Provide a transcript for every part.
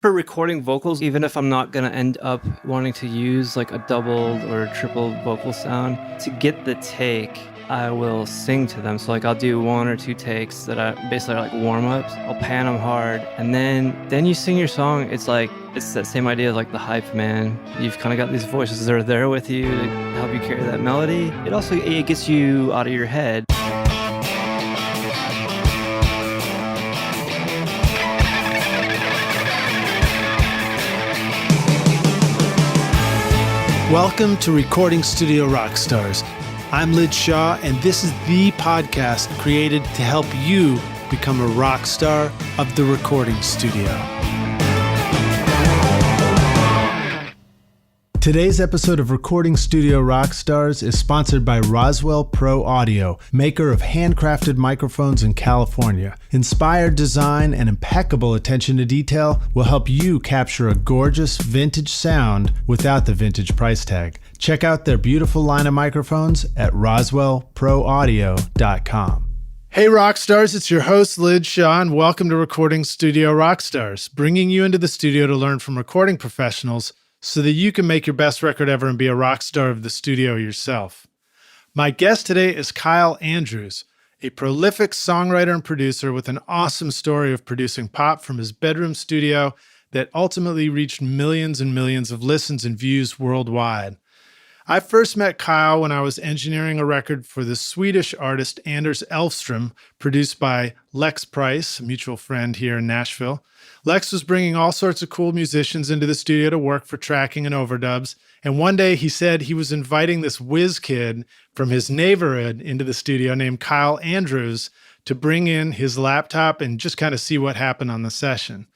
For recording vocals, even if I'm not going to end up wanting to use like a doubled or a triple vocal sound, to get the take, I will sing to them. So like I'll do 1 or 2 takes that I basically are like warm-ups. I'll pan them hard, and then you sing your song. It's that same idea of like the hype man. You've kind of got these voices that are there with you to help you carry that melody. It gets you out of your head. Welcome to Recording Studio Rockstars. I'm Lid Shaw, and this is the podcast created to help you become a rock star of the recording studio. Today's episode of Recording Studio Rockstars is sponsored by Roswell Pro Audio, maker of handcrafted microphones in California. Inspired design and impeccable attention to detail will help you capture a gorgeous vintage sound without the vintage price tag. Check out their beautiful line of microphones at roswellproaudio.com. Hey Rockstars, it's your host Lid Shaw, and welcome to Recording Studio Rockstars, bringing you into the studio to learn from recording professionals so that you can make your best record ever and be a rock star of the studio yourself. My guest today is Kyle Andrews, a prolific songwriter and producer with an awesome story of producing pop from his bedroom studio that ultimately reached millions and millions of listens and views worldwide. I first met Kyle when I was engineering a record for the Swedish artist Anders Elfström, produced by Lex Price, a mutual friend here in Nashville. Lex was bringing all sorts of cool musicians into the studio to work for tracking and overdubs, and one day he said he was inviting this whiz kid from his neighborhood into the studio named Kyle Andrews to bring in his laptop and just kind of see what happened on the session.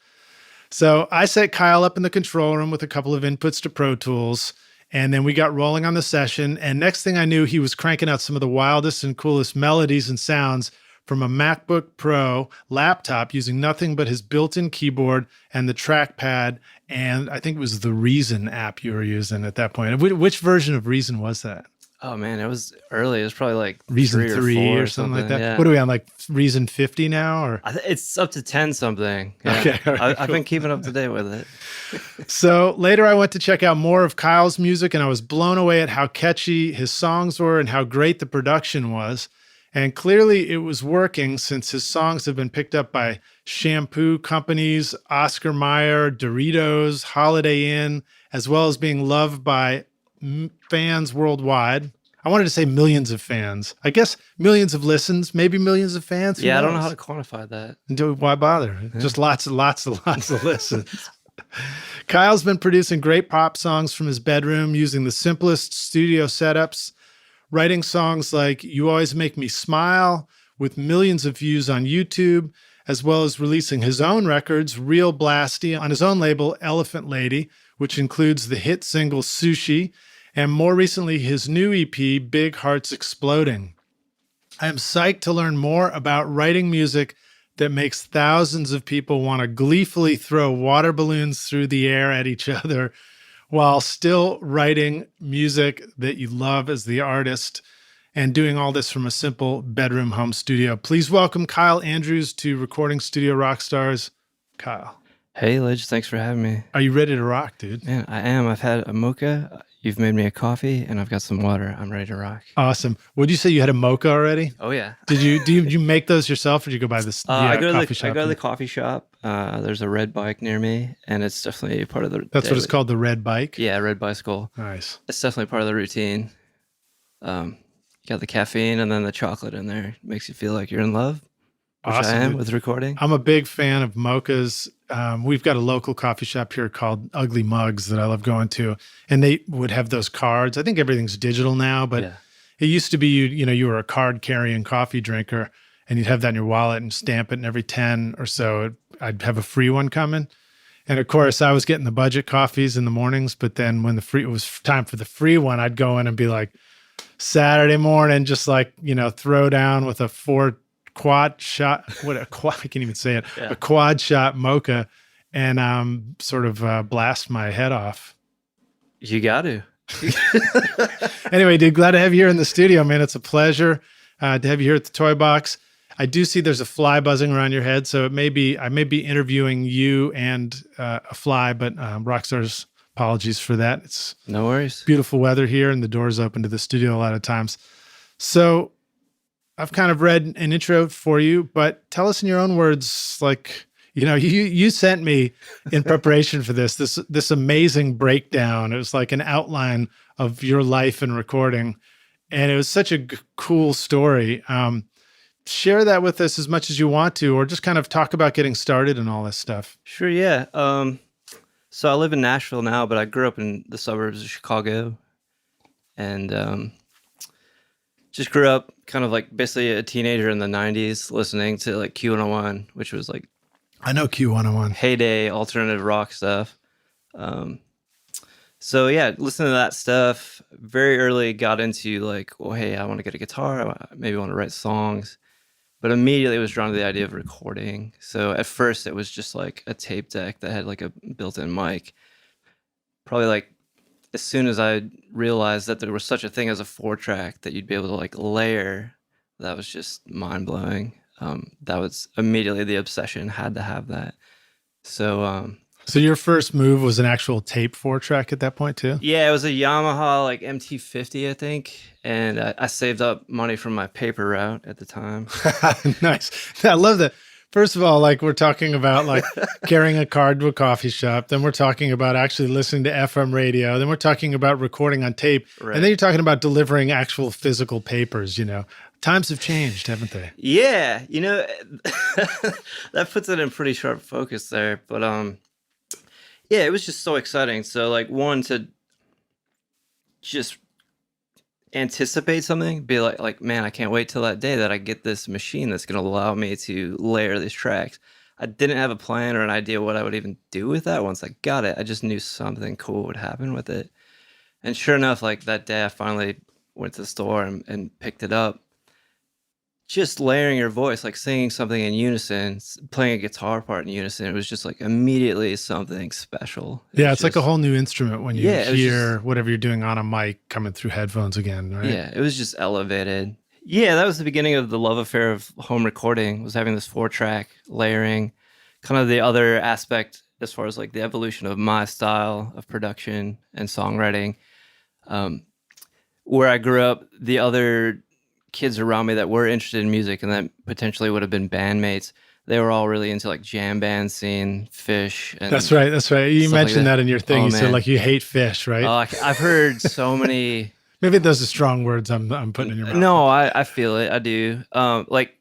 So I set Kyle up in the control room with a couple of inputs to Pro Tools, and then we got rolling on the session, and next thing I knew, he was cranking out some of the wildest and coolest melodies and sounds from a MacBook Pro laptop using nothing but his built-in keyboard and the trackpad, and I think it was the Reason app you were using at that point. Which version of Reason was that? Oh man, it was early. It was probably like Reason 3 or something like that. Yeah. What are we on, like Reason 50 now? Or it's up to 10 something. Yeah. Okay, all right, I've been keeping up to date with it. So later I went to check out more of Kyle's music, and I was blown away at how catchy his songs were and how great the production was. And clearly it was working, since his songs have been picked up by Shampoo companies, Oscar Meyer, Doritos, Holiday Inn, as well as being loved by fans worldwide. I wanted to say millions of fans. I guess millions of listens, maybe millions of fans. Yeah, I don't know how to quantify that. Why bother? Yeah. Just lots of listens. Kyle's been producing great pop songs from his bedroom using the simplest studio setups, writing songs like You Always Make Me Smile with millions of views on YouTube, as well as releasing his own records, Real Blasty, on his own label, Elephant Lady, which includes the hit single Sushi, and more recently, his new EP, Big Hearts Exploding. I am psyched to learn more about writing music that makes thousands of people want to gleefully throw water balloons through the air at each other while still writing music that you love as the artist, and doing all this from a simple bedroom home studio. Please welcome Kyle Andrews to Recording Studio Rockstars. Kyle. Hey, Lidge, thanks for having me. Are you ready to rock, dude? Man, I am. I've had a mocha. You've made me a coffee, and I've got some water. I'm ready to rock. Awesome. Would you say you had a mocha already? Oh yeah. Do you make those yourself, or did you go by this? I go to the coffee shop. There's a red bike near me, and it's definitely part of the. That's what it's called, the red bike. Yeah, red bicycle. Nice. It's definitely part of the routine. You got the caffeine and then the chocolate in there. It makes you feel like you're in love. Which Awesome. I am with recording. I'm a big fan of mochas. We've got a local coffee shop here called Ugly Mugs that I love going to, and they would have those cards. I think everything's digital now, but It used to be you were a card carrying coffee drinker, and you'd have that in your wallet and stamp it, and every 10 or so I'd have a free one coming. And of course, I was getting the budget coffees in the mornings, but then when it was time for the free one, I'd go in and be like, Saturday morning, just like, throw down with a quad shot, I can't even say it, a quad shot mocha, and sort of blast my head off. You got to. Anyway, dude, glad to have you here in the studio, man. It's a pleasure to have you here at the Toy Box. I do see there's a fly buzzing around your head, so I may be interviewing you and a fly, but Rockstars, apologies for that. It's No worries. beautiful weather here, and the door's open to the studio a lot of times. So I've kind of read an intro for you, but tell us in your own words, like, you sent me in preparation for this amazing breakdown. It was like an outline of your life and recording, and it was such a cool story. Share that with us as much as you want to, or just kind of talk about getting started and all this stuff. Sure, yeah. So I live in Nashville now, but I grew up in the suburbs of Chicago, and just grew up kind of like basically a teenager in the 90s listening to like Q101, which was like I know Q101. heyday alternative rock stuff. So yeah, listening to that stuff very early, got into like, well, hey, I want to get a guitar. I maybe want to write songs, but immediately was drawn to the idea of recording. So at first it was just like a tape deck that had like a built-in mic. Probably like as soon as I realized that there was such a thing as a 4-track that you'd be able to like layer, that was just mind-blowing. That was immediately the obsession, had to have that. So your first move was an actual tape 4-track at that point too? yeah, it was a Yamaha like MT50, I think, and I saved up money from my paper route at the time. Nice. I love that. First of all, like we're talking about like carrying a card to a coffee shop. Then we're talking about actually listening to FM radio. Then we're talking about recording on tape. Right. And then you're talking about delivering actual physical papers, Times have changed, haven't they? Yeah, that puts it in pretty sharp focus there. But yeah, it was just so exciting. So like one, to just anticipate something, be like, man, I can't wait till that day that I get this machine that's going to allow me to layer these tracks. I didn't have a plan or an idea what I would even do with that once I got it. I just knew something cool would happen with it. And sure enough, like that day I finally went to the store and picked it up. Just layering your voice, like singing something in unison, playing a guitar part in unison, it was just like immediately something special. Yeah, it's like a whole new instrument when you Yeah, hear whatever you're doing on a mic coming through headphones again, right? Yeah, it was just elevated. Yeah, that was the beginning of the love affair of home recording, was having this 4-track layering. Kind of the other aspect as far as like the evolution of my style of production and songwriting. Where I grew up, the other kids around me that were interested in music and that potentially would have been bandmates, they were all really into like jam band scene, Fish. And That's right. You mentioned that in your thing. Oh, you man. said like you hate Fish, right? I've heard so many. Maybe those are strong words I'm putting in your mouth. No, I feel it. I do. Like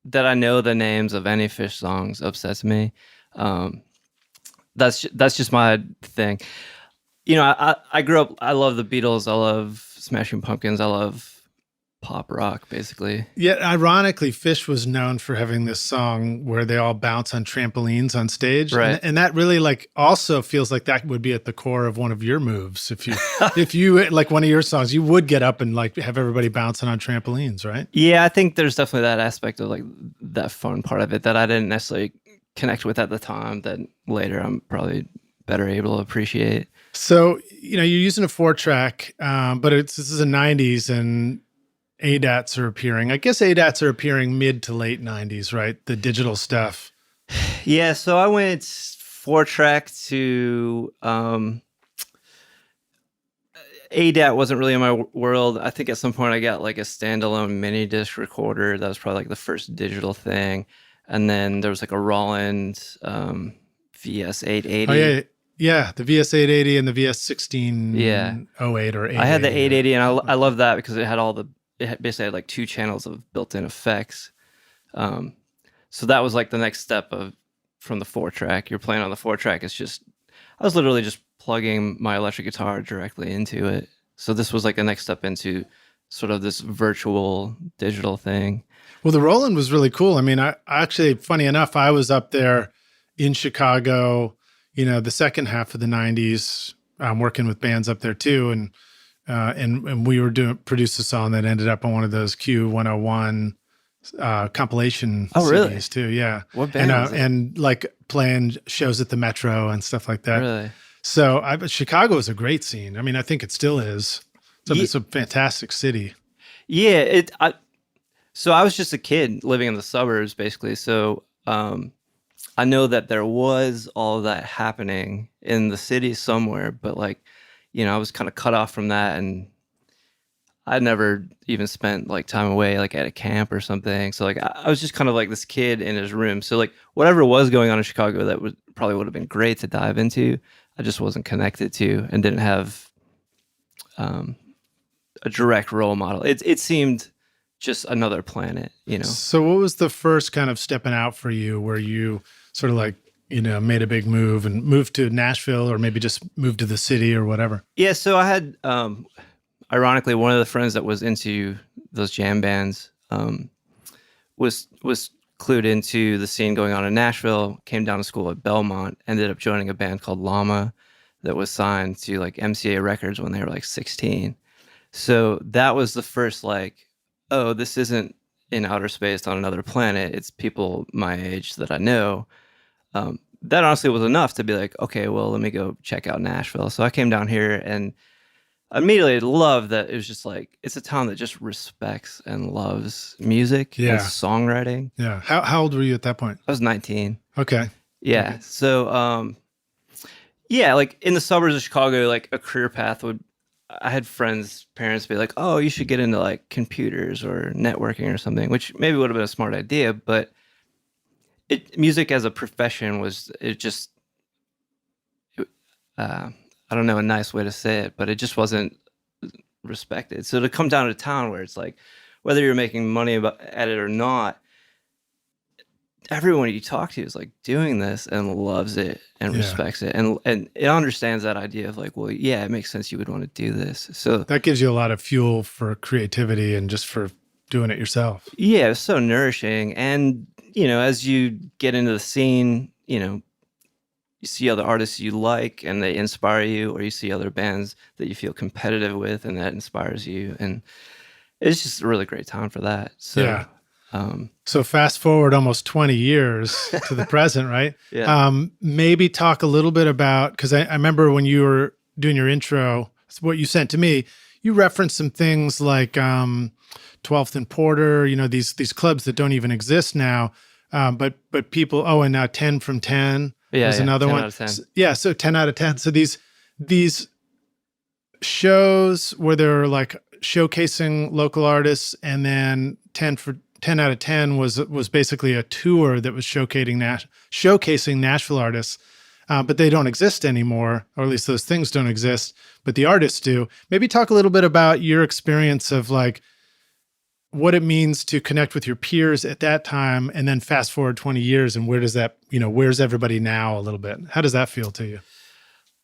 that I know the names of any Fish songs upsets me. That's just my thing. I grew up, I love the Beatles. I love Smashing Pumpkins. I love pop rock, basically. Yeah, ironically, Fish was known for having this song where they all bounce on trampolines on stage, right? And that really like also feels like that would be at the core of one of your moves. If you like one of your songs, you would get up and like have everybody bouncing on trampolines, right? Yeah, I think there's definitely that aspect of like that fun part of it that I didn't necessarily connect with at the time. That later I'm probably better able to appreciate. So you're using a 4-track, but this is the 90s and ADATs are appearing. I guess ADATs are appearing mid to late 90s, right? The digital stuff. Yeah, so I went 4-track to ADAT wasn't really in my world. I think at some point I got like a standalone mini disc recorder. That was probably like the first digital thing. And then there was like a Roland VS880. Oh, yeah. Yeah, the VS880 and the VS1608 or 880. I had the 880 and I love that because it had basically had like 2 channels of built-in effects. So that was like the next step from the 4-track. You're playing on the 4-track. I was literally just plugging my electric guitar directly into it. So this was like a next step into sort of this virtual digital thing. Well, the Roland was really cool. I mean, I actually, funny enough, I was up there in Chicago, the second half of the 90s. I'm working with bands up there too. And we were produced a song that ended up on one of those Q101 compilation CDs too. Yeah. What band was it? And like playing shows at the Metro and stuff like that. Really? So Chicago is a great scene. I mean, I think it still is. It's a fantastic city. Yeah. So I was just a kid living in the suburbs, basically. So I know that there was all that happening in the city somewhere, but like, I was kind of cut off from that, and I never even spent like time away, like at a camp or something. So like, I was just kind of like this kid in his room. So like, whatever was going on in Chicago, that would probably would have been great to dive into. I just wasn't connected to and didn't have um, a direct role model. It seemed just another planet. So what was the first kind of stepping out for you where you sort of like, made a big move and moved to Nashville or maybe just moved to the city or whatever? Yeah, so I had, ironically, one of the friends that was into those jam bands was clued into the scene going on in Nashville, came down to school at Belmont, ended up joining a band called Llama that was signed to like MCA Records when they were like 16. So that was the first like, oh, this isn't in outer space on another planet. It's people my age that I know. That honestly was enough to be like, okay, well, let me go check out Nashville. So I came down here and immediately loved that it was just like, it's a town that just respects and loves music and songwriting. Yeah. How old were you at that point? I was 19. Okay. Yeah. Okay. So, yeah, like in the suburbs of Chicago, like a career path I had friends' parents be like, oh, you should get into like computers or networking or something, which maybe would have been a smart idea, but music as a profession I don't know a nice way to say it, but it just wasn't respected. So to come down to town where it's like, whether you're making money at it or not, everyone you talk to is like doing this and loves it and respects it, and it understands that idea of like, well, yeah, it makes sense you would want to do this. So that gives you a lot of fuel for creativity and just for doing it yourself. Yeah, it's so nourishing. And as you get into the scene, you see other artists you like and they inspire you, or you see other bands that you feel competitive with and that inspires you, and it's just a really great time for that. So yeah. So fast forward almost 20 years to the present, right? Yeah. Maybe talk a little bit about, because I remember when you were doing your intro, what you sent to me, you referenced some things like 12th and Porter, these clubs that don't even exist now. But people, and now 10 from 10 was another 10 one. out of 10. So 10 out of 10. So these shows where they're like showcasing local artists, and then 10 out of 10 was basically a tour that was showcasing Nashville artists, but they don't exist anymore, or at least those things don't exist, but the artists do. Maybe talk a little bit about your experience of like what it means to connect with your peers at that time, and then fast forward 20 years, and where does that, where's everybody now a little bit? How does that feel to you?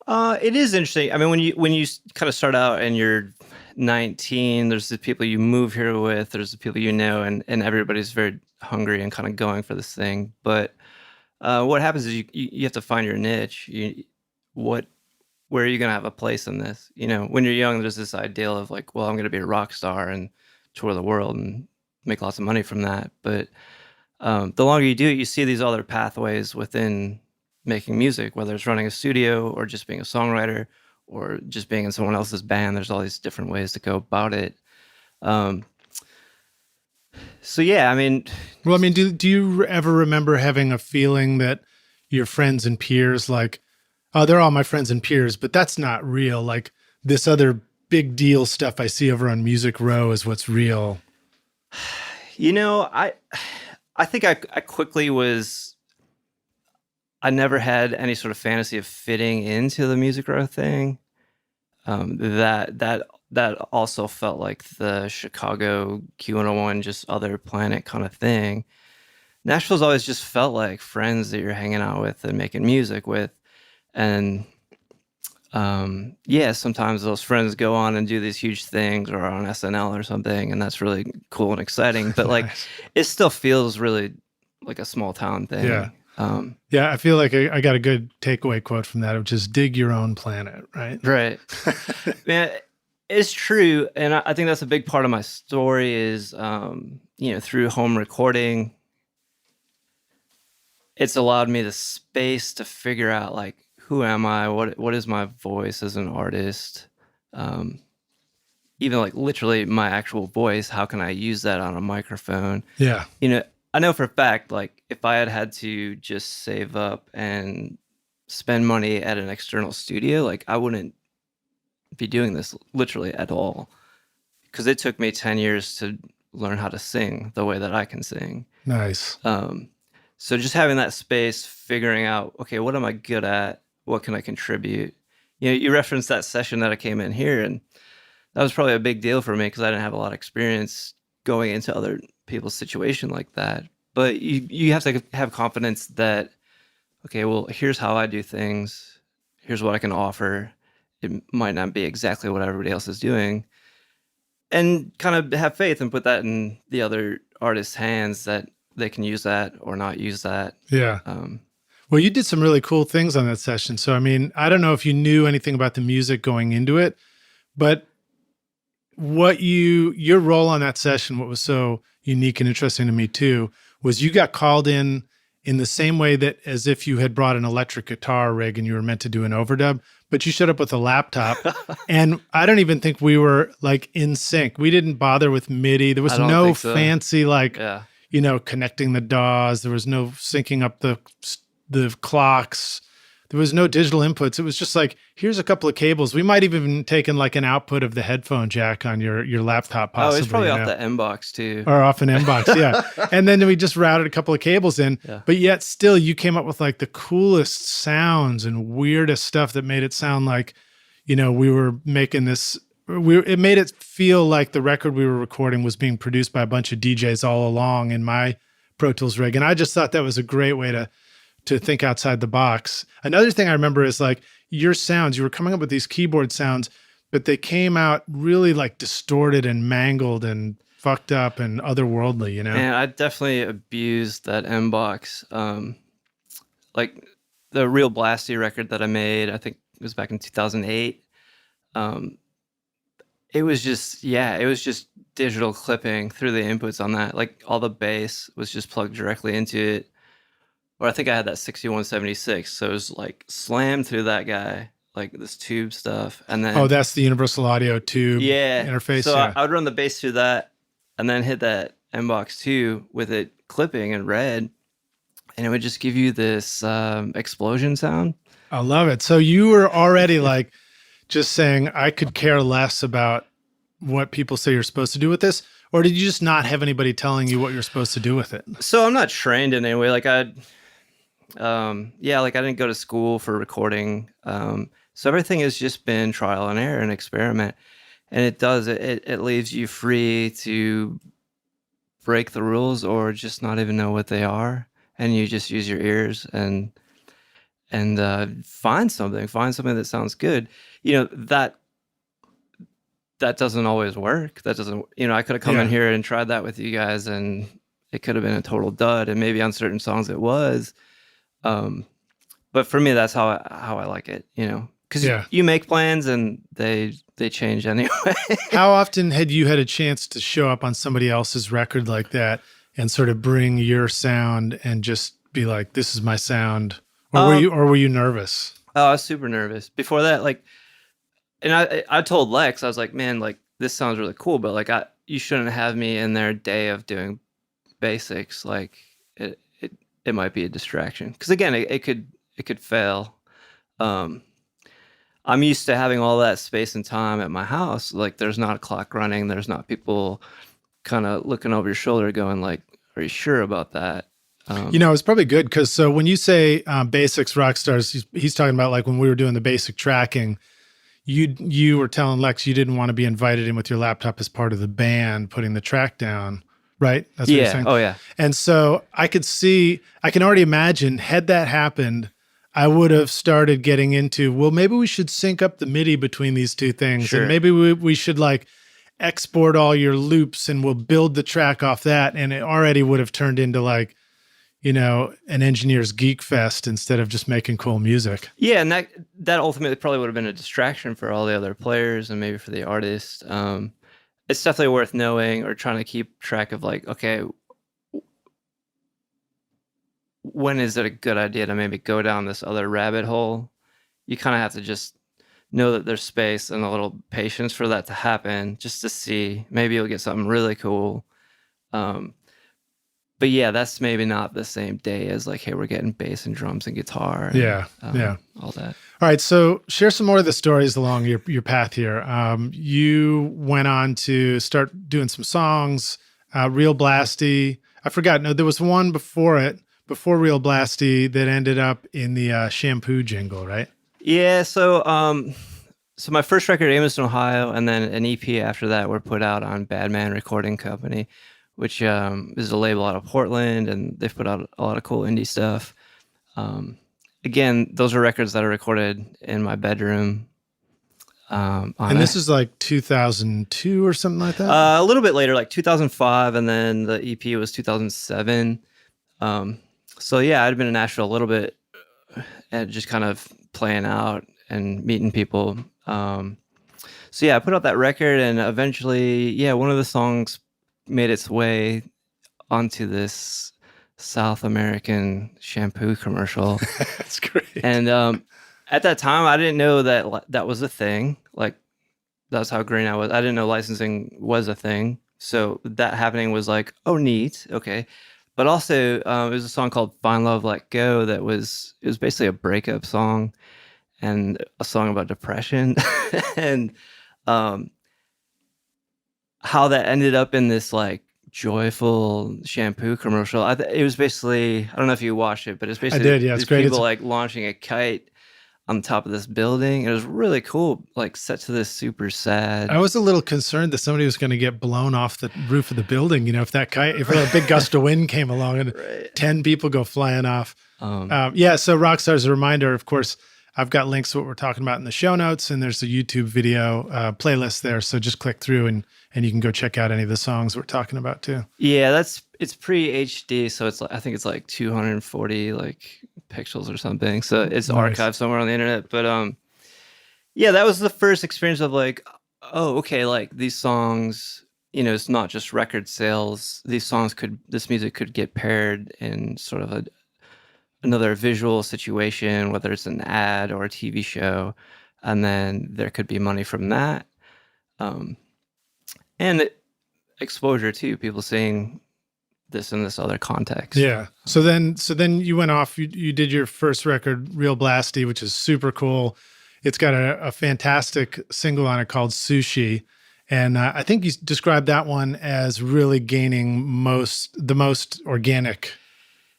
It is interesting. I mean, when you kind of start out and you're 19, there's the people you move here with, there's the people and everybody's very hungry and kind of going for this thing. But what happens is you have to find your niche. Where are you going to have a place in this? When you're young, there's this ideal of like, well, I'm going to be a rock star and tour the world and make lots of money from that. But the longer you do it, you see these other pathways within making music, whether it's running a studio or just being a songwriter or just being in someone else's band. There's all these different ways to go about it. So yeah, I mean, do you ever remember having a feeling that your friends and peers, like, oh, they're all my friends and peers, but that's not real. Like this other big deal stuff I see over on Music Row is what's real. I think I quickly I never had any sort of fantasy of fitting into the Music Row thing. That also felt like the Chicago Q101, just other planet kind of thing. Nashville's always just felt like friends that you're hanging out with and making music with. And sometimes those friends go on and do these huge things or on SNL or something, and that's really cool and exciting. But like, it still feels really like a small town thing. Yeah. I feel like I got a good takeaway quote from that of just dig your own planet, right? Right. Man, it's true. And I think that's a big part of my story is, through home recording, it's allowed me the space to figure out like, who am I? What is my voice as an artist? even like literally my actual voice, how can I use that on a microphone? Yeah. I know for a fact, like if I had had to just save up and spend money at an external studio, like I wouldn't be doing this literally at all, because it took me 10 years to learn how to sing the way that I can sing. Nice. So just having that space, figuring out, okay, what am I good at? What can I contribute? You referenced that session that I came in here, and that was probably a big deal for me because I didn't have a lot of experience going into other people's situation like that. But you have to have confidence that, okay, well, here's how I do things. Here's what I can offer. It might not be exactly what everybody else is doing. And kind of have faith and put that in the other artist's hands that they can use that or not use that. Yeah. Well, you did some really cool things on that session. So, I mean, I don't know if you knew anything about the music going into it, but your role on that session, what was so unique and interesting to me too, was you got called in the same way that as if you had brought an electric guitar rig and you were meant to do an overdub, but you showed up with a laptop. And I don't even think we were like in sync. We didn't bother with MIDI. There was no fancy connecting the DAWs. There was no syncing up the clocks. There was no digital inputs. It was just like, here's a couple of cables. We might have even taken like an output of the headphone jack on your laptop, possibly. Oh, it's probably off the M-Box too. Or off an M-Box, yeah. And then we just routed a couple of cables in. Yeah. But yet still, you came up with like the coolest sounds and weirdest stuff that made it sound like, we were making this. It made it feel like the record we were recording was being produced by a bunch of DJs all along in my Pro Tools rig. And I just thought that was a great way to think outside the box. Another thing I remember is like your sounds, you were coming up with these keyboard sounds, but they came out really like distorted and mangled and fucked up and otherworldly, And I definitely abused that M-Box. Like the Real Blasty record that I made, I think it was back in 2008. It was just digital clipping through the inputs on that. Like all the bass was just plugged directly into it. Or I think I had that 6176, so it was like slammed through that guy, like this tube stuff, and then that's the Universal Audio tube interface. So I would run the bass through that, and then hit that M-Box 2 with it clipping in red, and it would just give you this explosion sound. I love it. So you were already like just saying, I could care less about what people say you're supposed to do with this, or did you just not have anybody telling you what you're supposed to do with it? So I'm not trained in any way. Like I didn't go to school for recording. So everything has just been trial and error and experiment. And it leaves you free to break the rules or just not even know what they are. And you just use your ears and find something that sounds good. That doesn't always work. That doesn't, I could have come in here and tried that with you guys and it could have been a total dud. And maybe on certain songs it was. But for me, that's how I like it, because you make plans and they change anyway. How often had you had a chance to show up on somebody else's record like that and sort of bring your sound and just be like, this is my sound? Or were you nervous? Oh, I was super nervous before that. Like, and I told Lex, I was like, man, like this sounds really cool, but like you shouldn't have me in their day of doing basics. Like it might be a distraction because again, it could fail. I'm used to having all that space and time at my house. Like there's not a clock running. There's not people kind of looking over your shoulder going like, are you sure about that? It's probably good because so when you say basics rock stars, he's talking about like when we were doing the basic tracking, you were telling Lex you didn't want to be invited in with your laptop as part of the band putting the track down, right? That's what you're saying? Oh yeah. And so I can already imagine had that happened, I would have started getting into, well, maybe we should sync up the MIDI between these two things. Sure. And maybe we should like export all your loops and we'll build the track off that. And it already would have turned into like, an engineer's geek fest instead of just making cool music. Yeah, and that ultimately probably would have been a distraction for all the other players and maybe for the artist. It's definitely worth knowing or trying to keep track of like, okay, when is it a good idea to maybe go down this other rabbit hole? You kind of have to just know that there's space and a little patience for that to happen, just to see. Maybe you'll get something really cool. But yeah, that's maybe not the same day as like, hey, we're getting bass and drums and guitar. And, Yeah. All that. All right. So share some more of the stories along your path here. You went on to start doing some songs, Real Blasty. I forgot. No, there was one before it, before Real Blasty, that ended up in the Shampoo jingle, right? Yeah. So my first record, Amos in Ohio, and then an EP after that were put out on Badman Recording Company, which is a label out of Portland, and they've put out a lot of cool indie stuff. Again, those are records that are recorded in my bedroom. And this is like 2002 or something like that? A little bit later, like 2005, and then the EP was 2007. So yeah, I'd been in Nashville a little bit and just kind of playing out and meeting people. So yeah, I put out that record, and eventually, yeah, one of the songs made its way onto this South American shampoo commercial. That's great. And at that time, I didn't know that that was a thing. Like, that's how green I was. I didn't know licensing was a thing. So that happening was like, oh, neat. Okay. But also, it was a song called Find Love, Let Go it was basically a breakup song and a song about depression. And how that ended up in this like joyful shampoo commercial. It was basically, I don't know if you watched it, but it's basically I did, yeah, it's great. People like launching a kite on top of this building. It was really cool, like set to this super sad. I was a little concerned that somebody was going to get blown off the roof of the building. You know, if that kite, if a big gust of wind came along and Right. 10 people go flying off. Yeah. So Rockstar, as a reminder, of course, I've got links to what we're talking about in the show notes, and there's a YouTube video playlist there. So just click through and you can go check out any of the songs we're talking about too. Yeah, it's pre-HD, so it's I think it's like 240 like pixels or something. So it's Nice. archived somewhere on the internet. But yeah, that was the first experience of like, oh, okay, like these songs, you know, it's not just record sales. This music could get paired in sort of another visual situation, whether it's an ad or a TV show, and then there could be money from that. And exposure to people seeing this in this other context. Yeah. So then you went off, you did your first record, Real Blasty, which is super cool. It's got a fantastic single on it called Sushi. And I think you described that one as really gaining the most organic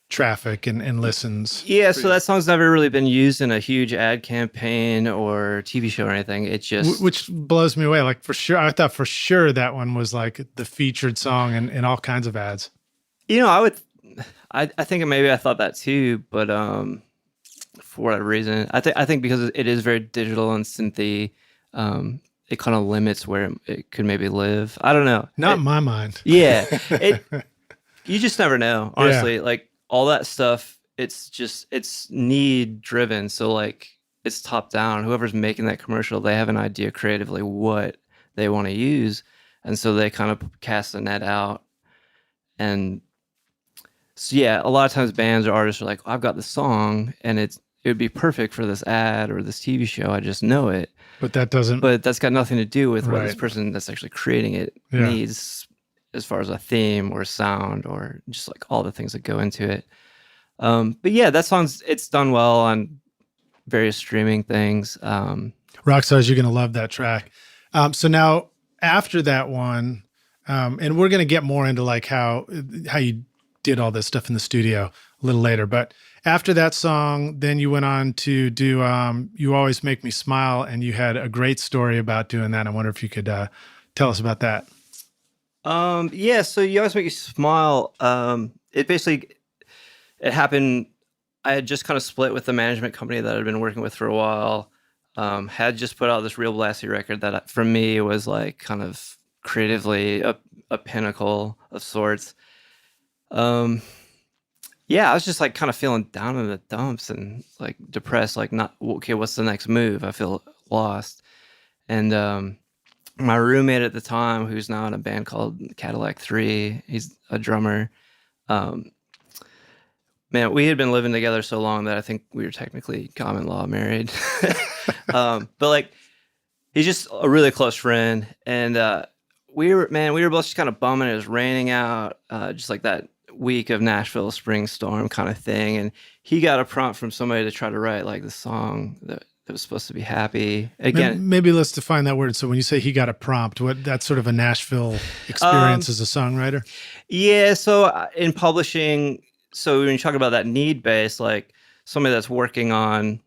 traffic and listens. Yeah, so that song's never really been used in a huge ad campaign or TV show or anything. It just... Which blows me away. Like, for sure, I thought for sure that one was like the featured song in all kinds of ads. You know, I think maybe I thought that too, but for whatever reason, I think because it is very digital and synthy, it kind of limits where it could maybe live. I don't know. Not in my mind. Yeah, you just never know. Honestly, Yeah. Like all that stuff, it's need driven. So like it's top down. Whoever's making that commercial, they have an idea creatively what they want to use, and so they kind of cast the net out. And so yeah, a lot of times bands or artists are like, I've got the song and it would be perfect for this ad or this TV show. I just know it. But that's got nothing to do with what this Right. person that's actually creating it Yeah. needs as far as a theme or sound or just like all the things that go into it. But yeah, it's done well on various streaming things. Rockstars, you're going to love that track. So now after that one, and we're going to get more into like how you did all this stuff in the studio a little later, but after that song, then you went on to do You Always Make Me Smile, and you had a great story about doing that. I wonder if you could tell us about that. Yeah, so You Always Make You Smile. It happened. I had just kind of split with the management company that I'd been working with for a while. Had just put out this Real Blasty record that for me was like kind of creatively a pinnacle of sorts. Yeah, I was just like kind of feeling down in the dumps and like depressed, like not okay, what's the next move? I feel lost. And my roommate at the time, who's now in a band called Cadillac 3, he's a drummer, made Man, we had been living together so long that I think we were technically common law married. But like, he's just a really close friend, and we were both just kind of bumming. It was raining out, just like that week of Nashville spring storm kind of thing. And he got a prompt from somebody to try to write like the song that was supposed to be happy. Again, maybe let's define that word. So when you say he got a prompt, that's sort of a Nashville experience as a songwriter? Yeah. So in publishing, so when you talk about that need base, like somebody that's working on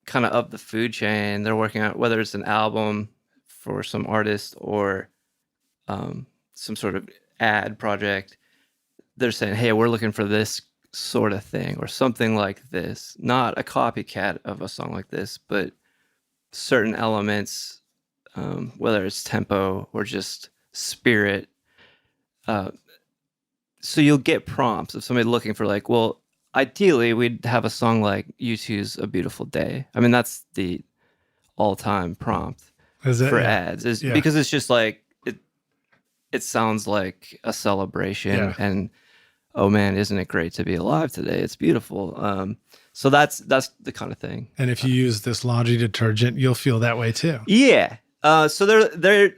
kind of up the food chain, they're working on whether it's an album for some artist or some sort of ad project. They're saying, hey, we're looking for this sort of thing or something like this, not a copycat of a song like this, but certain elements, whether it's tempo or just spirit. So you'll get prompts of somebody looking for like, well, ideally we'd have a song like U2's A Beautiful Day. I mean, that's the all-time prompt for ads because it's just like, it sounds like a celebration and, oh man, isn't it great to be alive today? It's beautiful. So that's the kind of thing. And if you use this laundry detergent, you'll feel that way too. Yeah. So they're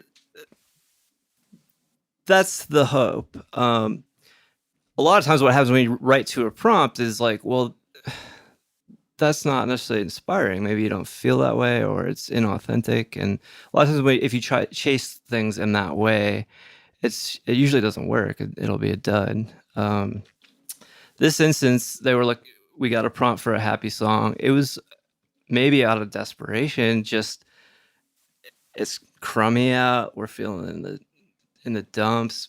that's the hope. A lot of times what happens when you write to a prompt is like, well, that's not necessarily inspiring. Maybe you don't feel that way or it's inauthentic. And a lot of times if you try to chase things in that way, it usually doesn't work. It'll be a dud. This instance, they were like, we got a prompt for a happy song. It was maybe out of desperation, just it's crummy out. We're feeling in the dumps.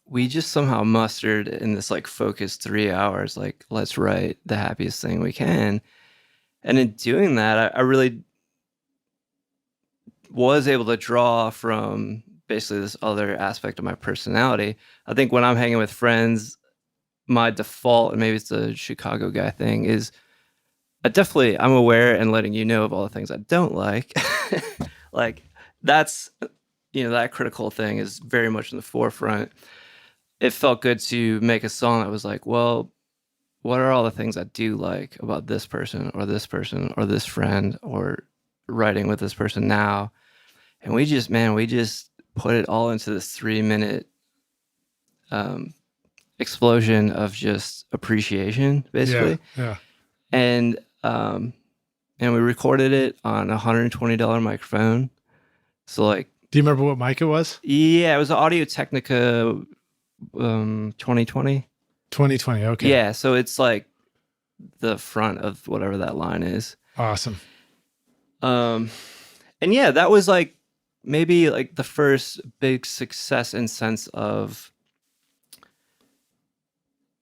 We just somehow mustered in this like focused 3 hours, like, let's write the happiest thing we can. And in doing that, I really was able to draw from basically this other aspect of my personality. I think when I'm hanging with friends, my default, and maybe it's the Chicago guy thing, is I'm aware and letting you know of all the things I don't like. Like that's, that critical thing is very much in the forefront. It felt good to make a song that was like, well, what are all the things I do like about this person or this friend or writing with this person now? And we just put it all into this 3-minute explosion of just appreciation, basically. Yeah. And we recorded it on a $120 microphone. So like, do you remember what mic it was? Yeah, it was an Audio Technica 2020. 2020, okay. Yeah, so it's like the front of whatever that line is. Awesome. And yeah, that was like maybe like the first big success in sense of,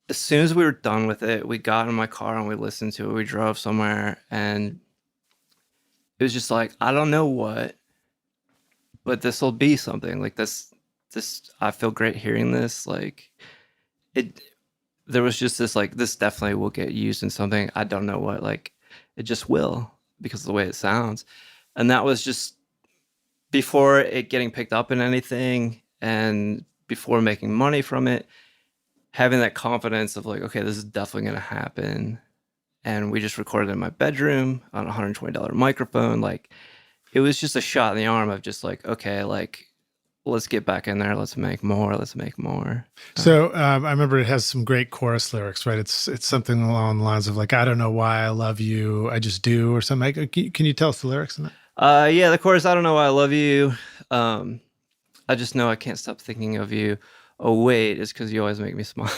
as soon as we were done with it, we got in my car and we listened to it. We drove somewhere and it was just like, I don't know what, but this will be something like this. I feel great hearing this. Like there was just this, like, this definitely will get used in something. I don't know what, like it just will because of the way it sounds. And that was just before it getting picked up in anything and before making money from it, having that confidence of like, okay, this is definitely going to happen. And we just recorded in my bedroom on a $120 microphone. Like it was just a shot in the arm of just like, okay, like, let's get back in there. Let's make more. So I remember it has some great chorus lyrics, right? It's something along the lines of like, I don't know why I love you, I just do, or something. Can you tell us the lyrics in that? Yeah, the chorus, I don't know why I love you. I just know I can't stop thinking of you. Oh, wait, it's because you always make me smile.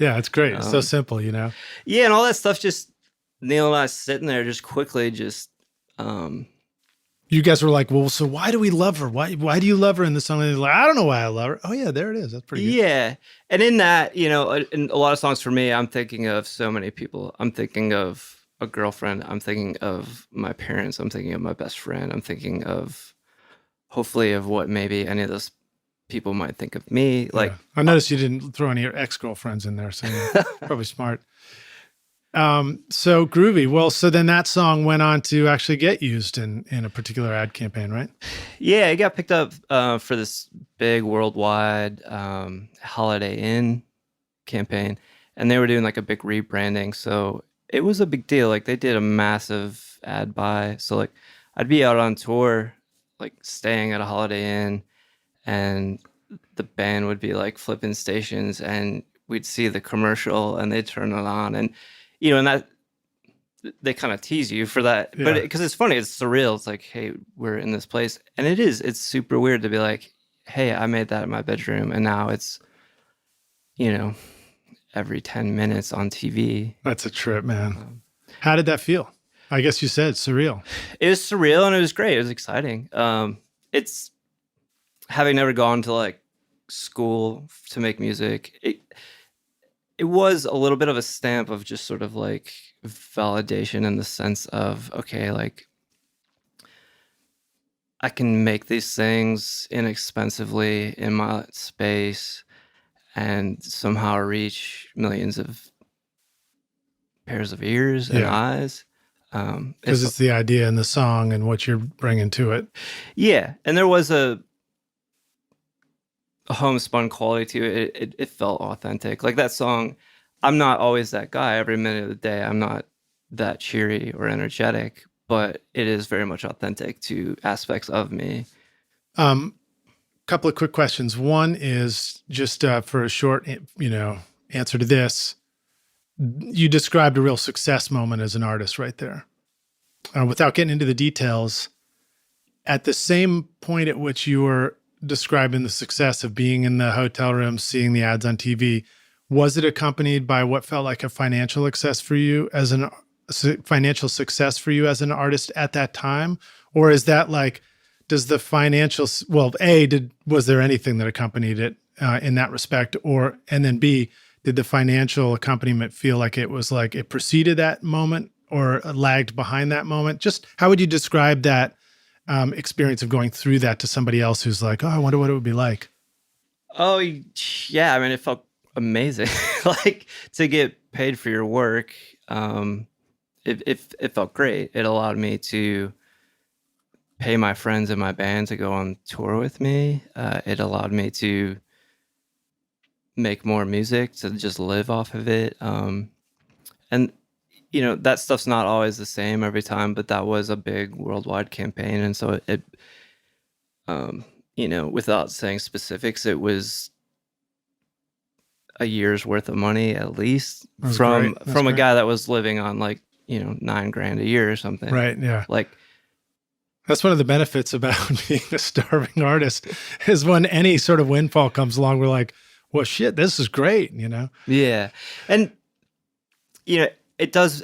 Yeah, it's great. It's so simple, Yeah, and all that stuff, just Neil and I sitting there just quickly just... You guys were like, well, so why do we love her? Why do you love her in the song? And they're like, I don't know why I love her. Oh yeah, there it is. That's pretty good. Yeah. And in that, in a lot of songs for me, I'm thinking of so many people. I'm thinking of a girlfriend. I'm thinking of my parents. I'm thinking of my best friend. I'm thinking of, hopefully, of what maybe any of those people might think of me. Like, I noticed you didn't throw any of your ex-girlfriends in there, so you're probably smart. So groovy. Well, so then that song went on to actually get used in a particular ad campaign, right? Yeah, it got picked up for this big worldwide Holiday Inn campaign. and they were doing like a big rebranding. So it was a big deal. Like they did a massive ad buy. So like I'd be out on tour, like staying at a Holiday Inn, and the band would be like flipping stations, and we'd see the commercial and they'd turn it on, and and that they kind of tease you for that. Yeah. But because it's funny, it's surreal. It's like, hey, we're in this place, and it's super weird to be like, hey, I made that in my bedroom, and now it's every 10 minutes on TV. That's a trip, man. How did that feel? I guess you said surreal. It was surreal, and it was great. It was exciting. It's having never gone to like school to make music. It was a little bit of a stamp of just sort of like validation in the sense of, okay, like I can make these things inexpensively in my space and somehow reach millions of pairs of ears and eyes. Because it's the idea and the song and what you're bringing to it. Yeah. And there was a homespun quality to it. It felt authentic. Like that song, I'm not always that guy every minute of the day. I'm not that cheery or energetic, but it is very much authentic to aspects of me. Couple of quick questions. One is just for a short, answer to this. You described a real success moment as an artist right there. Without getting into the details, at the same point at which you were describing the success of being in the hotel room, seeing the ads on TV, was it accompanied by what felt like a financial success for you as an artist at that time? Or is that like, does the financial, was there anything that accompanied it in that respect? And then B, did the financial accompaniment feel like it was like it preceded that moment or lagged behind that moment? Just how would you describe that experience of going through that to somebody else who's like, oh, I wonder what it would be like? Oh, yeah. I mean, it felt amazing. Like to get paid for your work. It felt great. It allowed me to pay my friends in my band to go on tour with me. It allowed me to make more music, to just live off of it. And that stuff's not always the same every time, but that was a big worldwide campaign. And so it without saying specifics, it was a year's worth of money at least from a guy that was living on like, $9,000 a year or something. Right. Yeah. Like that's one of the benefits about being a starving artist is when any sort of windfall comes along, we're like, well, shit, this is great. Yeah. And, it does,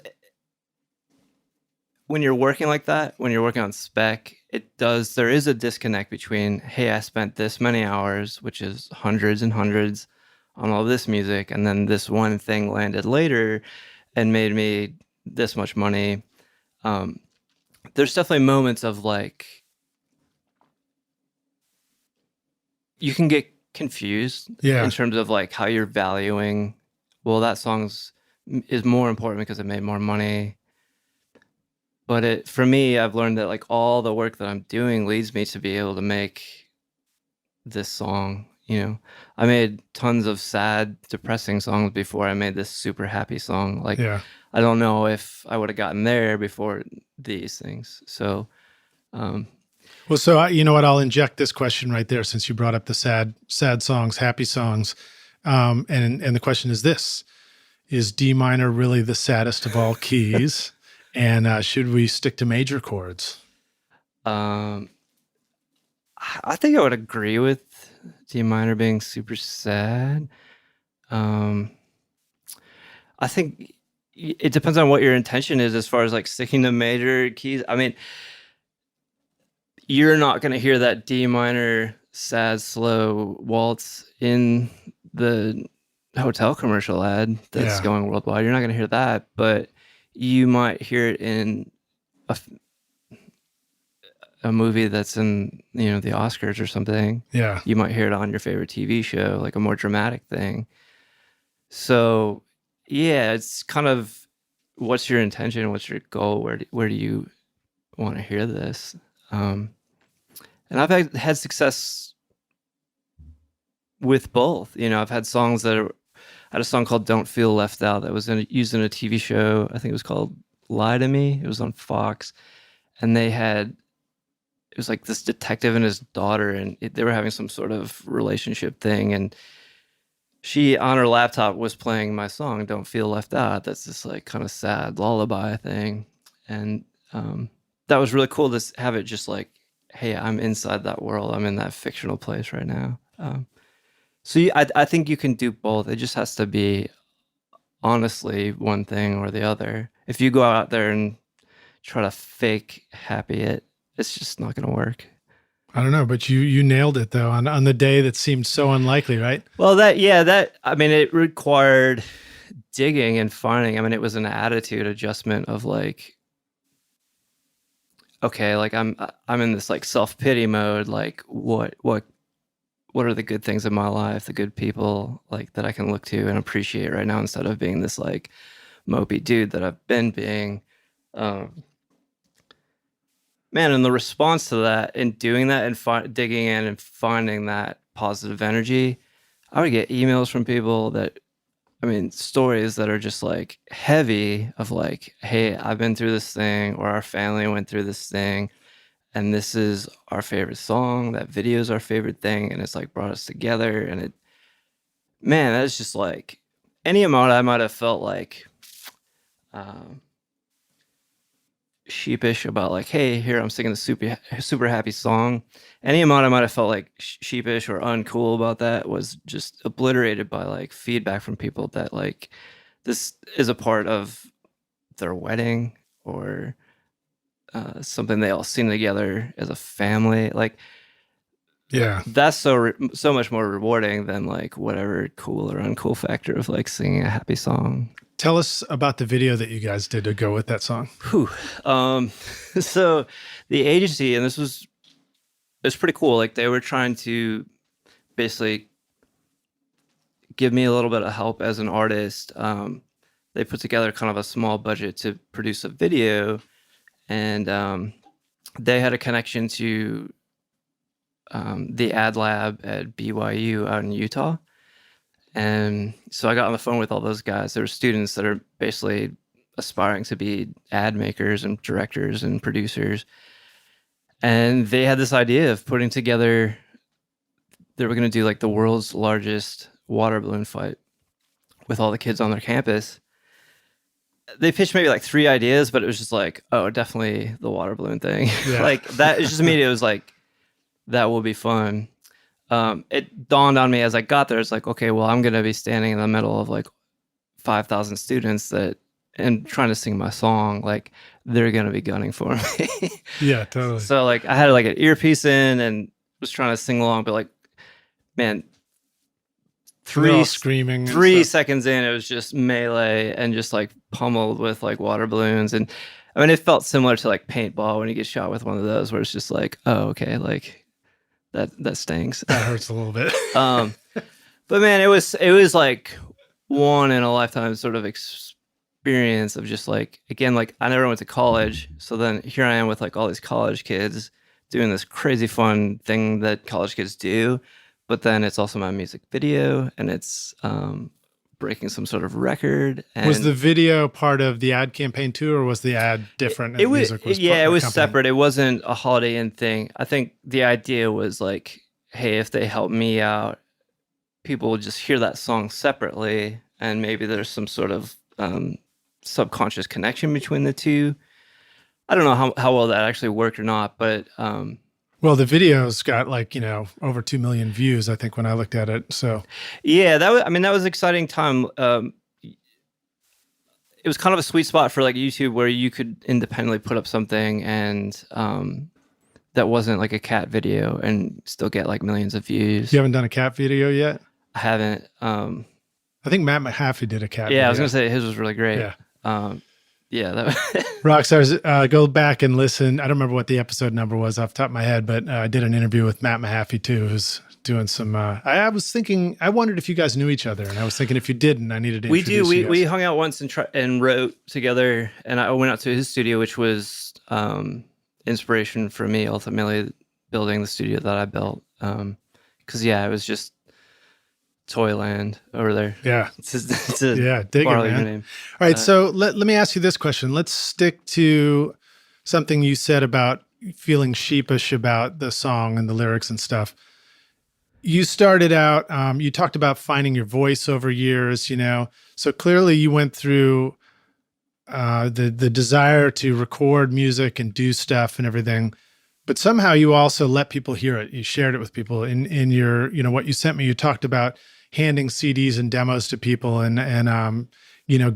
when you're working like that, when you're working on spec, there is a disconnect between, hey, I spent this many hours, which is hundreds and hundreds on all this music, and then this one thing landed later and made me this much money. There's definitely moments of like, you can get confused in terms of like how you're valuing, well, that is more important because it made more money. But for me, I've learned that like all the work that I'm doing leads me to be able to make this song. I made tons of sad, depressing songs before I made this super happy song. Like, I don't know if I would have gotten there before these things. So, so you know what? I'll inject this question right there since you brought up the sad songs, happy songs. And the question is this: is D minor really the saddest of all keys? And should we stick to major chords? I think I would agree with D minor being super sad. I think it depends on what your intention is as far as like sticking to major keys. I mean, you're not going to hear that D minor sad, slow waltz in the hotel commercial ad that's going worldwide. You're not going to hear that, but you might hear it in a movie that's in, the Oscars or something. Yeah. You might hear it on your favorite TV show, like a more dramatic thing. So, yeah, it's kind of what's your intention? What's your goal? Where do you want to hear this? And I've had success with both. I've had songs that had a song called "Don't Feel Left Out" that was used in a TV show. I think it was called "Lie to Me." It was on Fox, and it was like this detective and his daughter, and they were having some sort of relationship thing, and she on her laptop was playing my song "Don't Feel Left Out." That's this like kind of sad lullaby thing, and that was really cool to have it just like, hey, I'm inside that world. I'm in that fictional place right now. I think you can do both. It just has to be honestly one thing or the other. If you go out there and try to fake happy it's just not going to work. I don't know, but you nailed it though on the day that seemed so unlikely, right? Well, I mean, it required digging and finding. I mean, it was an attitude adjustment of like, okay, like I'm in this like self-pity mode. Like what are the good things in my life, the good people like that I can look to and appreciate right now, instead of being this like mopey dude that I've been being. Man, and the response to that and doing that and digging in and finding that positive energy, I would get emails from people stories that are just like heavy of like, hey, I've been through this thing, or our family went through this thing, and this is our favorite song. That video is our favorite thing, and it's like brought us together. And that's just like any amount I might have felt like sheepish about like, hey, here I'm singing the super happy song. Any amount I might have felt like sheepish or uncool about that was just obliterated by like feedback from people that like this is a part of their wedding, or something they all sing together as a family. Like, yeah, that's so much more rewarding than like whatever cool or uncool factor of like singing a happy song. Tell us about the video that you guys did to go with that song. Whew. So the agency, and it's pretty cool. Like, they were trying to basically give me a little bit of help as an artist. They put together kind of a small budget to produce a video, and they had a connection to the ad lab at BYU out in Utah. And so I got on the phone with all those guys. They're students that are basically aspiring to be ad makers and directors and producers. And they had this idea of putting together, they were going to do like the world's largest water balloon fight with all the kids on their campus. They pitched maybe like 3 ideas, but it was just like, oh, definitely the water balloon thing. Yeah. Like that, it just immediately was like, that will be fun. It dawned on me as I got there. It's like, okay, well, I'm going to be standing in the middle of like 5,000 students and trying to sing my song. Like, they're going to be gunning for me. Yeah, totally. So like I had like an earpiece in and was trying to sing along, but like, man, screaming. 3 seconds in, it was just melee and just like pummeled with like water balloons. And I mean, it felt similar to like paintball when you get shot with one of those, where it's just like, oh, okay, like that stings. That hurts a little bit. But man, it was like one in a lifetime sort of experience of just like, again, like I never went to college. So then here I am with like all these college kids doing this crazy fun thing that college kids do. But then it's also my music video, and it's breaking some sort of record. And was the video part of the ad campaign too, or was the ad different? It was separate. It wasn't a Holiday Inn thing. I think the idea was like, hey, if they help me out, people will just hear that song separately, and maybe there's some sort of subconscious connection between the two. I don't know how well that actually worked or not, but well, the video's got like, over 2 million views, I think, when I looked at it. So yeah, that was an exciting time. It was kind of a sweet spot for like YouTube, where you could independently put up something and that wasn't like a cat video and still get like millions of views. You haven't done a cat video yet? I haven't. I think Matt Mahaffey did a cat video. Yeah, I was gonna say his was really great. Yeah. Yeah, Rockstars, go back and listen. I don't remember what the episode number was off the top of my head, but I did an interview with Matt Mahaffey too, who's doing some. I was thinking, I wondered if you guys knew each other, and I was thinking if you didn't, I needed to. We introduce do. you guys. We hung out once and wrote together, and I went out to his studio, which was inspiration for me ultimately building the studio that I built. Because it was just Toyland over there. Yeah. It's a Yeah. Dig it, borrow man. your name. All right. So let me ask you this question. Let's stick to something you said about feeling sheepish about the song and the lyrics and stuff. You started out, you talked about finding your voice over years, so clearly you went through the desire to record music and do stuff and everything, but somehow you also let people hear it. You shared it with people in your, what you sent me. You talked about handing CDs and demos to people and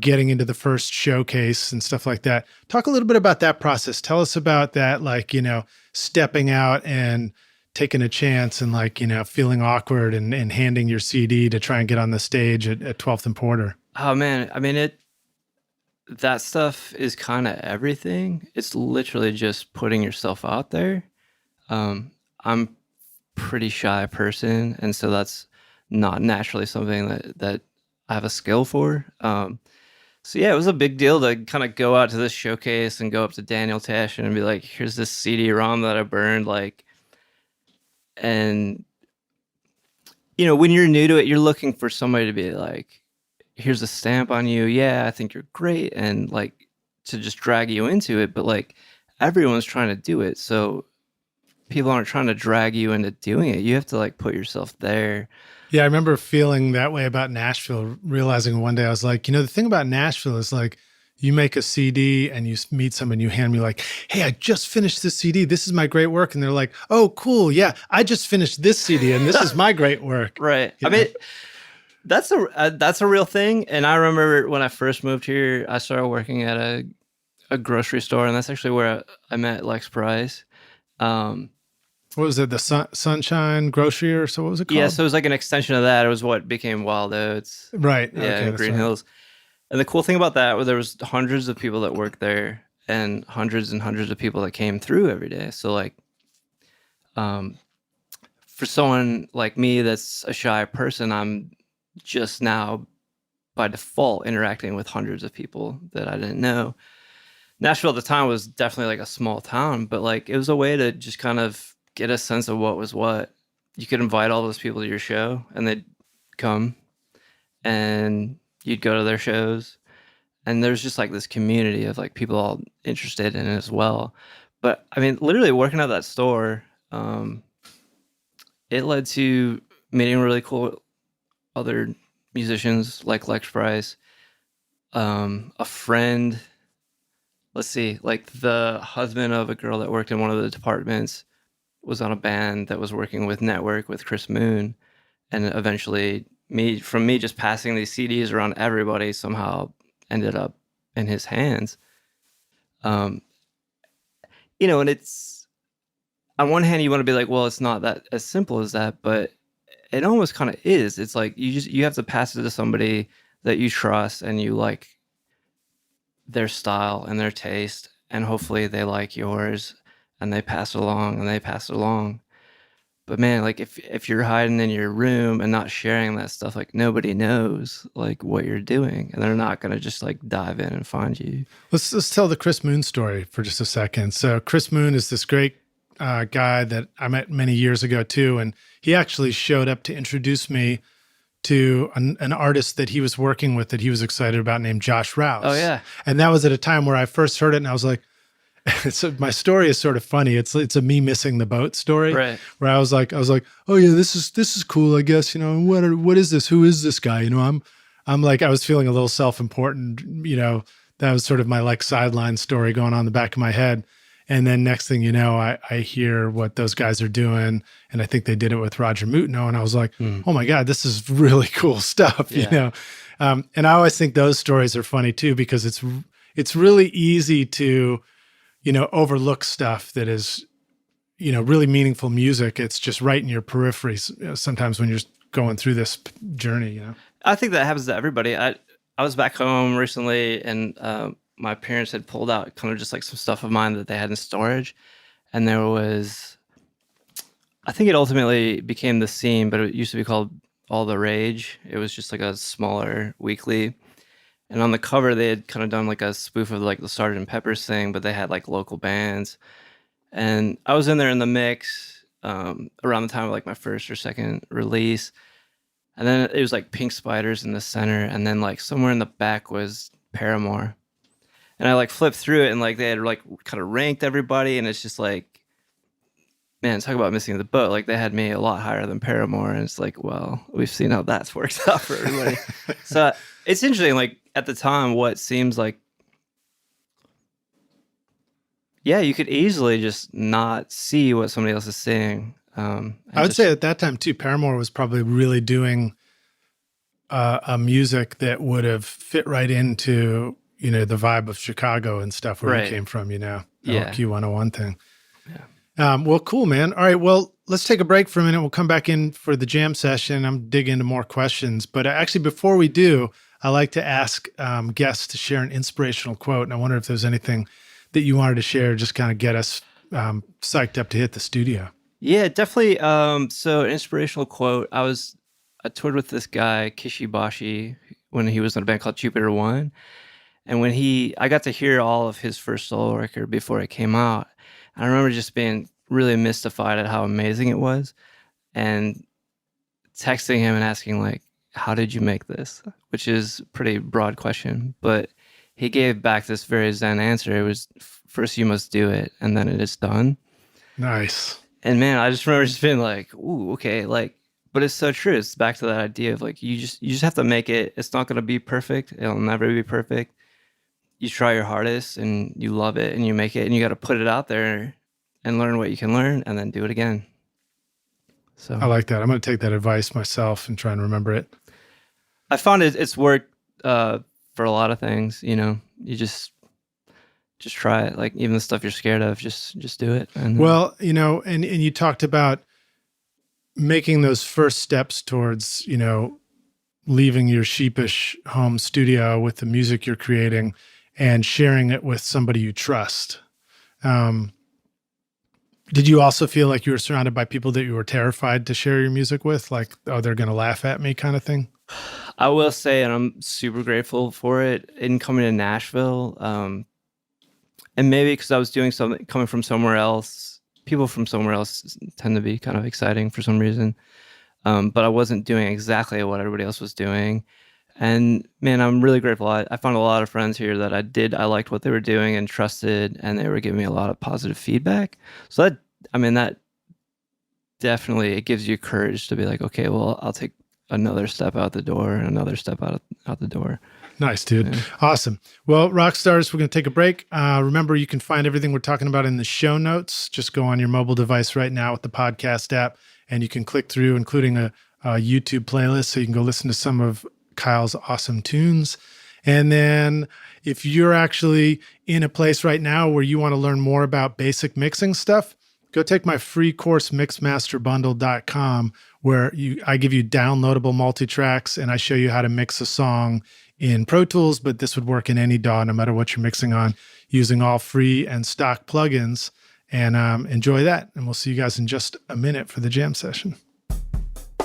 getting into the first showcase and stuff like that. Talk a little bit about that process. Tell us about that, like, stepping out and taking a chance and like, feeling awkward and handing your CD to try and get on the stage at 12th and Porter. Oh man, I mean that stuff is kind of everything. It's literally just putting yourself out there. I'm pretty shy person, and so that's not naturally something that I have a skill for. So yeah, it was a big deal to kind of go out to this showcase and go up to Daniel Tash and be like, "Here's this CD-ROM that I burned," like, and when you're new to it, you're looking for somebody to be like, "Here's a stamp on you. Yeah, I think you're great," and like to just drag you into it. But like everyone's trying to do it, so people aren't trying to drag you into doing it. You have to like put yourself there. Yeah, I remember feeling that way about Nashville, realizing one day I was like, the thing about Nashville is like you make a CD and you meet someone, you hand me like, "Hey, I just finished this CD. This is my great work." And they're like, "Oh, cool. Yeah, I just finished this CD and this is my great work." Right. I mean, that's a real thing. And I remember when I first moved here, I started working at a grocery store, and that's actually where I met Lex Price. What was it? The Sunshine Grocery or so? What was it called? Yeah, so it was like an extension of that. It was what became Wild Oats. Right. Yeah, Okay, in Green Hills. And the cool thing about that was there was hundreds of people that worked there and hundreds of people that came through every day. So like, for someone like me that's a shy person, I'm just now by default interacting with hundreds of people that I didn't know. Nashville at the time was definitely like a small town, but like it was a way to just kind of get a sense of what was what. You could invite all those people to your show and they'd come and you'd go to their shows. And there's just like this community of like people all interested in it as well. But I mean, literally working at that store, it led to meeting really cool other musicians like Lex Price, a friend. Let's see, like the husband of a girl that worked in one of the departments was on a band that was working with Network with Chris Moon, and eventually me just passing these CDs around everybody somehow ended up in his hands. And it's on one hand you want to be like, well, it's not that as simple as that, but it almost kind of is. It's like you have to pass it to somebody that you trust and you like their style and their taste, and hopefully they like yours and they pass it along and they pass it along. But man, like if you're hiding in your room and not sharing that stuff, like nobody knows like what you're doing, and they're not going to just like dive in and find you. Let's tell the Chris Moon story for just a second. So Chris Moon is this great guy that I met many years ago too, and he actually showed up to introduce me to an artist that he was working with that he was excited about named Josh Rouse. Oh yeah. And that was at a time where I first heard it and I was like, so my story is sort of funny. It's a me missing the boat story, right? Where I was like, oh yeah, this is cool, I guess. What is this? Who is this guy? I'm like, I was feeling a little self-important. That was sort of my like sideline story going on in the back of my head. And then next thing you know, I hear what those guys are doing, and I think they did it with Roger Mutino, and I was like, oh my God, this is really cool stuff, Yeah. And I always think those stories are funny too because it's really easy to overlook stuff that is, really meaningful music. It's just right in your periphery sometimes when you're going through this journey, I think that happens to everybody. I was back home recently, and my parents had pulled out kind of just like some stuff of mine that they had in storage. And there was, I think it ultimately became The Scene, but it used to be called All the Rage. It was just like a smaller weekly. And on the cover, they had kind of done like a spoof of like the Sgt. Pepper's thing, but they had like local bands. And I was in there in the mix around the time of like my first or second release. And then it was like pink spiders in the center, and then like somewhere in the back was Paramore. And I like flipped through it, and like they had like kind of ranked everybody, and it's just like, man, talk about missing the boat. Like they had me a lot higher than Paramore, and it's like, well, we've seen how that's worked out for everybody. So it's interesting. Like at the time, what seems like, yeah, you could easily just not see what somebody else is saying. I would say at that time too, Paramore was probably really doing a music that would have fit right into, you know, the vibe of Chicago and stuff where you came from, you know, the whole Q101 thing. Yeah. Well, cool, man. All right. Well, let's take a break for a minute. We'll come back in for the jam session. I'm digging into more questions, but actually before we do, I like to ask guests to share an inspirational quote. And I wonder if there's anything that you wanted to share, just kind of get us psyched up to hit the studio. Yeah, definitely. So an inspirational quote. I toured with this guy, Kishibashi, when he was in a band called Jupiter One. And when I got to hear all of his first solo record before it came out. I remember just being really mystified at how amazing it was. And texting him and asking like, how did you make this? Which is a pretty broad question, but he gave back this very zen answer. It was, first you must do it, and then it is done. Nice. And man, I just remember just being like, ooh, okay, like, but it's so true. It's back to that idea of like, you just have to make it. It's not going to be perfect. It'll never be perfect. You try your hardest and you love it and you make it, and you got to put it out there and learn what you can learn and then do it again. So I like that. I'm going to take that advice myself and try and remember it. I found it's worked for a lot of things, you know. You just try it. Like even the stuff you're scared of, just do it. And well, you know, and you talked about making those first steps towards, you know, leaving your sheepish home studio with the music you're creating and sharing it with somebody you trust. Did you also feel like you were surrounded by people that you were terrified to share your music with? Like, oh, they're going to laugh at me kind of thing? I will say, and I'm super grateful for it, in coming to Nashville, and maybe because I was doing something, coming from somewhere else, people from somewhere else tend to be kind of exciting for some reason. But I wasn't doing exactly what everybody else was doing. And man, I'm really grateful. I found a lot of friends here that I liked what they were doing and trusted, and they were giving me a lot of positive feedback. So that definitely, it gives you courage to be like, okay, well, I'll take another step out the door and another step out the door. Nice, dude. Yeah. Awesome. Well, rock stars, we're going to take a break. Remember, you can find everything we're talking about in the show notes. Just go on your mobile device right now with the podcast app, and you can click through, including a YouTube playlist, so you can go listen to some of Kyle's awesome tunes. And then if you're actually in a place right now where you want to learn more about basic mixing stuff, go take my free course, mixmasterbundle.com, where I give you downloadable multi-tracks and I show you how to mix a song in Pro Tools, but this would work in any DAW, no matter what you're mixing on, using all free and stock plugins. And enjoy that. And we'll see you guys in just a minute for the jam session.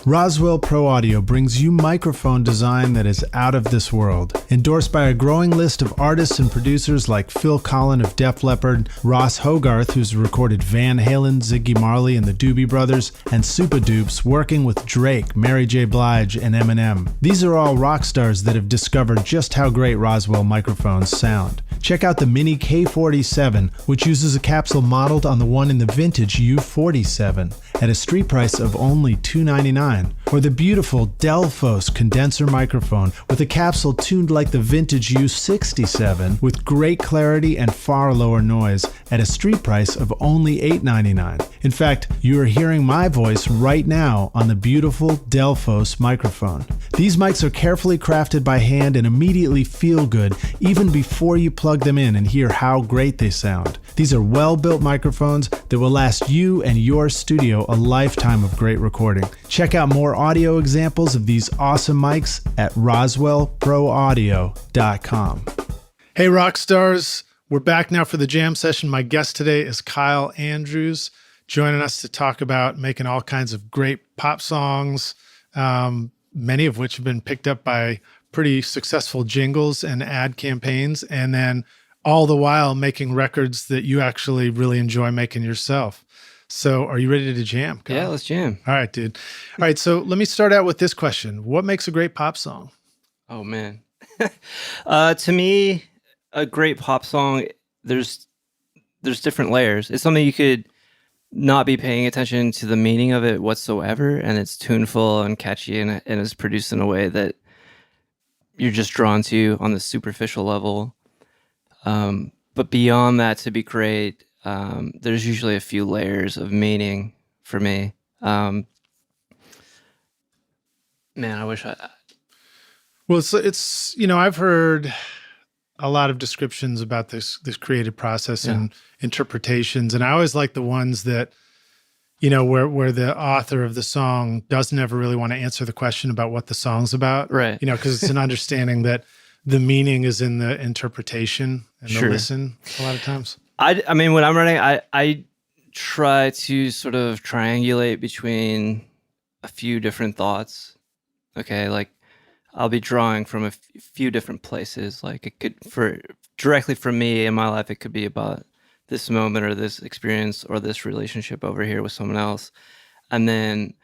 Roswell Pro Audio brings you microphone design that is out of this world. Endorsed by a growing list of artists and producers like Phil Collen of Def Leppard, Ross Hogarth, who's recorded Van Halen, Ziggy Marley, and the Doobie Brothers, and Super Dupes, working with Drake, Mary J. Blige, and Eminem. These are all rock stars that have discovered just how great Roswell microphones sound. Check out the Mini K47, which uses a capsule modeled on the one in the vintage U47 at a street price of only $299. Or the beautiful Delphos condenser microphone with a capsule tuned like the vintage U67 with great clarity and far lower noise at a street price of only $899. In fact, you are hearing my voice right now on the beautiful Delphos microphone. These mics are carefully crafted by hand and immediately feel good even before you plug them in and hear how great they sound. These are well-built microphones that will last you and your studio a lifetime of great recording. Check out more audio examples of these awesome mics at roswellproaudio.com. Hey, rock stars. We're back now for the jam session. My guest today is Kyle Andrews, joining us to talk about making all kinds of great pop songs, many of which have been picked up by pretty successful jingles and ad campaigns, and then all the while making records that you actually really enjoy making yourself. So are you ready to jam, Kyle? Yeah, let's jam. All right, dude. All right, so let me start out with this question. What makes a great pop song? Oh, man. To me, a great pop song, there's different layers. It's something you could not be paying attention to the meaning of it whatsoever, and it's tuneful and catchy, and it's produced in a way that you're just drawn to on the superficial level. But beyond that, to be great, there's usually a few layers of meaning for me. Man, I wish I. Well, it's I've heard a lot of descriptions about this creative process and interpretations, and I always like the ones that where the author of the song doesn't ever really want to answer the question about what the song's about, Right? Because it's an understanding that the meaning is in the interpretation and the listen a lot of times. I mean, when I'm writing, I try to sort of triangulate between a few different thoughts. Okay, like I'll be drawing from a few different places. Like it could, directly for me in my life, it could be about this moment or this experience or this relationship over here with someone else. And then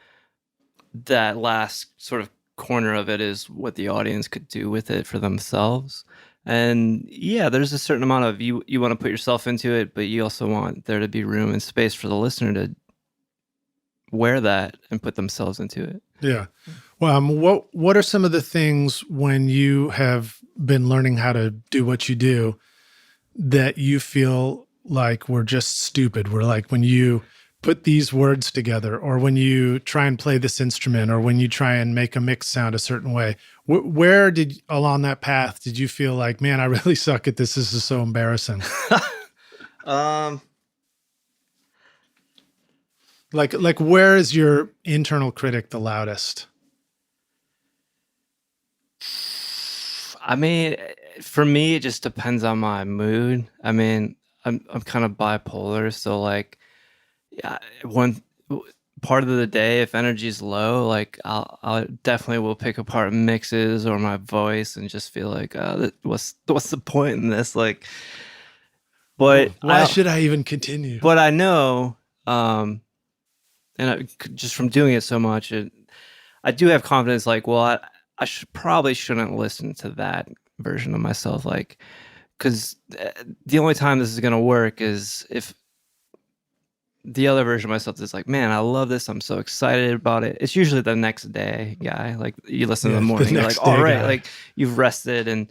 that last sort of corner of it is what the audience could do with it for themselves. And yeah, there's a certain amount of you want to put yourself into it, but you also want there to be room and space for the listener to wear that and put themselves into it. Yeah. Well, what are some of the things when you have been learning how to do what you do that you feel like were just stupid? Were like when you put these words together, or when you try and play this instrument, or when you try and make a mix sound a certain way, where did along that path did you feel like, man, I really suck at this? This is so embarrassing. Like where is your internal critic the loudest? I mean, for me, it just depends on my mood. I mean, I'm kind of bipolar, so like, yeah, one part of the day, if energy is low, like I'll definitely will pick apart mixes or my voice and just feel like, what's the point in this? Like, but why should I even continue? But I know, just from doing it so much, I do have confidence. Like, well, I probably shouldn't listen to that version of myself, like, because the only time this is gonna work is if the other version of myself is like, man, I love this. I'm so excited about it. It's usually the next day guy. Like you listen in the morning, you're like, all right, like you've rested and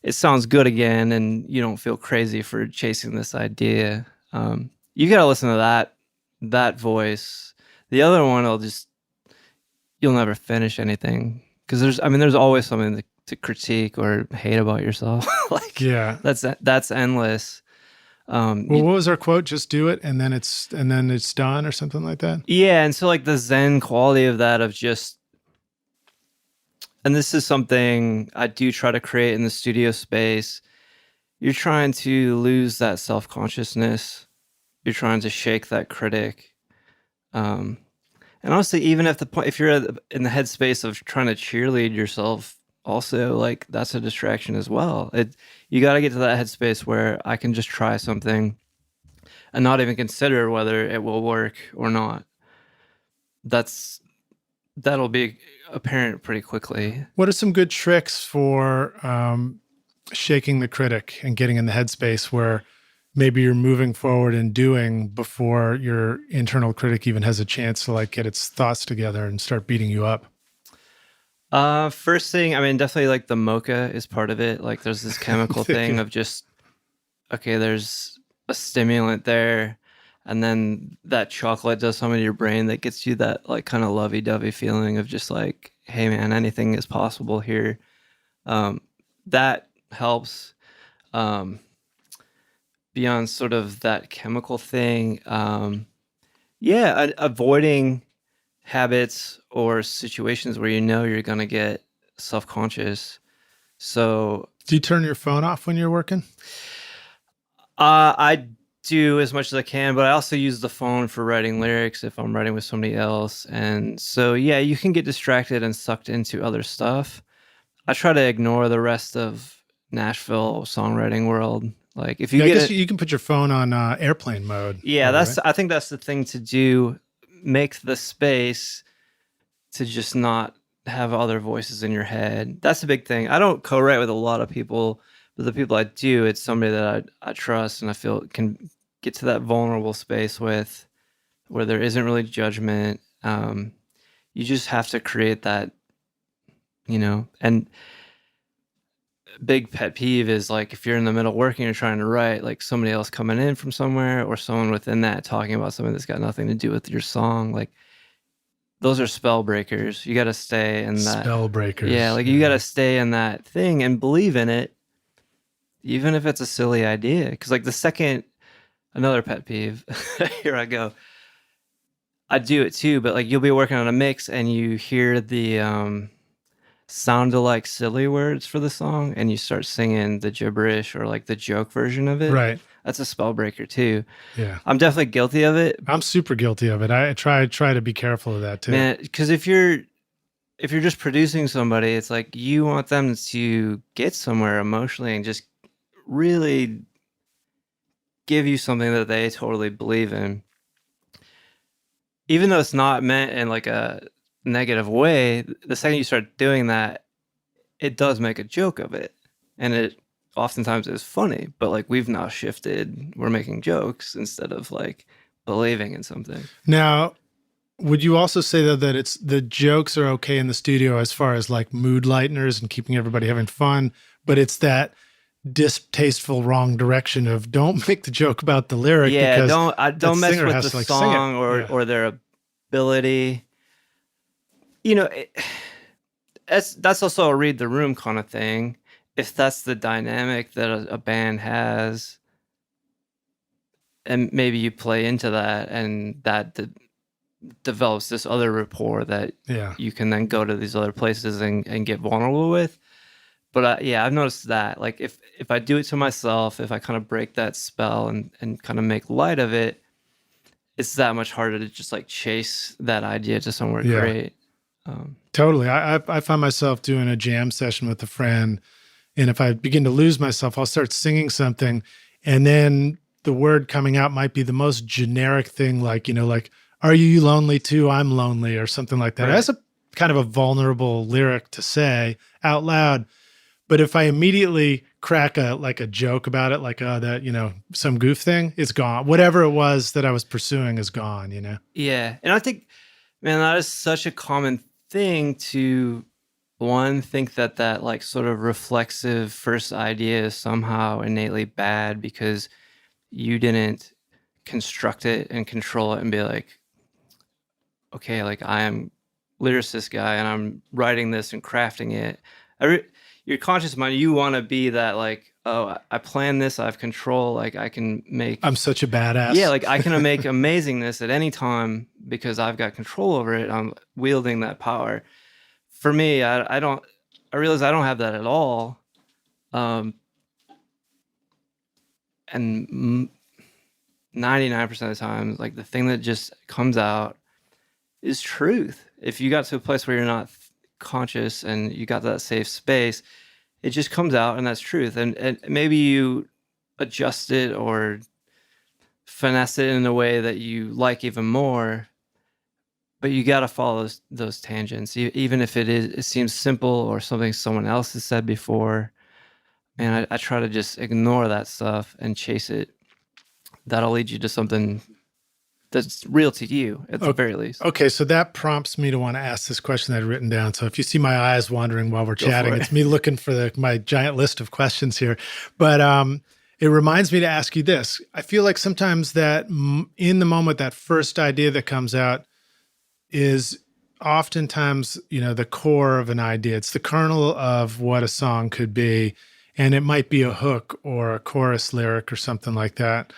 it sounds good again, and you don't feel crazy for chasing this idea. You gotta listen to that voice. The other one, you'll never finish anything because there's always something to critique or hate about yourself. Like, yeah, that's endless. Well, what was our quote? Just do it, and then it's done, or something like that. Yeah, and so like the Zen quality of that, of just, and this is something I do try to create in the studio space. You're trying to lose that self-consciousness. You're trying to shake that critic. And honestly, even if you're in the headspace of trying to cheerlead yourself, also, like, that's a distraction as well. You got to get to that headspace where I can just try something and not even consider whether it will work or not. That'll be apparent pretty quickly. What are some good tricks for shaking the critic and getting in the headspace where maybe you're moving forward and doing before your internal critic even has a chance to like get its thoughts together and start beating you up? First thing, I mean, definitely like the mocha is part of it. Like there's this chemical thing of just, okay, there's a stimulant there, and then that chocolate does something to your brain that gets you that like kind of lovey-dovey feeling of just like, hey man, anything is possible here. That helps. Beyond sort of that chemical thing, avoiding habits or situations where you're going to get self-conscious. So do you turn your phone off when you're working? I do as much as I can, but I also use the phone for writing lyrics if I'm writing with somebody else. And so, yeah, you can get distracted and sucked into other stuff. I try to ignore the rest of Nashville songwriting world. Like if you I get guess it, you can put your phone on airplane mode. yeah, right? I think that's the thing to do. Make the space to just not have other voices in your head. That's a big thing. I don't co-write with a lot of people, but the people I do, it's somebody that I trust and I feel can get to that vulnerable space with, where there isn't really judgment. You just have to create that, and big pet peeve is like if you're in the middle working or trying to write, like somebody else coming in from somewhere or someone within that talking about something that's got nothing to do with your song. Like those are spell breakers. You got to stay in that spell breakers. Yeah, like you got to stay in that thing and believe in it, even if it's a silly idea. Because like another pet peeve, here I go. I do it too, but like you'll be working on a mix and you hear the sound alike silly words for the song and you start singing the gibberish or like the joke version of it. Right. That's a spell breaker too. Yeah. I'm definitely guilty of it. I'm super guilty of it. I try to be careful of that too. Man, because if you're just producing somebody, it's like you want them to get somewhere emotionally and just really give you something that they totally believe in. Even though it's not meant in like a negative way, the second you start doing that, it does make a joke of it. And it oftentimes is funny, but like we've now shifted. We're making jokes instead of like believing in something. Now, would you also say though that it's the jokes are okay in the studio as far as like mood lighteners and keeping everybody having fun, but it's that distasteful wrong direction of don't make the joke about the lyric. Yeah, because don't mess with the like song or their ability. That's also a read the room kind of thing. If that's the dynamic that a band has, and maybe you play into that, and that develops this other rapport that you can then go to these other places and get vulnerable with. But I've noticed that like if I do it to myself, if I kind of break that spell and kind of make light of it, it's that much harder to just like chase that idea to somewhere great. Totally. I find myself doing a jam session with a friend, and if I begin to lose myself, I'll start singing something, and then the word coming out might be the most generic thing, like, like, are you lonely too? I'm lonely, or something like that. Right. That's a kind of a vulnerable lyric to say out loud. But if I immediately crack a joke about it, like, that, some goof thing, it's gone. Whatever it was that I was pursuing is gone, Yeah. And I think, man, that is such a common thing to think that like sort of reflexive first idea is somehow innately bad because you didn't construct it and control it and be like, okay, like I am lyricist guy and I'm writing this and crafting it. Your conscious mind, you want to be that like, oh, I plan this, I have control, like I can make... I'm such a badass. Yeah, like I can make amazingness at any time because I've got control over it. I'm wielding that power. For me, I realize I don't have that at all. And 99% of the time, like the thing that just comes out is truth. If you got to a place where you're not conscious and you got that safe space, it just comes out and that's truth. And maybe you adjust it or finesse it in a way that you like even more, but you got to follow those tangents, even if it seems simple or something someone else has said before. And I try to just ignore that stuff and chase it. That'll lead you to something that's real to you at the very least. Okay, so that prompts me to want to ask this question that I'd written down. So if you see my eyes wandering while we're chatting, it's me looking for my giant list of questions here. But it reminds me to ask you this. I feel like sometimes that in the moment, that first idea that comes out is oftentimes, the core of an idea. It's the kernel of what a song could be. And it might be a hook or a chorus lyric or something like that.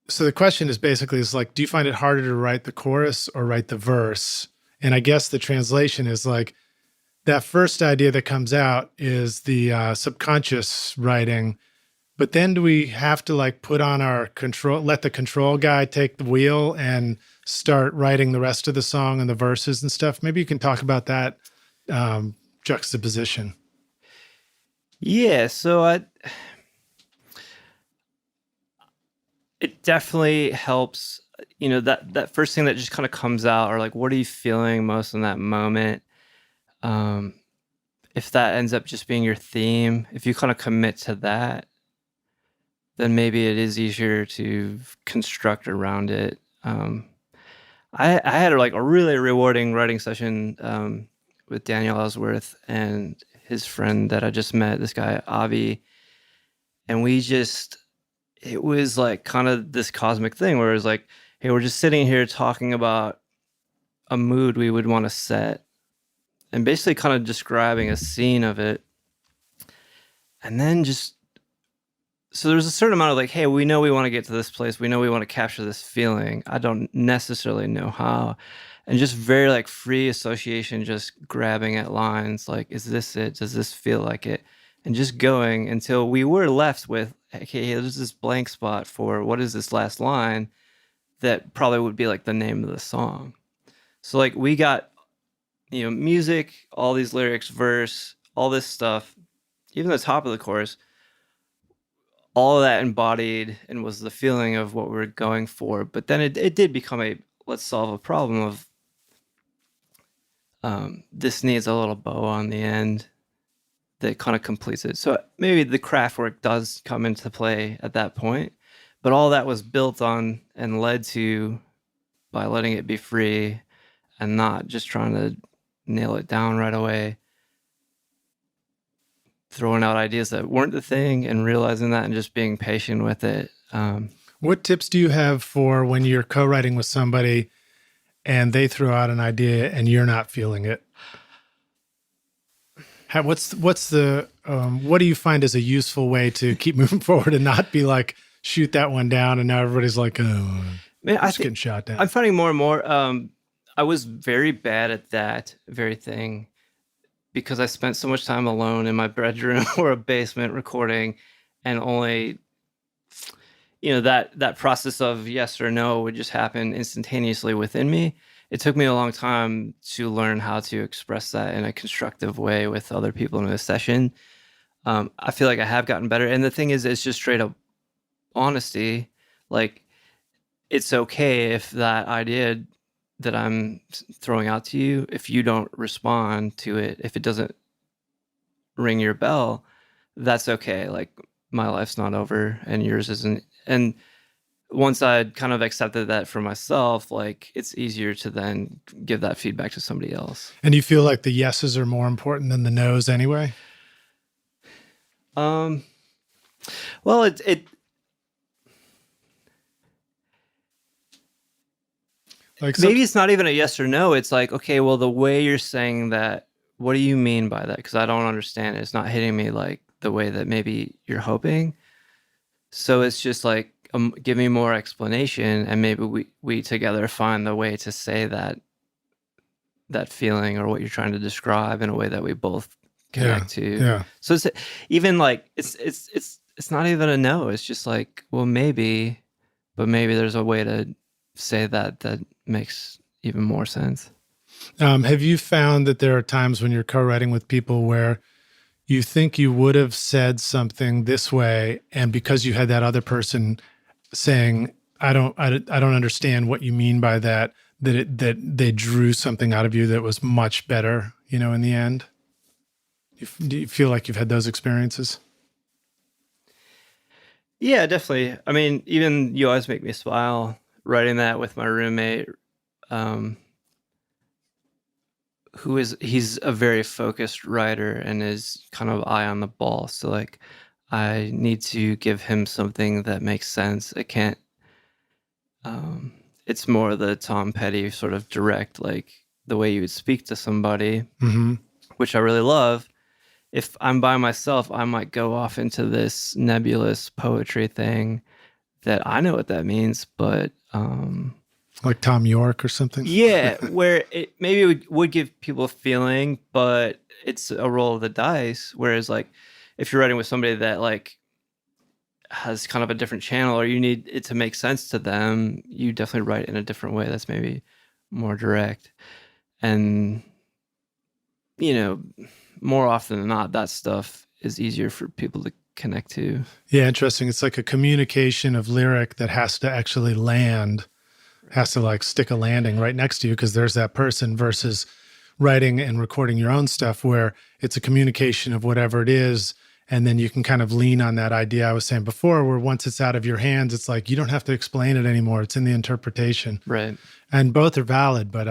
So the question is basically like, do you find it harder to write the chorus or write the verse? And I guess the translation is like that first idea that comes out is the subconscious writing, but then do we have to like put on our control, let the control guy take the wheel and start writing the rest of the song and the verses and stuff? Maybe you can talk about that juxtaposition. Yeah. So definitely helps. That first thing that just kind of comes out, or like, what are you feeling most in that moment? If that ends up just being your theme, if you kind of commit to that, then maybe it is easier to construct around it. I had like a really rewarding writing session with Daniel Ellsworth and his friend that I just met, this guy Avi, and it was like kind of this cosmic thing where it was like, hey, we're just sitting here talking about a mood we would want to set and basically kind of describing a scene of it. And then so there's a certain amount of like, hey, we know we want to get to this place. We know we want to capture this feeling. I don't necessarily know how. And just very like free association, just grabbing at lines like, is this it? Does this feel like it? And just going until we were left with, okay, there's this blank spot for what is this last line that probably would be like the name of the song. So like we got, music, all these lyrics, verse, all this stuff, even the top of the chorus, all of that embodied and was the feeling of what we were going for. But then it did become a, let's solve a problem of this needs a little bow on the end that kind of completes it. So maybe the craft work does come into play at that point, but all that was built on and led to by letting it be free and not just trying to nail it down right away, throwing out ideas that weren't the thing and realizing that and just being patient with it. What tips do you have for when you're co-writing with somebody and they throw out an idea and you're not feeling it? What do you find is a useful way to keep moving forward and not be like, shoot that one down, and now everybody's like, oh, Man, it's getting shot down. I'm finding more and more. I was very bad at that very thing because I spent so much time alone in my bedroom or a basement recording, and only, that process of yes or no would just happen instantaneously within me. It took me a long time to learn how to express that in a constructive way with other people in a session. I feel like I have gotten better. And the thing is, it's just straight up honesty. Like, it's okay if that idea that I'm throwing out to you, if you don't respond to it, if it doesn't ring your bell, that's okay. Like, my life's not over and yours isn't. And once I'd kind of accepted that for myself, like, it's easier to then give that feedback to somebody else. And you feel like the yeses are more important than the nos anyway? Well, like maybe it's not even a yes or no. It's like, okay, well, the way you're saying that, what do you mean by that? Because I don't understand it. It's not hitting me like the way that maybe you're hoping. So it's just like, give me more explanation, and maybe we together find the way to say that feeling or what you're trying to describe in a way that we both connect to. Yeah. So it's even like it's not even a no. It's just like, well, maybe, but maybe there's a way to say that makes even more sense. Have you found that there are times when you're co-writing with people where you think you would have said something this way, and because you had that other person saying, I don't understand what you mean by that they drew something out of you that was much better, in the end? Do you feel like you've had those experiences? Yeah, definitely. I mean, even You Always Make Me Smile, writing that with my roommate, he's a very focused writer and is kind of eye on the ball. So like, I need to give him something that makes sense. It can't, it's more the Tom Petty sort of direct, like the way you would speak to somebody, which I really love. If I'm by myself, I might go off into this nebulous poetry thing that I know what that means, but like Tom York or something. Yeah, where it maybe would give people a feeling, but it's a roll of the dice. Whereas like, if you're writing with somebody that like has kind of a different channel, or you need it to make sense to them, you definitely write in a different way that's maybe more direct. And more often than not, that stuff is easier for people to connect to. Yeah, interesting. It's like a communication of lyric that has to actually land, has to like stick a landing right next to you because there's that person, versus writing and recording your own stuff where it's a communication of whatever it is. And then you can kind of lean on that idea I was saying before, where once it's out of your hands, it's like you don't have to explain it anymore. It's in the interpretation. Right. And both are valid, but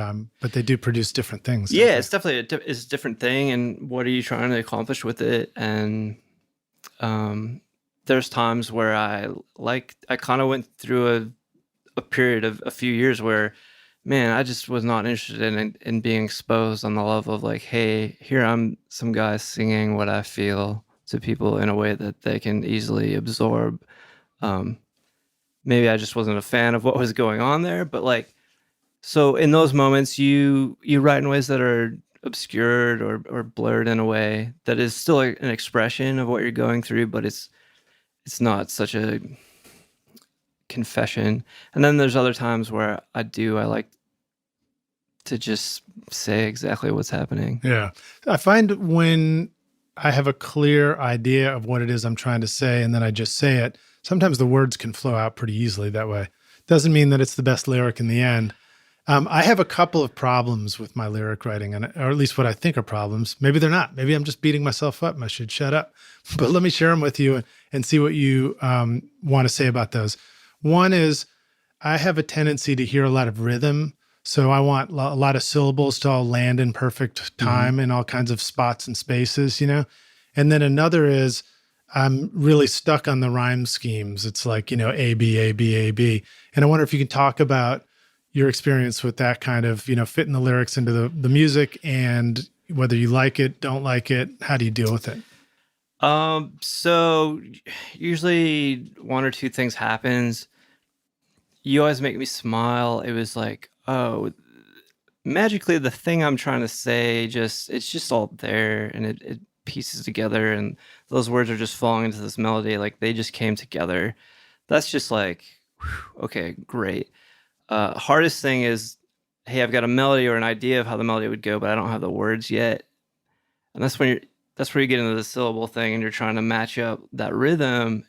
they do produce different things. Yeah, it's definitely it's a different thing. And what are you trying to accomplish with it? And there's times where I kind of went through a period of a few years where, man, I just was not interested in being exposed on the level of like, hey, here I'm some guy singing what I feel to people in a way that they can easily absorb. Maybe I just wasn't a fan of what was going on there, but like, so in those moments, you write in ways that are obscured or blurred in a way that is still an expression of what you're going through, but it's not such a confession. And then there's other times where I like to just say exactly what's happening. Yeah. I find when I have a clear idea of what it is I'm trying to say and then I just say it, sometimes the words can flow out pretty easily that way. Doesn't mean that it's the best lyric in the end. I have a couple of problems with my lyric writing, or at least what I think are problems. Maybe they're not. Maybe I'm just beating myself up and I should shut up. But let me share them with you and see what you want to say about those. One is I have a tendency to hear a lot of rhythm. So I want a lot of syllables to all land in perfect time in all kinds of spots and spaces, you know? And then another is I'm really stuck on the rhyme schemes. It's like, you know, A, B, A, B, A, B. And I wonder if you can talk about your experience with that kind of, you know, fitting the lyrics into the music and whether you like it, don't like it. How do you deal with it? So usually one or two things happens. You always make me smile. It was like, oh, magically the thing I'm trying to say it's just all there and it pieces together and those words are just falling into this melody. Like they just came together. That's just like, whew, okay, great. Hardest thing is, hey, I've got a melody or an idea of how the melody would go, but I don't have the words yet. And that's where you get into the syllable thing and you're trying to match up that rhythm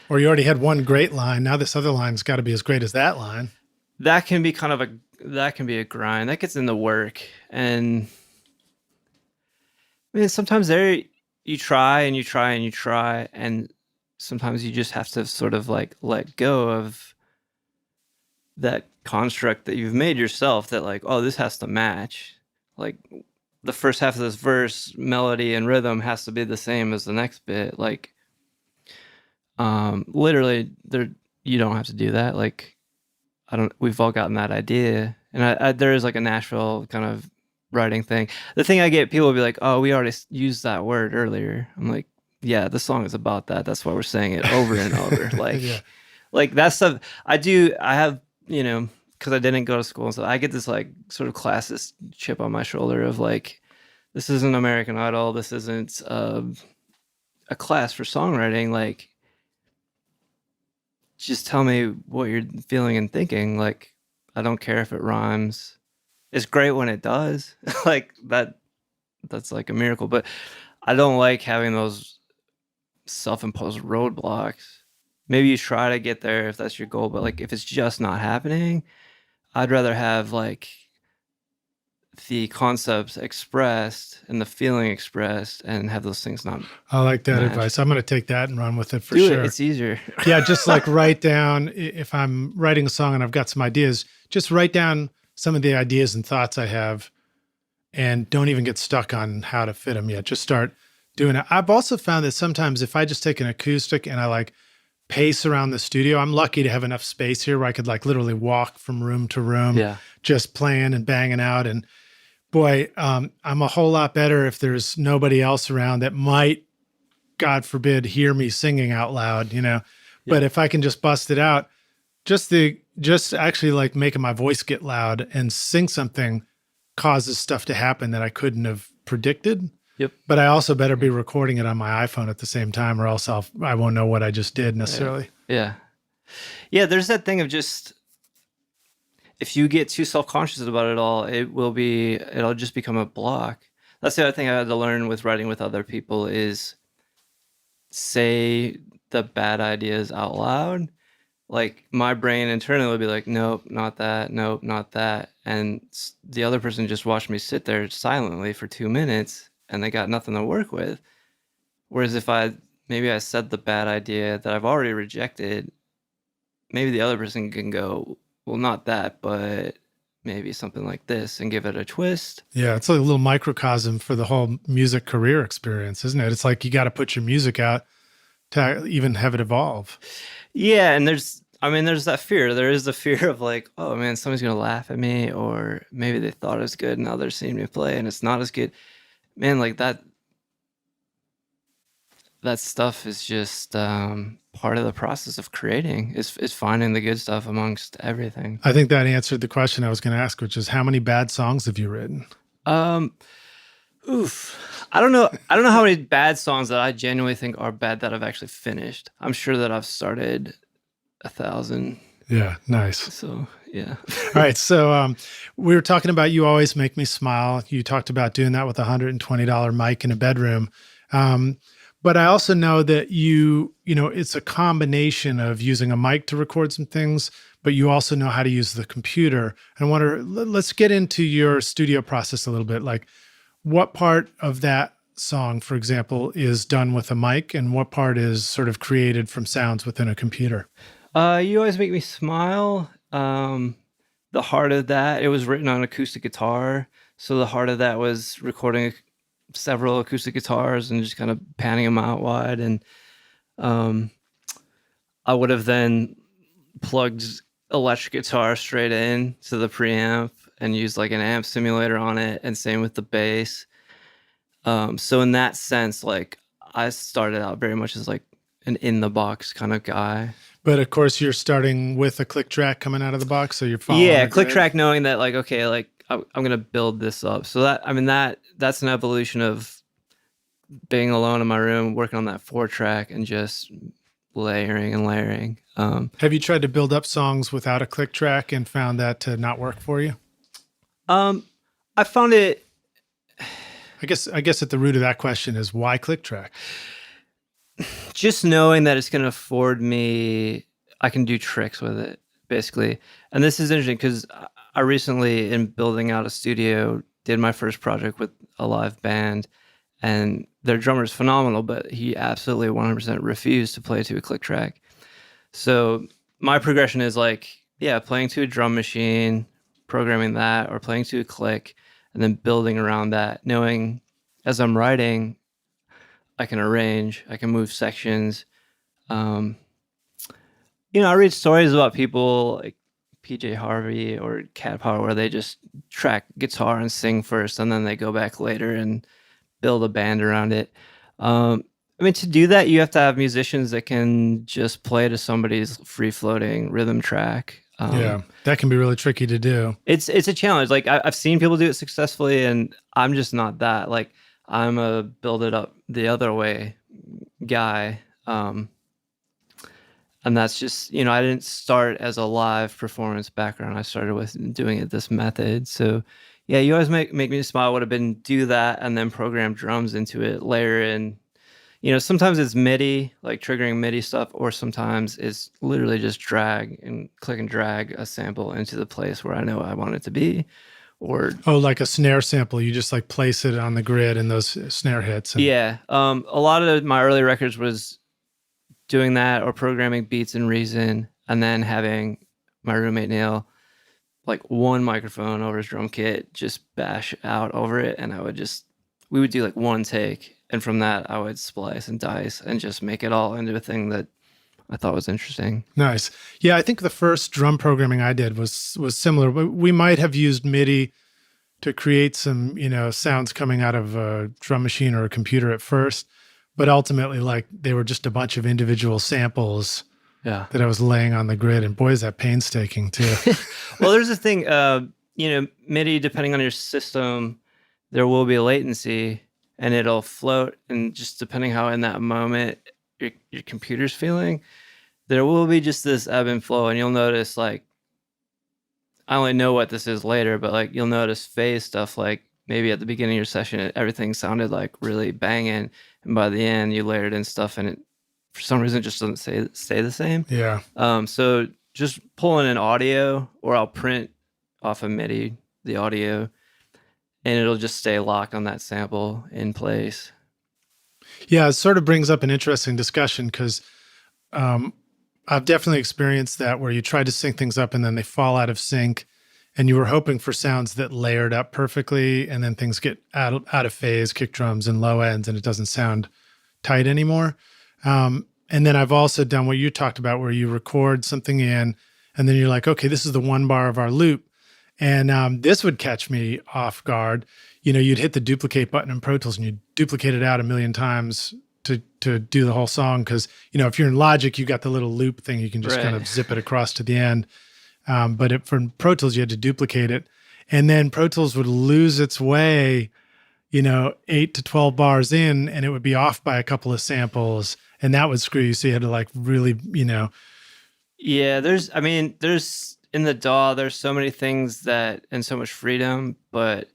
or you already had one great line. Now this other line's got to be as great as that line. That can be a grind. That gets in the work. And I mean, sometimes you try and you try and you try, and sometimes you just have to sort of like let go of that construct that you've made yourself that like, oh, this has to match. Like the first half of this verse, melody and rhythm has to be the same as the next bit. Like, literally you don't have to do that. Like, we've all gotten that idea. And there is like a Nashville kind of writing thing. The thing I get, people will be like, oh, we already used that word earlier. I'm like, yeah, the song is about that. That's why we're saying it over and over. Like, yeah. Like that stuff I have, you know, because I didn't go to school and stuff, I get this like sort of classist chip on my shoulder of like, this isn't American Idol, this isn't a class for songwriting. Like, just tell me what you're feeling and thinking. Like, I don't care if it rhymes. It's great when it does. Like that's like a miracle. But I don't like having those self-imposed roadblocks. Maybe you try to get there if that's your goal, but like if it's just not happening, I'd rather have like the concepts expressed and the feeling expressed and have those things not I like that match. advice. I'm going to take that and run with it for Do sure. it. It's easier. Yeah, just like write down, if I'm writing a song and I've got some ideas, just write down some of the ideas and thoughts I have and don't even get stuck on how to fit them yet. Just start doing it. I've also found that sometimes if I just take an acoustic and I like pace around the studio, I'm lucky to have enough space here where I could like literally walk from room to room, just playing and banging out. And boy, I'm a whole lot better if there's nobody else around that might, God forbid, hear me singing out loud, you know. But if I can just bust it out, just actually like making my voice get loud and sing something causes stuff to happen that I couldn't have predicted. Yep. But I also better be recording it on my iPhone at the same time, or else I won't know what I just did necessarily. Yeah. There's that thing of just, if you get too self-conscious about it all, it'll just become a block. That's the other thing I had to learn with writing with other people is say the bad ideas out loud, like my brain internally would be like, nope, not that, nope, not that. And the other person just watched me sit there silently for 2 minutes and they got nothing to work with. Whereas if maybe I said the bad idea that I've already rejected, maybe the other person can go, well, not that, but maybe something like this, and give it a twist. Yeah, it's like a little microcosm for the whole music career experience, isn't it? It's like you got to put your music out to even have it evolve. Yeah, and there's that fear. There is the fear of like, oh man, somebody's gonna laugh at me, or maybe they thought it was good, and now they're seeing me play, and it's not as good. Man, like that stuff is just part of the process of creating. Is finding the good stuff amongst everything. I think that answered the question I was going to ask, which is how many bad songs have you written? Oof. I don't know how many bad songs that I genuinely think are bad that I've actually finished. I'm sure that I've started 1,000. Yeah, nice. So, yeah. All right. So we were talking about You Always Make Me Smile. You talked about doing that with a $120 mic in a bedroom. But I also know that it's a combination of using a mic to record some things, but you also know how to use the computer. And let's get into your studio process a little bit. Like, what part of that song, for example, is done with a mic, and what part is sort of created from sounds within a computer? You Always Make Me Smile. The heart of that, it was written on acoustic guitar. So the heart of that was recording several acoustic guitars and just kind of panning them out wide. And I would have then plugged electric guitar straight in to the preamp and used like an amp simulator on it, and same with the bass. So in that sense, like I started out very much as like an in the box kind of guy. But of course, you're starting with a click track coming out of the box, so you're following. Yeah, click track, knowing that like, okay, like I'm gonna build this up. So that's an evolution of being alone in my room, working on that 4-track and just layering and layering. Have you tried to build up songs without a click track and found that to not work for you? I found it. I guess at the root of that question is, why click track? Just knowing that it's going to afford me, I can do tricks with it, basically. And this is interesting because I recently, in building out a studio, did my first project with a live band, and their drummer is phenomenal, but he absolutely 100% refused to play to a click track. So my progression is like, yeah, playing to a drum machine, programming that, or playing to a click, and then building around that, knowing as I'm writing, I can arrange, I can move sections. I read stories about people like PJ Harvey or Cat Power where they just track guitar and sing first, and then they go back later and build a band around it. To do that, you have to have musicians that can just play to somebody's free-floating rhythm track. Yeah, that can be really tricky to do. It's a challenge. Like I've seen people do it successfully, and I'm just not that. Like I'm a build it up the other way guy. And that's just, I didn't start as a live performance background. I started with doing it this method. So yeah, You Always Make Me Smile would have been do that and then program drums into it, layer in. Sometimes it's MIDI, like triggering MIDI stuff, or sometimes it's literally just drag and click and drag a sample into the place where I know I want it to be. Or like a snare sample, you just like place it on the grid and those snare hits. Yeah. A lot of my early records was doing that, or programming beats in Reason, and then having my roommate Neil like one microphone over his drum kit, just bash out over it, and we would do like one take, and from that I would splice and dice and just make it all into a thing that I thought was interesting. Nice. Yeah, I think the first drum programming I did was similar. We might have used MIDI to create some, sounds coming out of a drum machine or a computer at first, but ultimately, like, they were just a bunch of individual samples that I was laying on the grid. And boy, is that painstaking too. Well, there's a thing, MIDI, depending on your system, there will be a latency and it'll float. And just depending how in that moment your computer's feeling, there will be just this ebb and flow. And you'll notice, like, I only know what this is later, but like you'll notice phase stuff like maybe at the beginning of your session, everything sounded like really banging. And by the end, you layered in stuff and it, for some reason, just doesn't stay the same. Yeah. So just pulling in audio, or I'll print off of MIDI the audio, and it'll just stay locked on that sample in place. Yeah, it sort of brings up an interesting discussion because I've definitely experienced that where you try to sync things up and then they fall out of sync, and you were hoping for sounds that layered up perfectly, and then things get out of phase, kick drums and low ends, and it doesn't sound tight anymore. And then I've also done what you talked about where you record something in, and then you're like, okay, this is the 1 bar of our loop. And this would catch me off guard. You know, you'd hit the duplicate button in Pro Tools and you'd duplicate it out 1,000,000 times to do the whole song. Cause, you know, if you're in Logic, you got the little loop thing, you can just kind of zip it across to the end. But for Pro Tools, you had to duplicate it. And then Pro Tools would lose its way, you know, 8 to 12 bars in, and it would be off by a couple of samples, and that would screw you. So you had to like really, you know. Yeah, there's in the DAW, there's so many things that, and so much freedom, but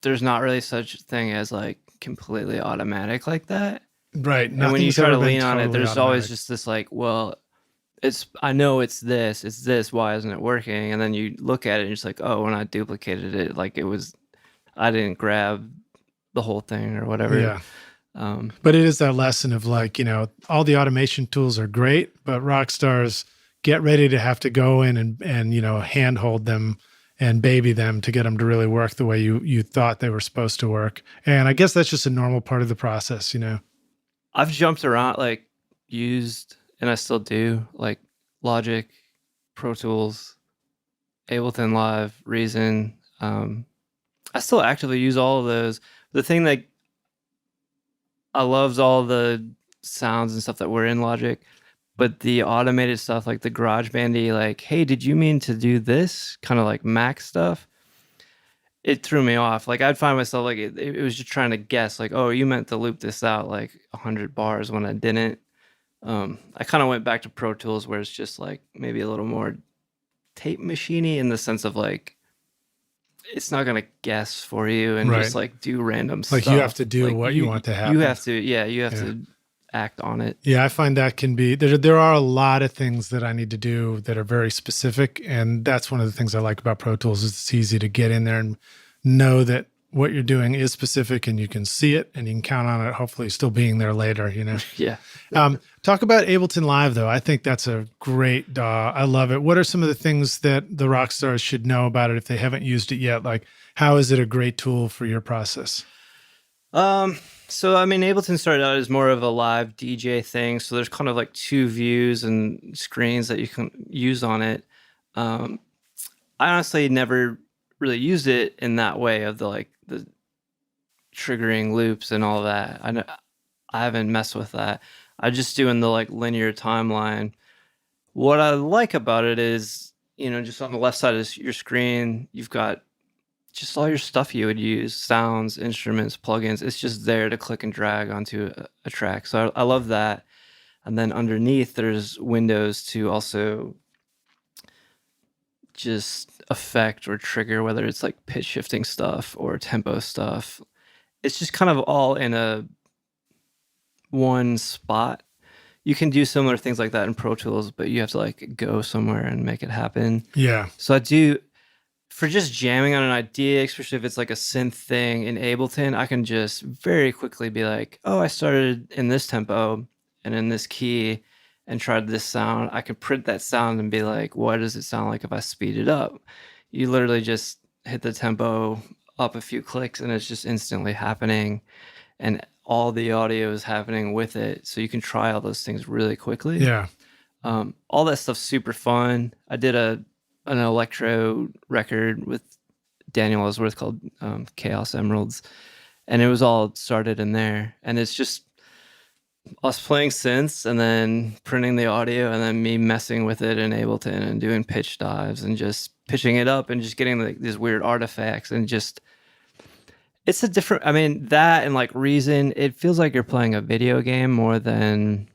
there's not really such a thing as like completely automatic like that. Right. And when you try to lean on it, there's always just this like, well, I know it's this, why isn't it working? And then you look at it and you're just like, oh, when I duplicated it, like I didn't grab the whole thing or whatever. Yeah. But it is that lesson of like, you know, all the automation tools are great, but rock stars get ready to have to go in and you know, handhold them and baby them to get them to really work the way you thought they were supposed to work. And I guess that's just a normal part of the process, you know. I've jumped around, like used, and I still do, like Logic, Pro Tools, Ableton Live, Reason. I still actively use all of those. The thing that I loved all the sounds and stuff that were in Logic, but the automated stuff, like the GarageBandy, like, hey, did you mean to do this? Kind of like Mac stuff. It threw me off. Like I'd find myself like it was just trying to guess, like, oh, you meant to loop this out like 100 bars when I didn't. I kind of went back to Pro Tools where it's just like maybe a little more tape machiney in the sense of like it's not gonna guess for you and just like do random stuff. Like you have to do like what you want to happen. You have to, you have to act on it. Yeah, I find that can be there are a lot of things that I need to do that are very specific, and that's one of the things I like about Pro Tools is it's easy to get in there and know that what you're doing is specific and you can see it and you can count on it hopefully still being there later, you know. Yeah. Talk about Ableton Live though. I think that's a great DAW. I love it. What are some of the things that the rock stars should know about it if they haven't used it yet? Like how is it a great tool for your process? So, I mean, Ableton started out as more of a live DJ thing. So there's kind of like 2 views and screens that you can use on it. I honestly never really used it in that way of the triggering loops and all that. I haven't messed with that. I just doing the like linear timeline. What I like about it is, you know, just on the left side of your screen, you've got just all your stuff you would use, sounds, instruments, plugins. It's just there to click and drag onto a track. So I love that. And then underneath, there's windows to also just affect or trigger, whether it's like pitch shifting stuff or tempo stuff. It's just kind of all in one spot. You can do similar things like that in Pro Tools, but you have to like go somewhere and make it happen. Yeah. So I do, for just jamming on an idea, especially if it's like a synth thing in Ableton, I can just very quickly be like, oh, I started in this tempo and in this key and tried this sound. I can print that sound and be like, what does it sound like if I speed it up? You literally just hit the tempo up a few clicks and it's just instantly happening. And all the audio is happening with it. So you can try all those things really quickly. Yeah. All that stuff's super fun. I did an electro record with Daniel Ellsworth called Chaos Emeralds. And it was all started in there. And it's just us playing synths and then printing the audio and then me messing with it in Ableton and doing pitch dives and just pitching it up and just getting like these weird artifacts and just it's a different, I mean, that and like Reason, it feels like you're playing a video game more than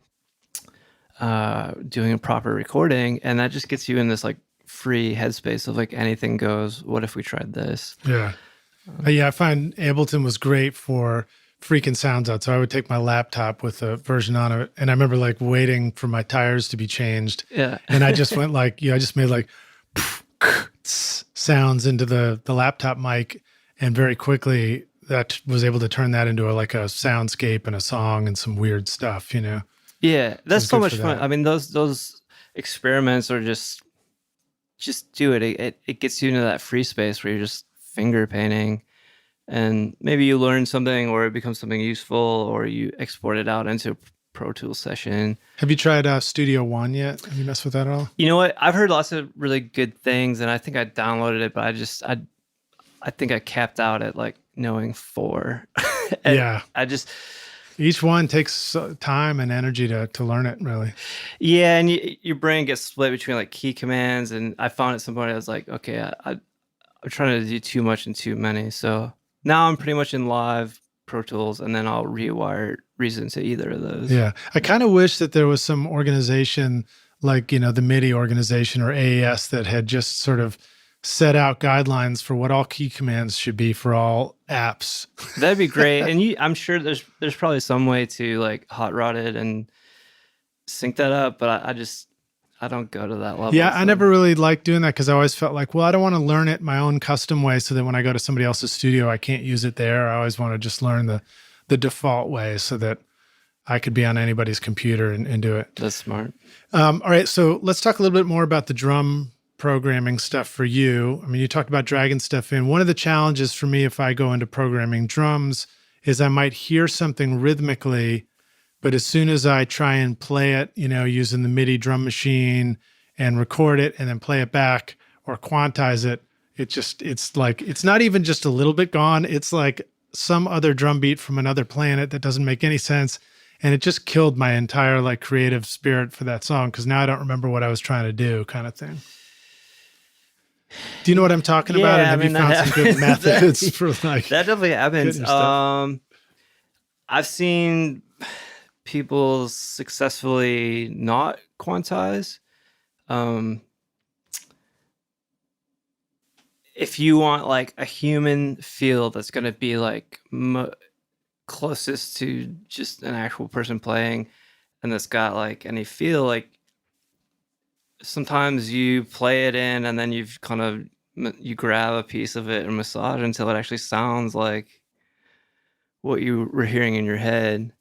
doing a proper recording. And that just gets you in this like free headspace of like anything goes. What if we tried this? Yeah. Yeah, I find Ableton was great for freaking sounds out. So I would take my laptop with a version on it, and I remember like waiting for my tires to be changed, Yeah. and I just went like, I just made like sounds into the laptop mic, and very quickly that was able to turn that into like a soundscape and a song and some weird stuff, Yeah, So that's it's so good much for fun. that. I mean, those experiments are just do it. It gets you into that free space where you're just finger painting, and maybe you learn something, or it becomes something useful, or you export it out into a Pro Tools session. Have you tried Studio One yet? Have you messed with that at all? You know what? I've heard lots of really good things, and I think I downloaded it, but I think I capped out at like knowing 4. And Yeah. I just Each one takes time and energy to learn it, really. Yeah, and your brain gets split between like key commands, and I found at some point I was like, okay, I'm trying to do too much and too many. So now I'm pretty much in Live, Pro Tools, and then I'll rewire Reason to either of those. Yeah. I kind of wish that there was some organization like, the MIDI organization or AES that had just sort of set out guidelines for what all key commands should be for all apps. That'd be great. And I'm sure there's probably some way to like hot rod it and sync that up, but I don't go to that level. Yeah, so. I never really liked doing that because I always felt like, well, I don't want to learn it my own custom way so that when I go to somebody else's studio, I can't use it there. I always want to just learn the default way so that I could be on anybody's computer and do it. That's smart. All right, so let's talk a little bit more about the drum programming stuff for you. I mean, you talked about dragging stuff in. One of the challenges for me if I go into programming drums is I might hear something rhythmically, but as soon as I try and play it, using the MIDI drum machine and record it and then play it back or quantize it, it's like, it's not even just a little bit gone. It's like some other drum beat from another planet that doesn't make any sense. And it just killed my entire like creative spirit for that song because now I don't remember what I was trying to do, kind of thing. Do you know what I'm talking about? And have you found some good methods for like that? Definitely happens. I've seen people successfully not quantize. If you want like a human feel that's going to be like closest to just an actual person playing, and that's got like any feel, like sometimes you play it in and then you grab a piece of it and massage until it actually sounds like what you were hearing in your head.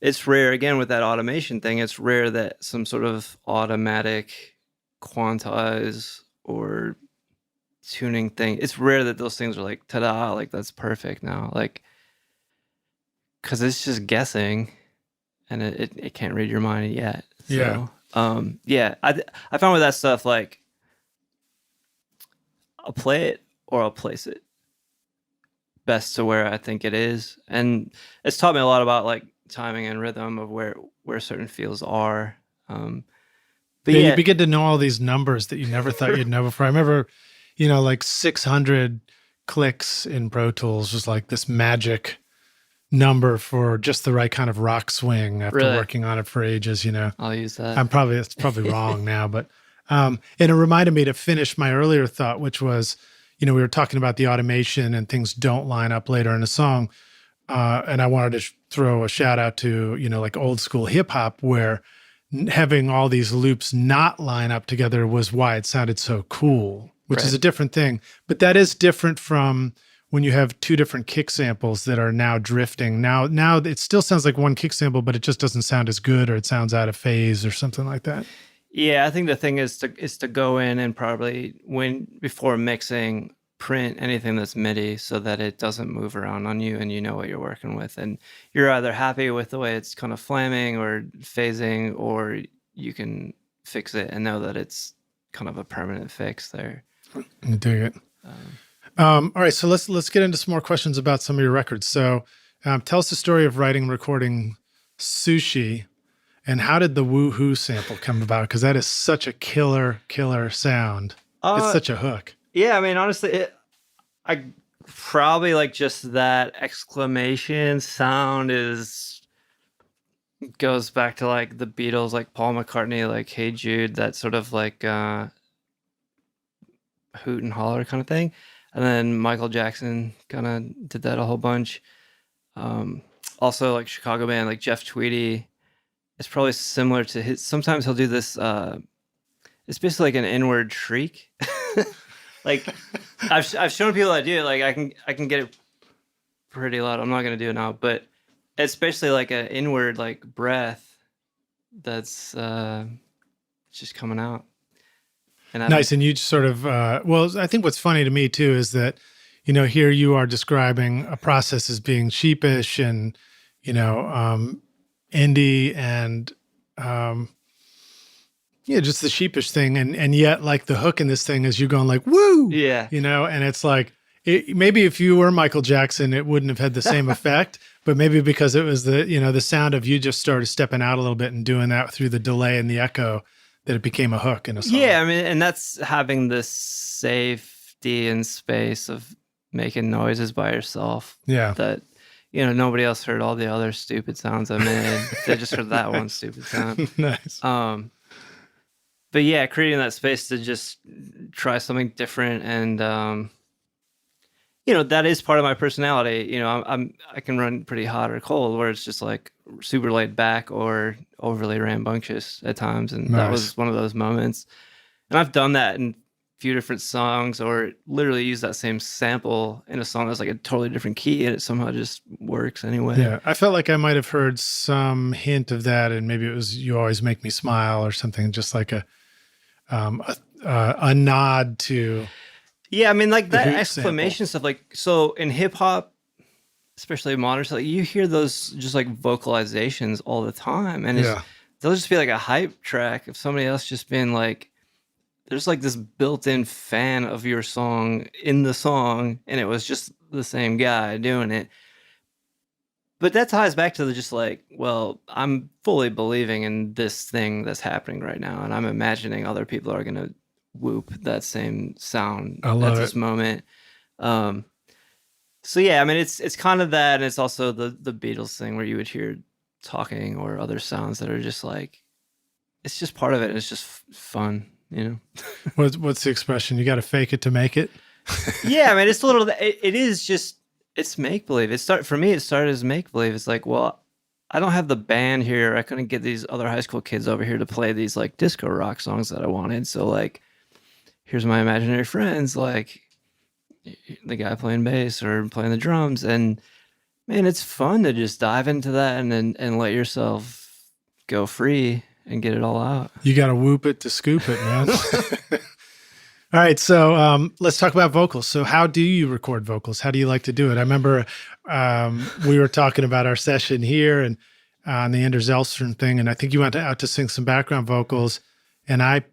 It's rare, again, with that automation thing, it's rare that some sort of automatic quantize or tuning thing, it's rare that those things are like, ta-da, like that's perfect now. Like, because it's just guessing and it can't read your mind yet. So, yeah. I found with that stuff, like I'll play it or I'll place it best to where I think it is. And it's taught me a lot about like timing and rhythm of where certain feels are. But you begin to know all these numbers that you never thought you'd know before. I remember, like 600 clicks in Pro Tools was like this magic number for just the right kind of rock swing after working on it for ages, I'll use that. It's probably wrong now, but and it reminded me to finish my earlier thought, which was, we were talking about the automation and things don't line up later in a song. And I wanted to throw a shout out to, like old school hip hop where having all these loops not line up together was why it sounded so cool, which is a different thing. But that is different from when you have two different kick samples that are now drifting. Now it still sounds like one kick sample, but it just doesn't sound as good, or it sounds out of phase or something like that. Yeah, I think the thing is to go in and probably before mixing, print anything that's MIDI so that it doesn't move around on you and you know what you're working with. And you're either happy with the way it's kind of flamming or phasing, or you can fix it and know that it's kind of a permanent fix there. I dig it. All right, so let's get into some more questions about some of your records. So tell us the story of writing and recording Sushi, and how did the woohoo sample come about? Because that is such a killer sound. It's such a hook. Yeah, I mean, honestly, I probably like just that exclamation sound goes back to like the Beatles, like Paul McCartney, like Hey Jude, that sort of like hoot and holler kind of thing. And then Michael Jackson kind of did that a whole bunch. Also, like Chicago band, like Jeff Tweedy, it's probably similar to his. Sometimes he'll do this. It's basically like an inward shriek. Like I've shown people that do it. Like I can get it pretty loud. I'm not gonna do it now, but it's basically like an inward like breath that's just coming out. And nice. And you just sort of well, I think what's funny to me too is that, you know, here you are describing a process as being sheepish and, you know, indie and yeah, just the sheepish thing, and yet like the hook in this thing is you going like woo, yeah, you know, and it's like maybe if you were Michael Jackson, it wouldn't have had the same effect, but maybe because it was the, you know, the sound of you just started stepping out a little bit and doing that through the delay and the echo, that it became a hook in a song. Yeah, I mean, and that's having this safety and space of making noises by yourself. Yeah, that, you know, nobody else heard all the other stupid sounds I made. They just heard that one stupid sound. Nice. But yeah, creating that space to just try something different, and you know, that is part of my personality. You know, I can run pretty hot or cold, where it's just like super laid back or overly rambunctious at times, and that was one of those moments. And I've done that in a few different songs, or literally use that same sample in a song that's like a totally different key, and it somehow just works anyway. Yeah, I felt like I might have heard some hint of that, and maybe it was "You Always Make Me Smile" or something, just like a nod to. Yeah, I mean, like that exclamation stuff. Like, so in hip hop, especially modern stuff, like, you hear those just like vocalizations all the time, and they'll just be like a hype track of somebody else just being like, there's like this built-in fan of your song in the song, and it was just the same guy doing it. But that ties back to the just like, well, I'm fully believing in this thing that's happening right now, and I'm imagining other people are gonna whoop that same sound at this moment. So yeah, I mean, it's kind of that, and it's also the Beatles thing where you would hear talking or other sounds that are just like, it's just part of it, and it's just fun, you know. What's the expression? You got to fake it to make it. Yeah, I mean, it's a little. It is just. It's make believe. For me, it started as make believe. It's like, well, I don't have the band here. I couldn't get these other high school kids over here to play these like disco rock songs that I wanted. So like, here's my imaginary friends, like the guy playing bass or playing the drums, and man, it's fun to just dive into that and let yourself go free and get it all out. You got to whoop it to scoop it, man. All right, so let's talk about vocals. So how do you record vocals? How do you like to do it? I remember we were talking about our session here and on the Anders Elstrom thing, and I think you went out to sing some background vocals, and I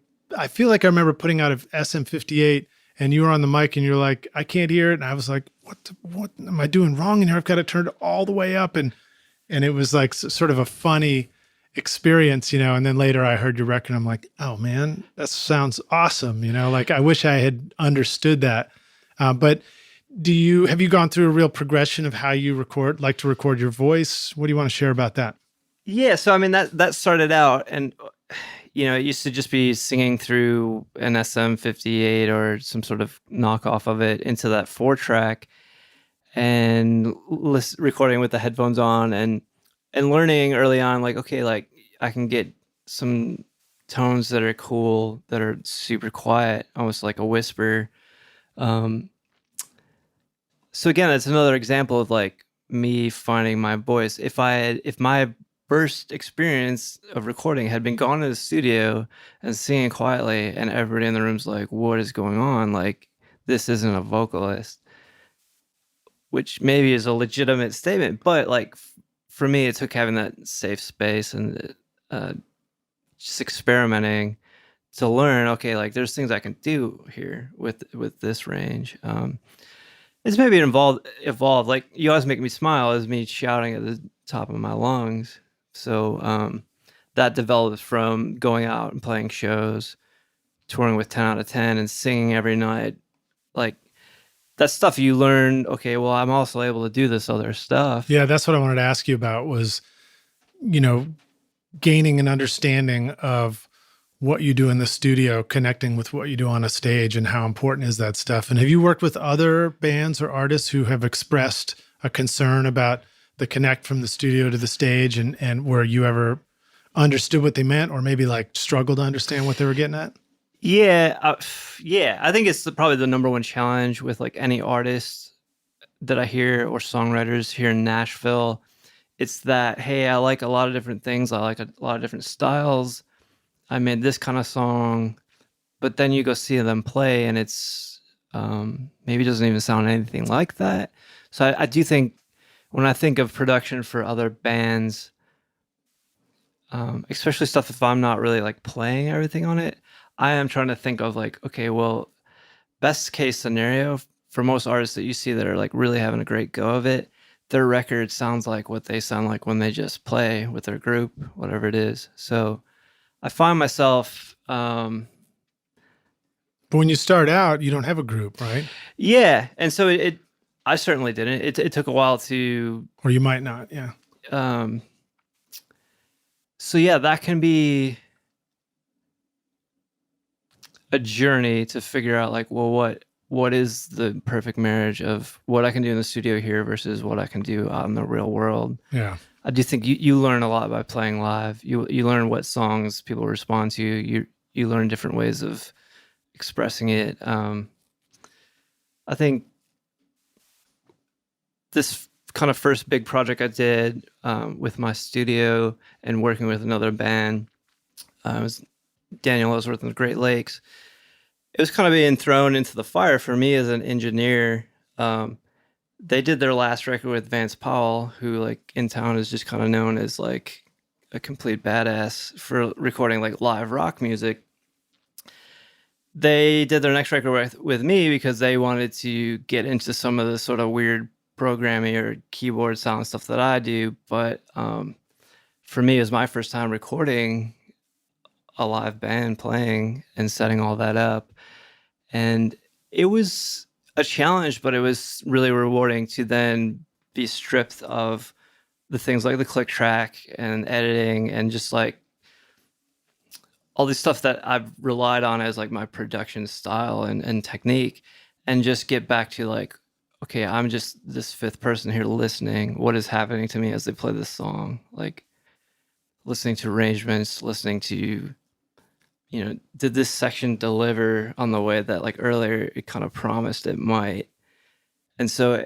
feel like I remember putting out of SM58, and you were on the mic, and you're like, I can't hear it, and I was like, what am I doing wrong in here? I've got it turned all the way up, and it was like sort of a funny experience, you know. And then later I heard your record, and I'm like, oh man, that sounds awesome, you know. Like I wish I had understood that. But have you gone through a real progression of how you like to record your voice? What do you want to share about that? Yeah, so I mean, that started out, and you know, it used to just be singing through an SM58 or some sort of knockoff of it into that 4-track, and recording with the headphones on, and learning early on, like, okay, like I can get some tones that are cool, that are super quiet, almost like a whisper. So again, that's another example of like me finding my voice. If my first experience of recording had been gone to the studio and singing quietly, and everybody in the room's like, what is going on? Like, this isn't a vocalist, which maybe is a legitimate statement, but like, for me, it took having that safe space and just experimenting to learn, okay, like there's things I can do here with this range. It's maybe evolved. Like, You Always Make Me Smile is me shouting at the top of my lungs. So that developed from going out and playing shows, touring with 10 out of 10 and singing every night. Like, that's stuff you learn. Okay, well, I'm also able to do this other stuff. Yeah, that's what I wanted to ask you about was, you know, gaining an understanding of what you do in the studio connecting with what you do on a stage, and how important is that stuff? And have you worked with other bands or artists who have expressed a concern about the connect from the studio to the stage, and where you ever understood what they meant, or maybe like struggled to understand what they were getting at? Yeah, I think it's probably the number one challenge with like any artist that I hear or songwriters here in Nashville. It's that, hey, I like a lot of different things. I like a lot of different styles. I made this kind of song, but then you go see them play and it's maybe doesn't even sound anything like that. So I do think when I think of production for other bands, especially stuff if I'm not really like playing everything on it, I am trying to think of like, okay, well, best case scenario for most artists that you see that are like really having a great go of it, their record sounds like what they sound like when they just play with their group, whatever it is. So I find myself, But when you start out, you don't have a group, right? yeah, and so I certainly didn't. It took a while to, Or you might not. Yeah. um, so yeah, that can be a journey to figure out like, well, what is the perfect marriage of what I can do in the studio here versus what I can do out in the real world. Yeah. I do think you learn a lot by playing live. You learn what songs people respond to. You learn different ways of expressing it. I think this kind of first big project I did with my studio and working with another band was Daniel Ellsworth in the Great Lakes. It was kind of being thrown into the fire for me as an engineer. They did their last record with Vance Powell, who like in town is just kind of known as like a complete badass for recording like live rock music. They did their next record with me because they wanted to get into some of the sort of weird programming or keyboard sound stuff that I do. But for me, it was my first time recording a live band playing and setting all that up. And it was a challenge, but it was really rewarding to then be stripped of the things like the click track and editing and just like all this stuff that I've relied on as like my production style and technique, and just get back to like, okay, I'm just this fifth person here listening. What is happening to me as they play this song? Like listening to arrangements, listening to, did this section deliver on the way that like earlier it kind of promised it might? And so,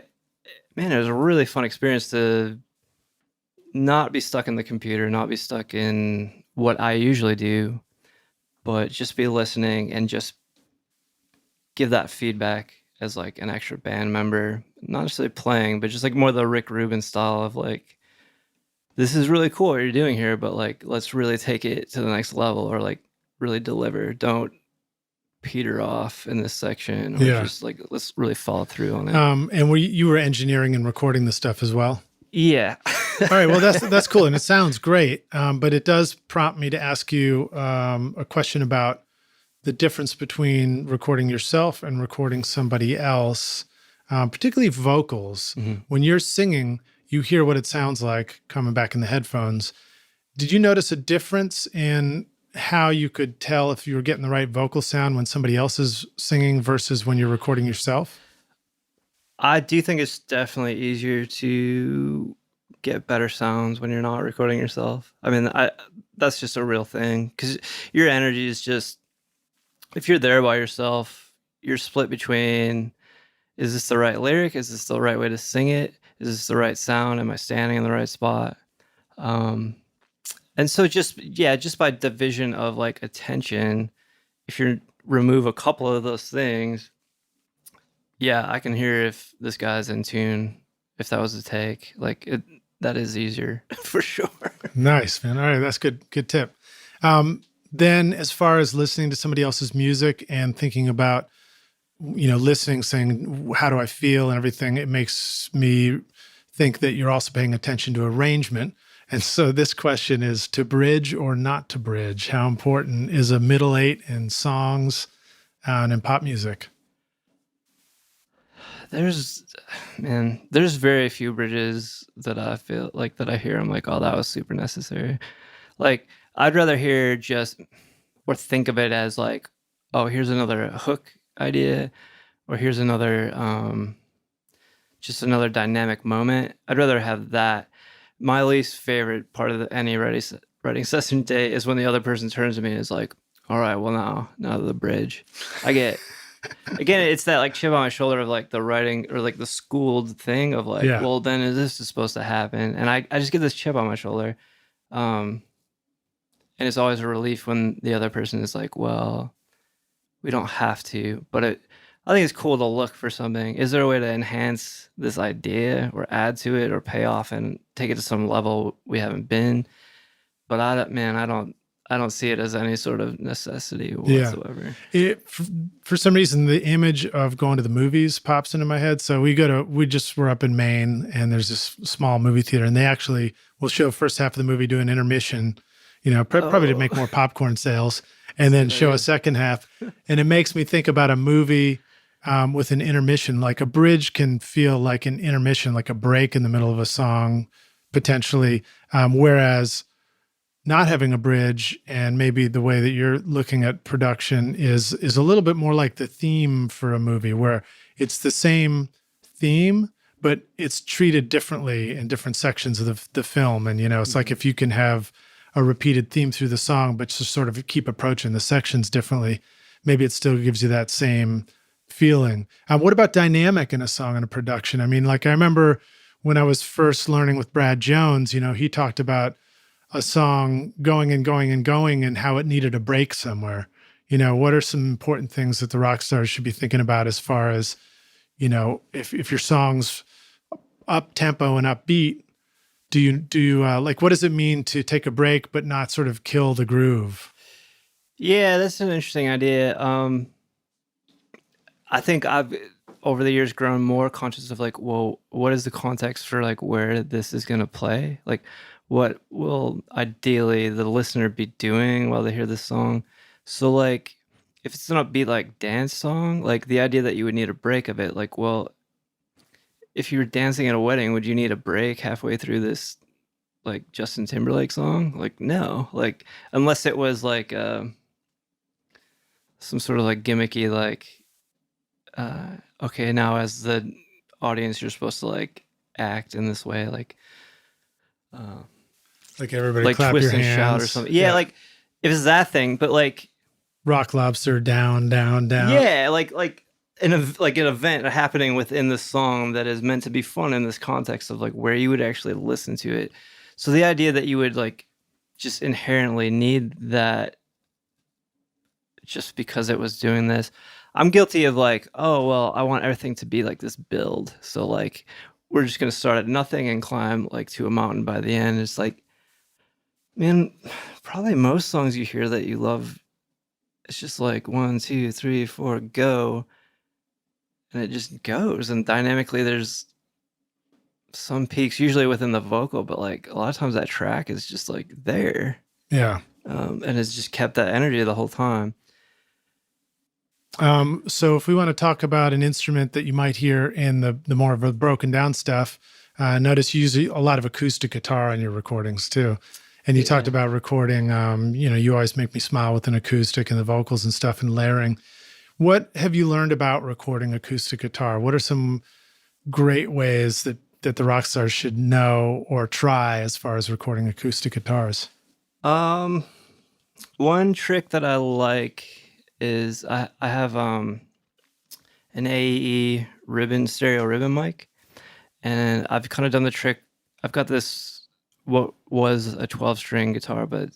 man, it was a really fun experience to not be stuck in the computer, not be stuck in what I usually do, but just be listening and just give that feedback as like an extra band member, not necessarily playing, but just like more the Rick Rubin style of like, this is really cool what you're doing here, but like, let's really take it to the next level, or like really deliver. Don't peter off in this section, or just like, let's really follow through on it. And you were engineering and recording the stuff as well? Yeah. All right. Well, that's cool. And it sounds great. But it does prompt me to ask you a question about the difference between recording yourself and recording somebody else, particularly vocals. Mm-hmm. When you're singing, you hear what it sounds like coming back in the headphones. Did you notice a difference in how you could tell if you were getting the right vocal sound when somebody else is singing versus when you're recording yourself? I do think it's definitely easier to get better sounds when you're not recording yourself. I mean, that's just a real thing, because your energy is just, if you're there by yourself, you're split between, is this the right lyric? Is this the right way to sing it? Is this the right sound? Am I standing in the right spot? And so just by division of like attention, if you remove a couple of those things, yeah, I can hear if this guy's in tune, if that was a take. Like that is easier for sure. Nice, man. All right, that's good tip. Then as far as listening to somebody else's music and thinking about, listening, saying, how do I feel and everything, it makes me think that you're also paying attention to arrangement. And so this question is, to bridge or not to bridge? How important is a middle eight in songs and in pop music? There's very few bridges that I feel like that I hear. I'm like, oh, that was super necessary. Like, I'd rather hear just or think of it as like, oh, here's another hook idea, or here's another just another dynamic moment. I'd rather have that. My least favorite part of any writing session day is when the other person turns to me and is like, all right, well, now the bridge. I get, again, it's that like chip on my shoulder of like the writing or like the schooled thing of like, Yeah. well, then this is supposed to happen. And I just get this chip on my shoulder. And it's always a relief when the other person is like, well, we don't have to, but I think it's cool to look for something. Is there a way to enhance this idea or add to it or pay off and take it to some level we haven't been? But I don't see it as any sort of necessity whatsoever. For some reason, the image of going to the movies pops into my head. So we just were up in Maine, and there's this small movie theater, and they actually will show first half of the movie, do an intermission, probably to make more popcorn sales, and then show a second half. And it makes me think about a movie with an intermission. Like a bridge can feel like an intermission, like a break in the middle of a song, potentially, whereas not having a bridge and maybe the way that you're looking at production is a little bit more like the theme for a movie, where it's the same theme, but it's treated differently in different sections of the film. And, it's like if you can have a repeated theme through the song, but just sort of keep approaching the sections differently, maybe it still gives you that same feeling. What about dynamic in a song and a production? I mean, like I remember when I was first learning with Brad Jones, he talked about a song going and going and going and how it needed a break somewhere. What are some important things that the rock stars should be thinking about as far as, if your song's up tempo and upbeat, do you like, what does it mean to take a break, but not sort of kill the groove? Yeah, that's an interesting idea. I think I've over the years grown more conscious of like, well, what is the context for like where this is going to play? Like, what will ideally the listener be doing while they hear this song? So like, if it's an upbeat like dance song, like the idea that you would need a break of it, like, well, if you were dancing at a wedding, would you need a break halfway through this like Justin Timberlake song? Like, no, like unless it was like some sort of like gimmicky like, okay, now as the audience, you're supposed to like act in this way, like everybody like clap twist your and hands. shout or something. Yeah, like if it's that thing, but like Rock Lobster, down, down, down. Yeah, like an event happening within the song that is meant to be fun in this context of like where you would actually listen to it. So the idea that you would like just inherently need that just because it was doing this. I'm guilty of like, oh, well, I want everything to be like this build. So like, we're just going to start at nothing and climb like to a mountain by the end. It's like, man, probably most songs you hear that you love, it's just like 1, 2, 3, 4, go. And it just goes. And dynamically, there's some peaks usually within the vocal, but like a lot of times that track is just like there. Yeah. And it's just kept that energy the whole time. So if we want to talk about an instrument that you might hear in the more of the broken down stuff, notice you use a lot of acoustic guitar on your recordings too. And you talked about recording, You Always Make Me Smile with an acoustic and the vocals and stuff and layering. What have you learned about recording acoustic guitar? What are some great ways that the rock stars should know or try as far as recording acoustic guitars? One trick that I like is I have an AE stereo ribbon mic, and I've kind of done the trick. I've got this, what was a 12-string guitar, but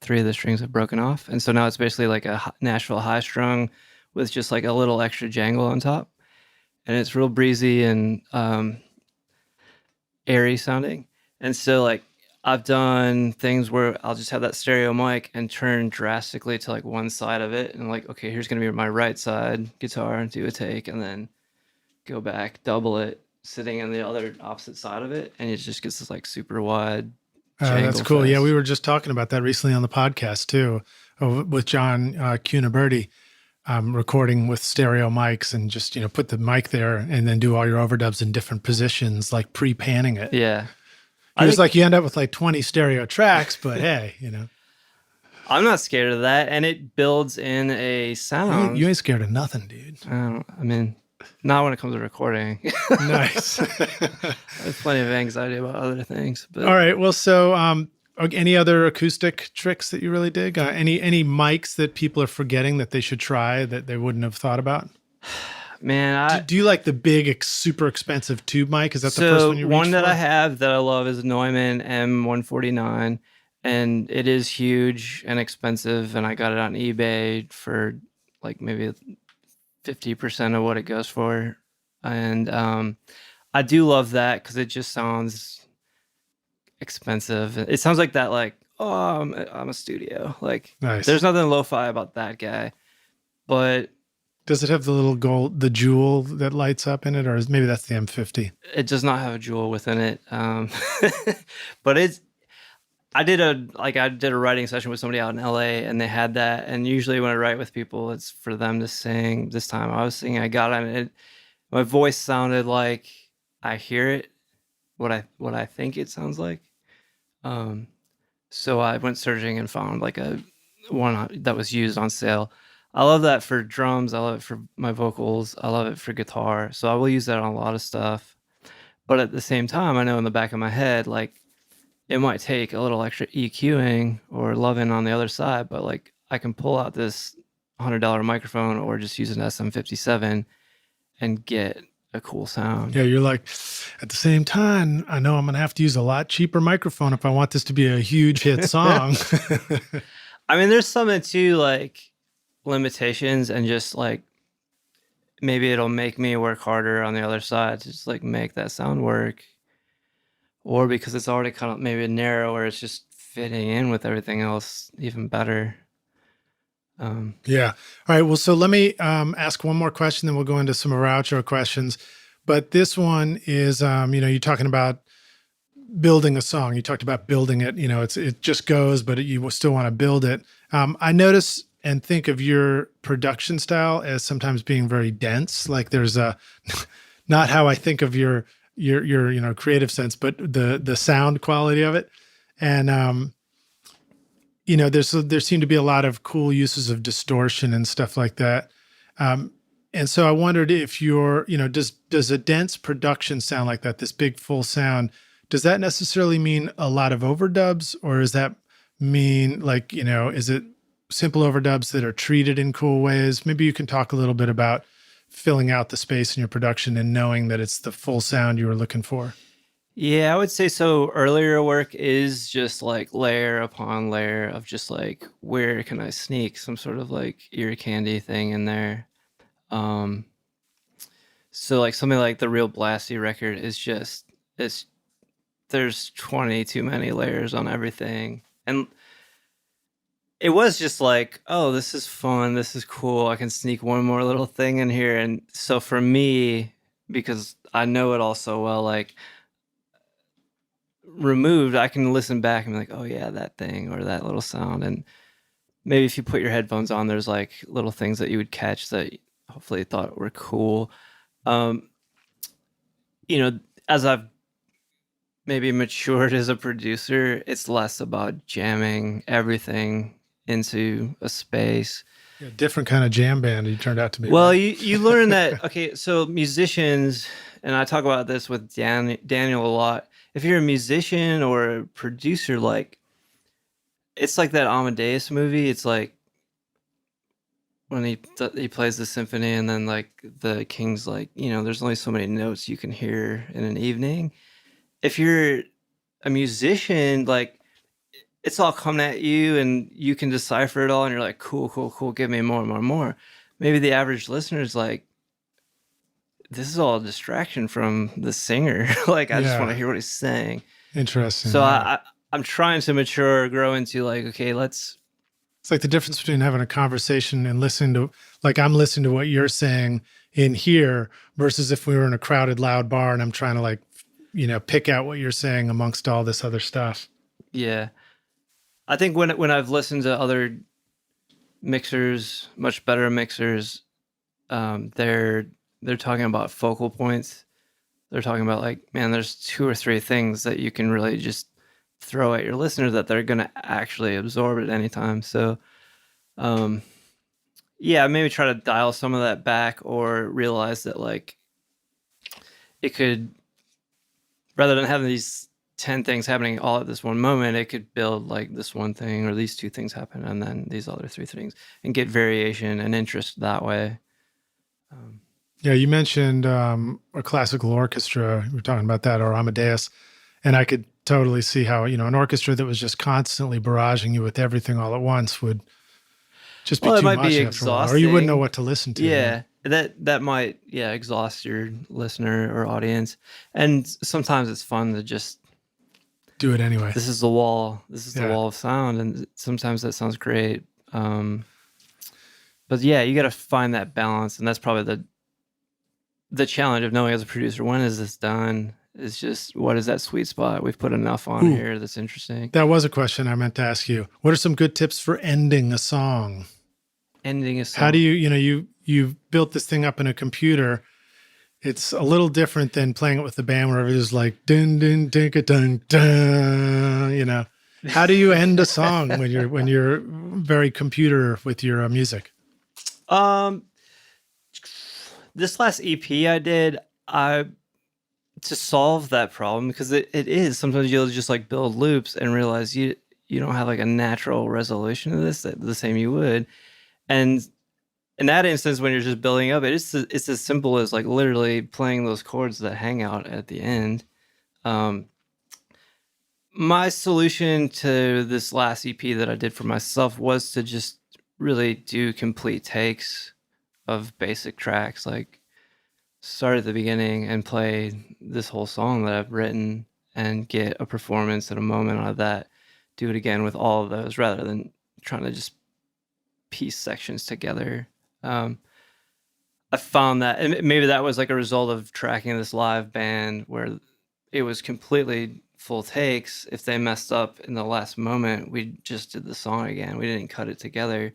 3 of the strings have broken off. And so now it's basically like a Nashville high strung with just like a little extra jangle on top. And it's real breezy and airy sounding. And so like I've done things where I'll just have that stereo mic and turn drastically to like one side of it. And like, okay, here's going to be my right side guitar and do a take and then go back, double it, sitting on the other opposite side of it. And it just gets this like super wide. That's cool. Fest. Yeah, we were just talking about that recently on the podcast too, with John Cunaberti, recording with stereo mics and just, put the mic there and then do all your overdubs in different positions, like pre-panning it. Yeah. It was like you end up with like 20 stereo tracks, but hey, I'm not scared of that, and it builds in a sound. You ain't scared of nothing, dude. I mean, not when it comes to recording. Nice. I have plenty of anxiety about other things. But all right. Well, so any other acoustic tricks that you really dig? Any mics that people are forgetting that they should try that they wouldn't have thought about? Man, do you like the big, super expensive tube mic? Is that the first one you reached one that for? I have that I love is Neumann M149, and it is huge and expensive, and I got it on eBay for like maybe 50% of what it goes for. And I do love that because it just sounds expensive. It sounds like that, like, oh, I'm a studio. Like, nice. There's nothing lo-fi about that guy. But does it have the little the jewel that lights up in it, or maybe that's the M50? It does not have a jewel within it. But I did a writing session with somebody out in LA, and they had that. And usually when I write with people, it's for them to sing. This time I was singing, I got on it. My voice sounded like I hear it, what I think it sounds like. So I went searching and found like a one that was used on sale. I love that for drums. I love it for my vocals. I love it for guitar. So I will use that on a lot of stuff. But at the same time, I know in the back of my head, like, it might take a little extra EQing or loving on the other side, but like I can pull out this $100 microphone or just use an SM57 and get a cool sound. Yeah, you're like, at the same time, I know I'm going to have to use a lot cheaper microphone if I want this to be a huge hit song. I mean, there's something to like limitations, and just like maybe it'll make me work harder on the other side to just like make that sound work. Or because it's already kind of maybe narrow, or it's just fitting in with everything else even better. Yeah. All right. Well, so let me ask one more question, then we'll go into some of our outro questions. But this one is, you're talking about building a song. You talked about building it. It just goes, but you still want to build it. I notice and think of your production style as sometimes being very dense. Like there's not how I think of your creative sense, but the sound quality of it. And there seem to be a lot of cool uses of distortion and stuff like that. And so I wondered if does a dense production sound like that, this big full sound, does that necessarily mean a lot of overdubs, or does that mean like, is it simple overdubs that are treated in cool ways? Maybe you can talk a little bit about filling out the space in your production and knowing that it's the full sound you were looking for. Yeah, I would say so. Earlier work is just like layer upon layer of just like, where can I sneak some sort of like ear candy thing in there? So like something like the Real Blasty record is just, there's 20 too many layers on everything. And it was just like, oh, this is fun. This is cool. I can sneak one more little thing in here. And so for me, because I know it all so well, like removed, I can listen back and be like, oh yeah, that thing or that little sound. And maybe if you put your headphones on, there's like little things that you would catch that hopefully thought were cool. As I've maybe matured as a producer, it's less about jamming everything into a space. Yeah, different kind of jam band you turned out to be. Well, right? you learn that, okay, so musicians, and I talk about this with Daniel a lot, if you're a musician or a producer, like, it's like that Amadeus movie. It's like when he plays the symphony, and then like the king's like, there's only so many notes you can hear in an evening. If you're a musician, like, it's all coming at you and you can decipher it all, and you're like, cool, give me more. Maybe the average listener is like, this is all a distraction from the singer. Like, I just want to hear what he's saying. Interesting. So yeah. I'm trying to mature, grow into like, okay, it's like the difference between having a conversation and listening to, like, I'm listening to what you're saying in here versus if we were in a crowded, loud bar and I'm trying to like, pick out what you're saying amongst all this other stuff. Yeah. I think when I've listened to other mixers, much better mixers, they're talking about focal points. They're talking about like, man, there's 2 or 3 things that you can really just throw at your listener that they're going to actually absorb at any time. So, yeah, maybe try to dial some of that back, or realize that like it could, rather than having these 10 things happening all at this one moment, it could build like this one thing, or these two things happen and then these other three things, and get variation and interest that way. Yeah, you mentioned a classical orchestra. We were talking about that, or Amadeus. And I could totally see how, an orchestra that was just constantly barraging you with everything all at once would just be Well, it too might much be after a while, or you wouldn't know what to listen to. Yeah, that might exhaust your listener or audience. And sometimes it's fun to just do it anyway. This is the wall. This is the wall of sound, and sometimes that sounds great. But yeah, you got to find that balance, and that's probably the challenge of knowing as a producer, when is this done? It's just, what is that sweet spot? We've put enough on here that's interesting. That was a question I meant to ask you. What are some good tips for ending a song? Ending a song. How do you built this thing up in a computer. It's a little different than playing it with the band, where it is like dun dun dun dun dun. How do you end a song when you're very computer with your music? This last EP I did, to solve that problem, because it is sometimes you'll just like build loops and realize you don't have like a natural resolution to this the same you would. And in that instance, when you're just building up, it's as simple as like literally playing those chords that hang out at the end. My solution to this last EP that I did for myself was to just really do complete takes of basic tracks, like start at the beginning and play this whole song that I've written and get a performance and a moment out of that. Do it again with all of those, rather than trying to just piece sections together. I found that, and maybe that was like a result of tracking this live band where it was completely full takes. If they messed up in the last moment, we just did the song again. We didn't cut it together.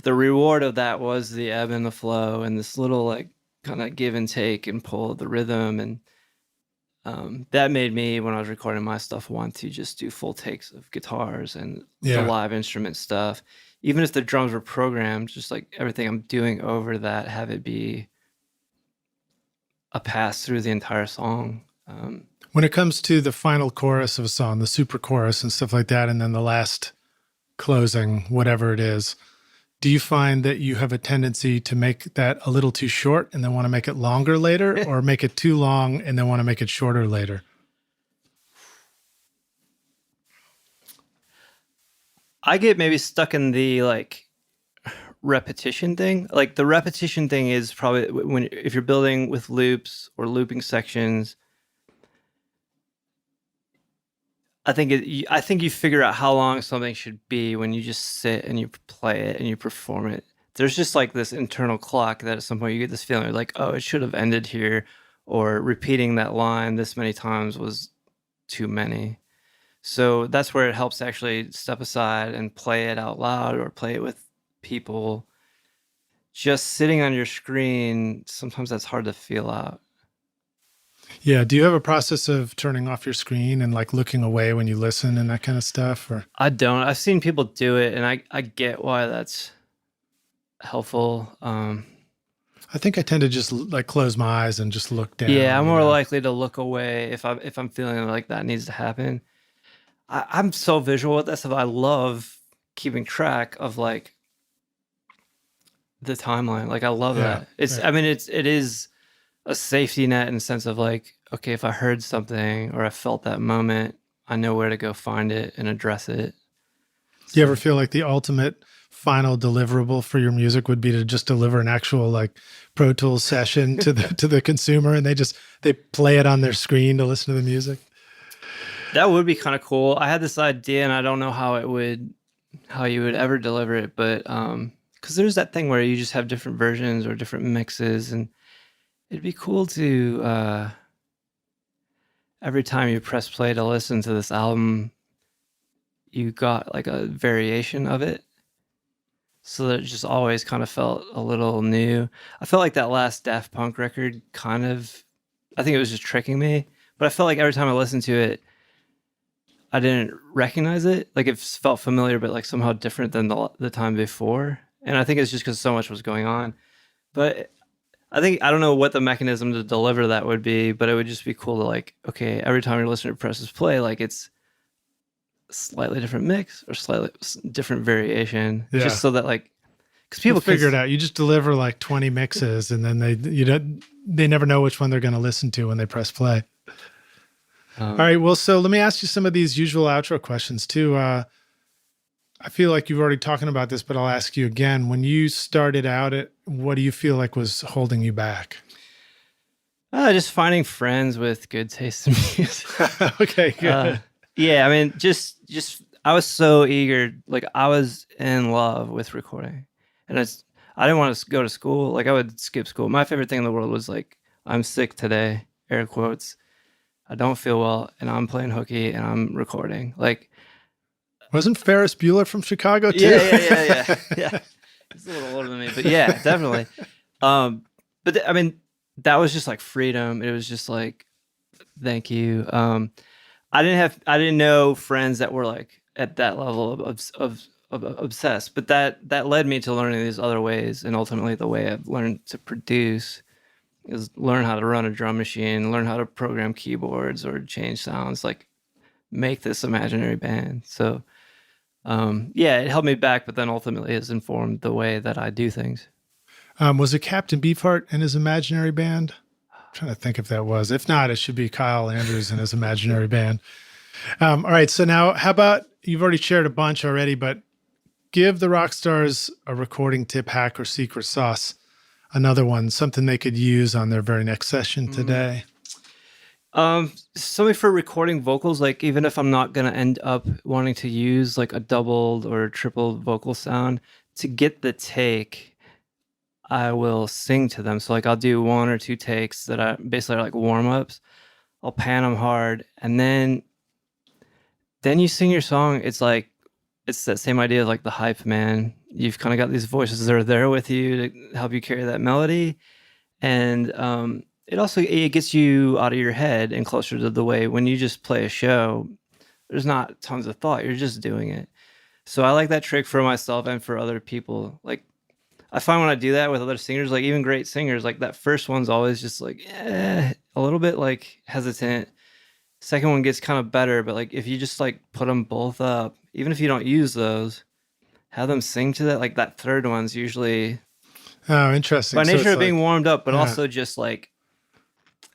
The reward of that was the ebb and the flow, and this little like kind of give and take and pull of the rhythm. And that made me, when I was recording my stuff, want to just do full takes of guitars and the live instrument stuff. Even if the drums were programmed, just like everything I'm doing over that, have it be a pass through the entire song. When it comes to the final chorus of a song, the super chorus and stuff like that, and then the last closing, whatever it is, do you find that you have a tendency to make that a little too short and then want to make it longer later, or make it too long and then want to make it shorter later? I get maybe stuck in the like repetition thing. Like the repetition thing is probably if you're building with loops or looping sections, I think you figure out how long something should be when you just sit and you play it and you perform it. There's just like this internal clock that at some point you get this feeling like, oh, it should have ended here, or repeating that line this many times was too many. So that's where it helps to actually step aside and play it out loud, or play it with people. Just sitting on your screen, sometimes that's hard to feel out. Yeah. Do you have a process of turning off your screen and like looking away when you listen and that kind of stuff? Or I don't. I've seen people do it, and I get why that's helpful. I think I tend to just like close my eyes and just look down. Yeah, I'm more likely to look away if I'm feeling like that needs to happen. I'm so visual with that stuff. I love keeping track of like the timeline. Like I love that. I mean, it is a safety net in the sense of like, okay, if I heard something or I felt that moment, I know where to go find it and address it. Do you ever feel like the ultimate final deliverable for your music would be to just deliver an actual like Pro Tools session to the consumer, and they play it on their screen to listen to the music? That would be kind of cool. I had this idea, and I don't know how you would ever deliver it, but because there's that thing where you just have different versions or different mixes, and it'd be cool to every time you press play to listen to this album, you got like a variation of it, so that it just always kind of felt a little new. I felt like that last Daft Punk record I think it was just tricking me, but I felt like every time I listened to it, I didn't recognize it. Like it felt familiar, but like somehow different than the time before. And I think it's just because so much was going on. But I don't know what the mechanism to deliver that would be, but it would just be cool to like, okay, every time your listener presses play, like it's a slightly different mix or slightly different variation, Yeah. just so that like, because people figure it out. You just deliver like 20 mixes, and then they never know which one they're going to listen to when they press play. All right. Well, so let me ask you some of these usual outro questions too. I feel like you've already talking about this, but I'll ask you again. When you started out, what do you feel like was holding you back? Just finding friends with good taste in music. Okay, good. Yeah, I mean, just I was so eager. Like I was in love with recording, and I didn't want to go to school. Like I would skip school. My favorite thing in the world was like, I'm sick today, air quotes. I don't feel well, and I'm playing hooky, and I'm recording. Like, wasn't Ferris Bueller from Chicago too? Yeah. He's a little older than me, but yeah, definitely. But I mean, that was just like freedom. It was just like, thank you. I didn't know friends that were like at that level of obsessed, but that led me to learning these other ways, and ultimately the way I've learned to produce is learn how to run a drum machine, learn how to program keyboards or change sounds, like make this imaginary band. So yeah, it held me back, but then ultimately has informed the way that I do things. Was it Captain Beefheart and his imaginary band? I'm trying to think if that was. If not, it should be Kyle Andrews and his imaginary band. All right. So now, how about, you've already shared a bunch already, but give the rock stars a recording tip, hack, or secret sauce. Another one, something they could use on their very next session today. Something for recording vocals, like even if I'm not going to end up wanting to use like a doubled or triple vocal sound, to get the take, I will sing to them. So like I'll do 1 or 2 takes that are basically like warm-ups. I'll pan them hard, and then you sing your song. It's like, it's that same idea of like the hype man. You've kind of got these voices that are there with you to help you carry that melody. And it gets you out of your head and closer to the way when you just play a show, there's not tons of thought. You're just doing it. So I like that trick for myself and for other people. Like I find when I do that with other singers, like even great singers, like that first one's always just like, a little bit like hesitant. Second one gets kind of better, but like if you just like put them both up, even if you don't use those, have them sing to that. Like that third one's usually, oh, interesting. by nature of being warmed up, but also just like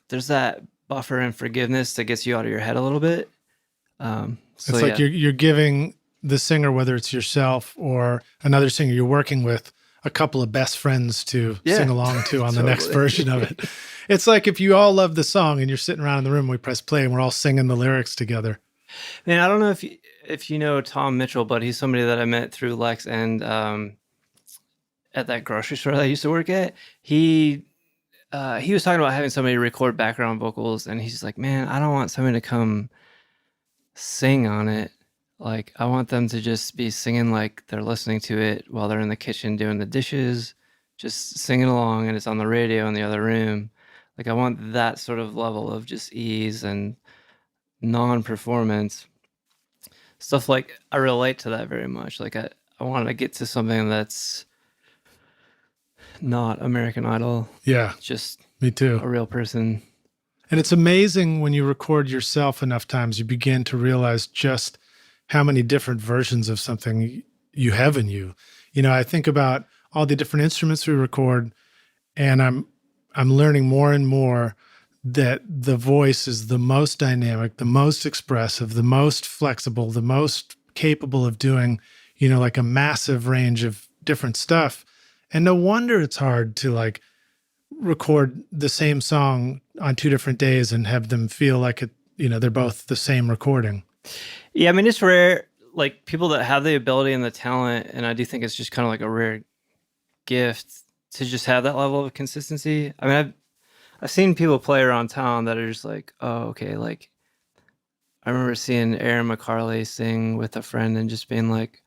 there's that buffer and forgiveness that gets you out of your head a little bit. It's like you're giving the singer, whether it's yourself or another singer you're working with, a couple of best friends to sing along to on the next version of it. It's like if you all love the song and you're sitting around in the room, we press play and we're all singing the lyrics together. Man, I don't know if you know Tom Mitchell, but he's somebody that I met through Lex and at that grocery store that I used to work at. He was talking about having somebody record background vocals, and he's like, man, I don't want somebody to come sing on it. Like, I want them to just be singing like they're listening to it while they're in the kitchen doing the dishes, just singing along, and it's on the radio in the other room. Like, I want that sort of level of just ease and non-performance. Stuff like, I relate to that very much. Like, I want to get to something that's not American Idol. Yeah. Just me too. A real person. And it's amazing when you record yourself enough times, you begin to realize just how many different versions of something you have in you. You know, I think about all the different instruments we record, and I'm learning more and more that the voice is the most dynamic, the most expressive, the most flexible, the most capable of doing, you know, like a massive range of different stuff. And no wonder it's hard to like record the same song on 2 different days and have them feel like it, you know, they're both the same recording. Yeah, I mean, it's rare, like people that have the ability and the talent, and I do think it's just kind of like a rare gift to just have that level of consistency. I mean, I've seen people play around town that are just like, oh, okay, like I remember seeing Aaron McCarley sing with a friend and just being like,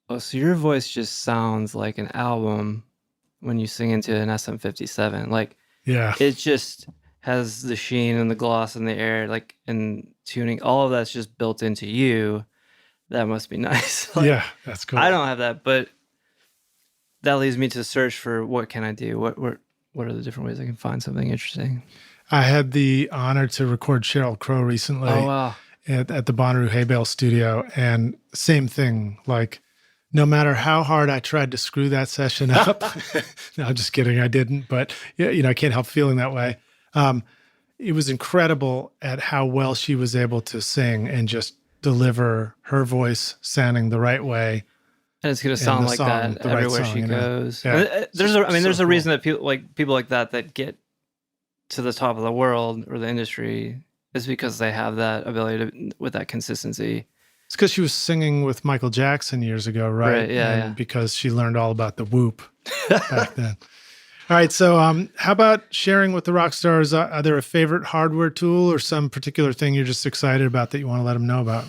oh, so your voice just sounds like an album when you sing into an SM57. Like, yeah, it just has the sheen and the gloss in the air. Like, and tuning, all of that's just built into you. That must be nice. Like, yeah, that's cool. I don't have that, but that leads me to search for what can I do? What are the different ways I can find something interesting? I had the honor to record Sheryl Crow recently Oh, wow. at the Bonnaroo Hay Bale studio, and same thing. Like, no matter how hard I tried to screw that session up, no, I'm just kidding. I didn't, but I can't help feeling that way. It was incredible at how well she was able to sing and just deliver her voice sounding the right way. And it's going to sound like that everywhere she goes. Yeah. There's a reason that people like that get to the top of the world or the industry is because they have that ability with that consistency. It's because she was singing with Michael Jackson years ago, right? Right, yeah. Because she learned all about the whoop back then. All right, so how about sharing with the rock stars? Are there a favorite hardware tool or some particular thing you're just excited about that you want to let them know about?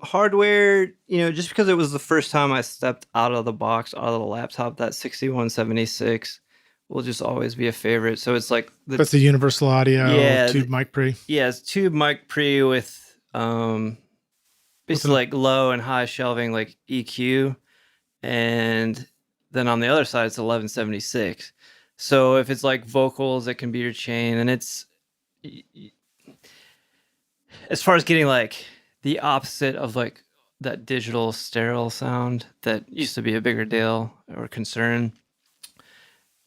Hardware, just because it was the first time I stepped out of the box, out of the laptop, that 6176 will just always be a favorite. So it's like that's the universal audio tube mic pre. Yeah, it's tube mic pre with basically like low and high shelving, like EQ, and then on the other side it's 1176. So if it's like vocals, it can be your chain, and it's as far as getting like the opposite of like that digital sterile sound that used to be a bigger deal or concern.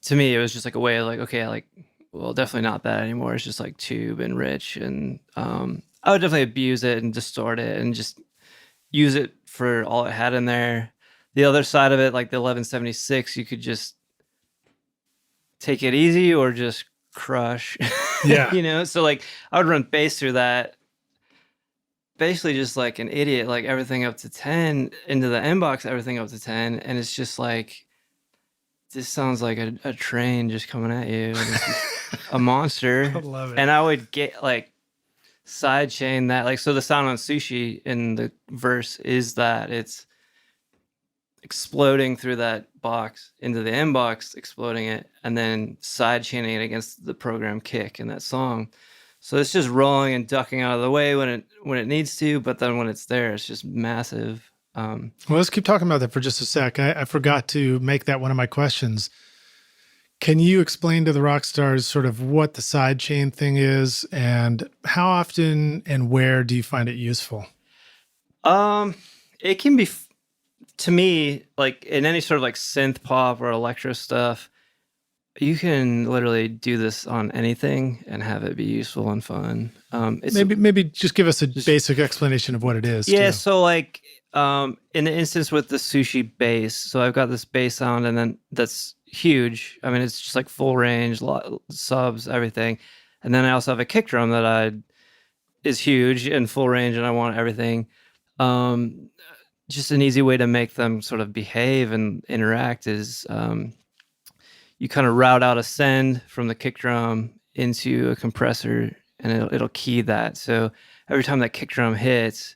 To me, it was just like a way of like, okay, well, definitely not that anymore. It's just like tube and rich, and I would definitely abuse it and distort it and just use it for all it had in there. The other side of it, like the 1176, you could just take it easy or just crush. Yeah. So like I would run bass through that, basically just like an idiot, like everything up to 10 into the inbox, everything up to 10, and it's just like, this sounds like a train just coming at you. A monster. I love it. And I would get like sidechain that, like, so the sound on Sushi in the verse is that it's exploding through that box into the inbox, exploding it, and then sidechaining it against the program kick in that song. So it's just rolling and ducking out of the way when it needs to, but then when it's there, it's just massive. Well, let's keep talking about that for just a sec. I forgot to make that one of my questions. Can you explain to the rock stars sort of what the sidechain thing is and how often and where do you find it useful? It can be, to me, like in any sort of like synth pop or electro stuff, you can literally do this on anything and have it be useful and fun. Maybe just give us a basic explanation of what it is. Yeah, too. so like in the instance with the Sushi bass, so I've got this bass sound, and then that's huge. I mean, it's just like full range, subs, everything. And then I also have a kick drum that is huge and full range, and I want everything. Just an easy way to make them sort of behave and interact is you kind of route out a send from the kick drum into a compressor, and it'll key that. So every time that kick drum hits,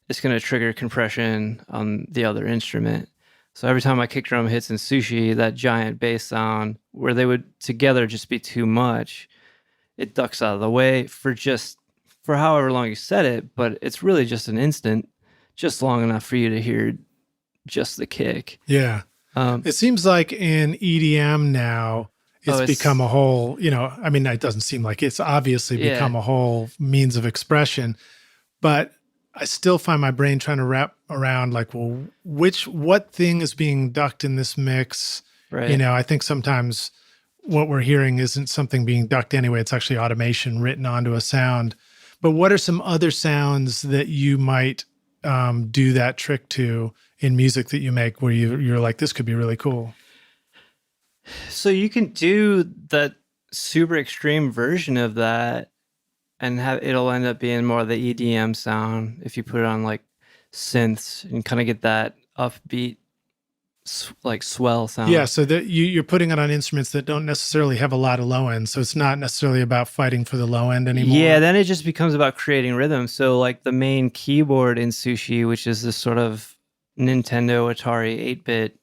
it's going to trigger compression on the other instrument. So every time my kick drum hits in Sushi, that giant bass sound, where they would together just be too much, it ducks out of the way for however long you set it, but it's really just an instant, just long enough for you to hear just the kick. Yeah. It seems like in EDM now, it's become a whole, I mean, it doesn't seem like it's obviously become a whole means of expression, but I still find my brain trying to wrap around like, well, what thing is being ducked in this mix? Right. I think sometimes what we're hearing isn't something being ducked anyway. It's actually automation written onto a sound. But what are some other sounds that you might do that trick to in music that you make where you're like, this could be really cool? So you can do that super extreme version of that and it'll end up being more of the EDM sound if you put it on like synths and kind of get that upbeat like swell sound. Yeah, so that you're putting it on instruments that don't necessarily have a lot of low end, so it's not necessarily about fighting for the low end anymore. Yeah, then it just becomes about creating rhythm. So like the main keyboard in Sushi, which is this sort of Nintendo Atari 8-bit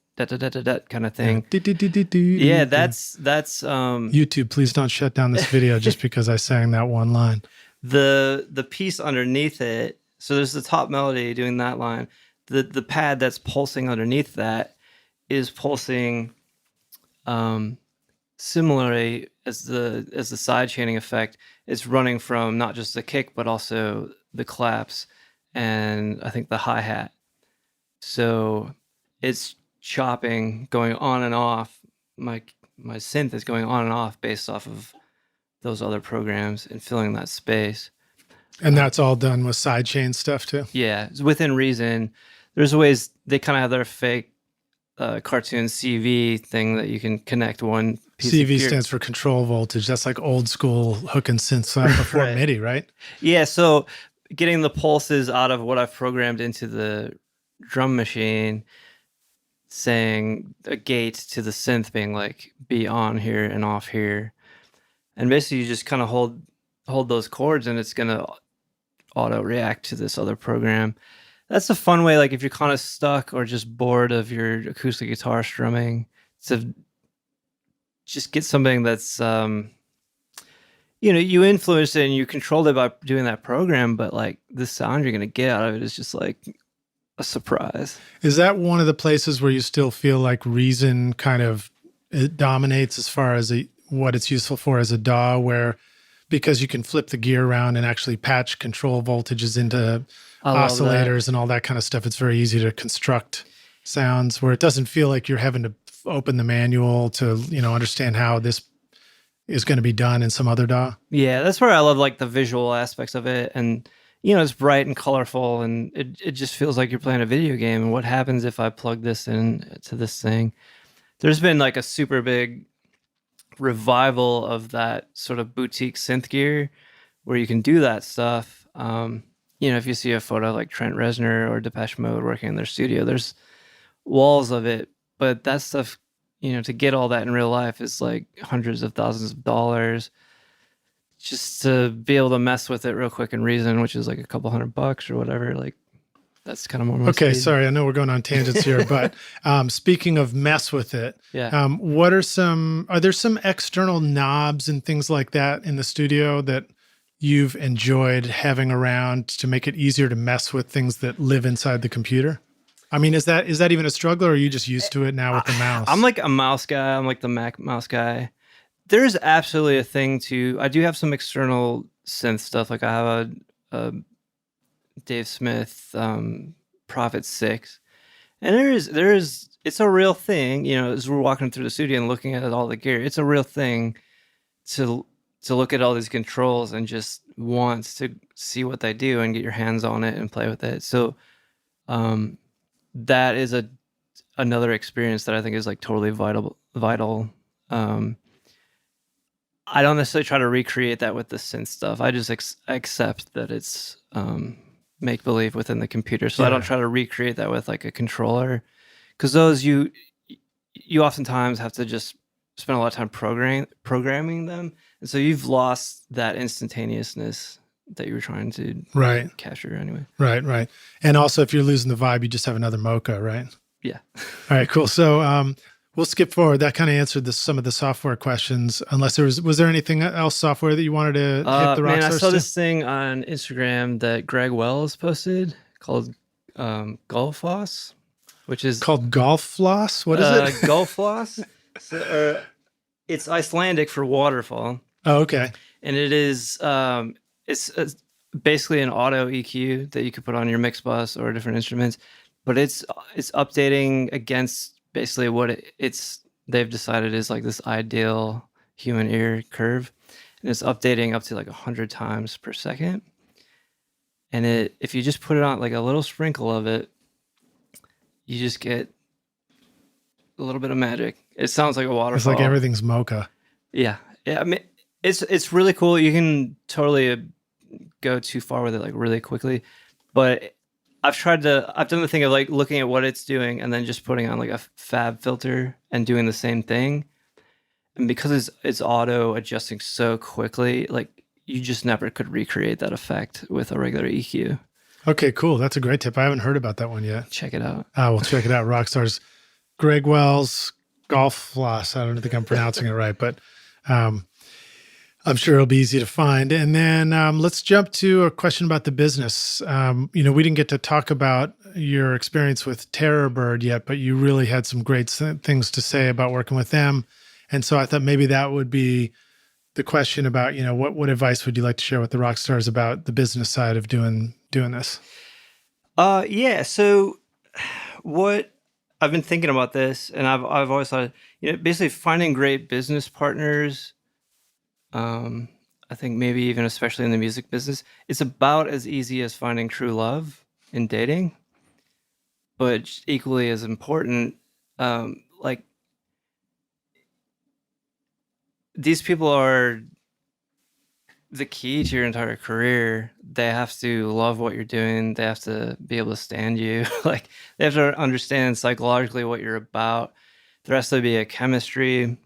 kind of thing. Yeah, that's YouTube, please don't shut down this video just because I sang that one line. The piece underneath it, so there's the top melody doing that line. The pad that's pulsing underneath that is pulsing similarly as the sidechaining effect. It's running from not just the kick but also the claps and I think the hi-hat. So it's chopping, going on and off. My synth is going on and off based off of those other programs and filling that space. And that's all done with sidechain stuff too? Yeah, it's within reason. There's ways they kind of have their fake cartoon CV thing that you can connect one piece CV stands for control voltage. That's like old school hooking synths up before right. MIDI, right? Yeah, so getting the pulses out of what I've programmed into the drum machine, saying a gate to the synth being like, be on here and off here. And basically you just kind of hold those chords and it's going to auto react to this other program. That's a fun way, like if you're kind of stuck or just bored of your acoustic guitar strumming, to just get something that's, you influenced it and you controlled it by doing that program, but like the sound you're going to get out of it is just like a surprise. Is that one of the places where you still feel like Reason kind of it dominates as far as what it's useful for as a DAW, where because you can flip the gear around and actually patch control voltages into oscillators and all that kind of stuff, it's very easy to construct sounds where it doesn't feel like you're having to open the manual to, understand how this is going to be done in some other DAW. Yeah, that's where I love like the visual aspects of it. And, it's bright and colorful and it just feels like you're playing a video game. And what happens if I plug this in to this thing? There's been like a super big revival of that sort of boutique synth gear where you can do that stuff. If you see a photo like Trent Reznor or Depeche Mode working in their studio, there's walls of it. But that stuff, to get all that in real life is like hundreds of thousands of dollars just to be able to mess with it real quick in Reason, which is like a couple $100 or whatever. Like that's kind of more my Okay, speed. sorry, I know we're going on tangents here, but speaking of mess with it, yeah. Are there some external knobs and things like that in the studio that you've enjoyed having around to make it easier to mess with things that live inside the computer? I mean, is that even a struggle, or are you just used to it now with the mouse? I'm like a mouse guy. I'm like the Mac mouse guy. There's absolutely a thing I do have some external synth stuff. Like I have a Dave Smith Prophet 6. And it's a real thing, as we're walking through the studio and looking at all the gear, it's a real thing to look at all these controls and just want to see what they do and get your hands on it and play with it. So that is another experience that I think is like totally vital. I don't necessarily try to recreate that with the synth stuff. I just accept that it's make believe within the computer. So I don't try to recreate that with like a controller, because those you oftentimes have to just spend a lot of time programming them, and so you've lost that instantaneousness that you were trying to capture anyway. Right. And also, if you're losing the vibe, you just have another mocha, right? Yeah. All right, cool. So we'll skip forward. That kind of answered some of the software questions. Unless was there anything else software that you wanted to hit the rock man, I stars saw to? this thing on Instagram that Greg Wells posted called Golfloss, which is called Golfloss. What is it? Golfloss. So, it's Icelandic for waterfall. Oh, okay. And it is it's basically an auto EQ that you could put on your mix bus or different instruments, but it's updating against basically what they've decided is like this ideal human ear curve, and it's updating up to like 100 times per second. And if you just put it on like a little sprinkle of it, you just get a little bit of magic. It sounds like a waterfall. It's like everyth's mocha. Yeah. I mean, it's really cool. You can totally go too far with it like really quickly, but I've done the thing of like looking at what it's doing and then just putting on like a fab filter and doing the same thing. And because it's auto adjusting so quickly, like you just never could recreate that effect with a regular EQ. Okay, cool. That's a great tip. I haven't heard about that one yet. Check it out. We'll check it out. Rockstars, Greg Wells, Golfloss. I don't think I'm pronouncing it right, but I'm sure it'll be easy to find. And then let's jump to a question about the business. We didn't get to talk about your experience with Terrorbird yet, but you really had some great things to say about working with them. And so I thought maybe that would be the question about, what advice would you like to share with the rock stars about the business side of doing this? Yeah. So what I've been thinking about this, and I've always thought, basically finding great business partners. I think maybe even especially in the music business, it's about as easy as finding true love in dating, but equally as important. Like these people are the key to your entire career. They have to love what you're doing. They have to be able to stand you. Like they have to understand psychologically what you're about. There has to be a chemistry.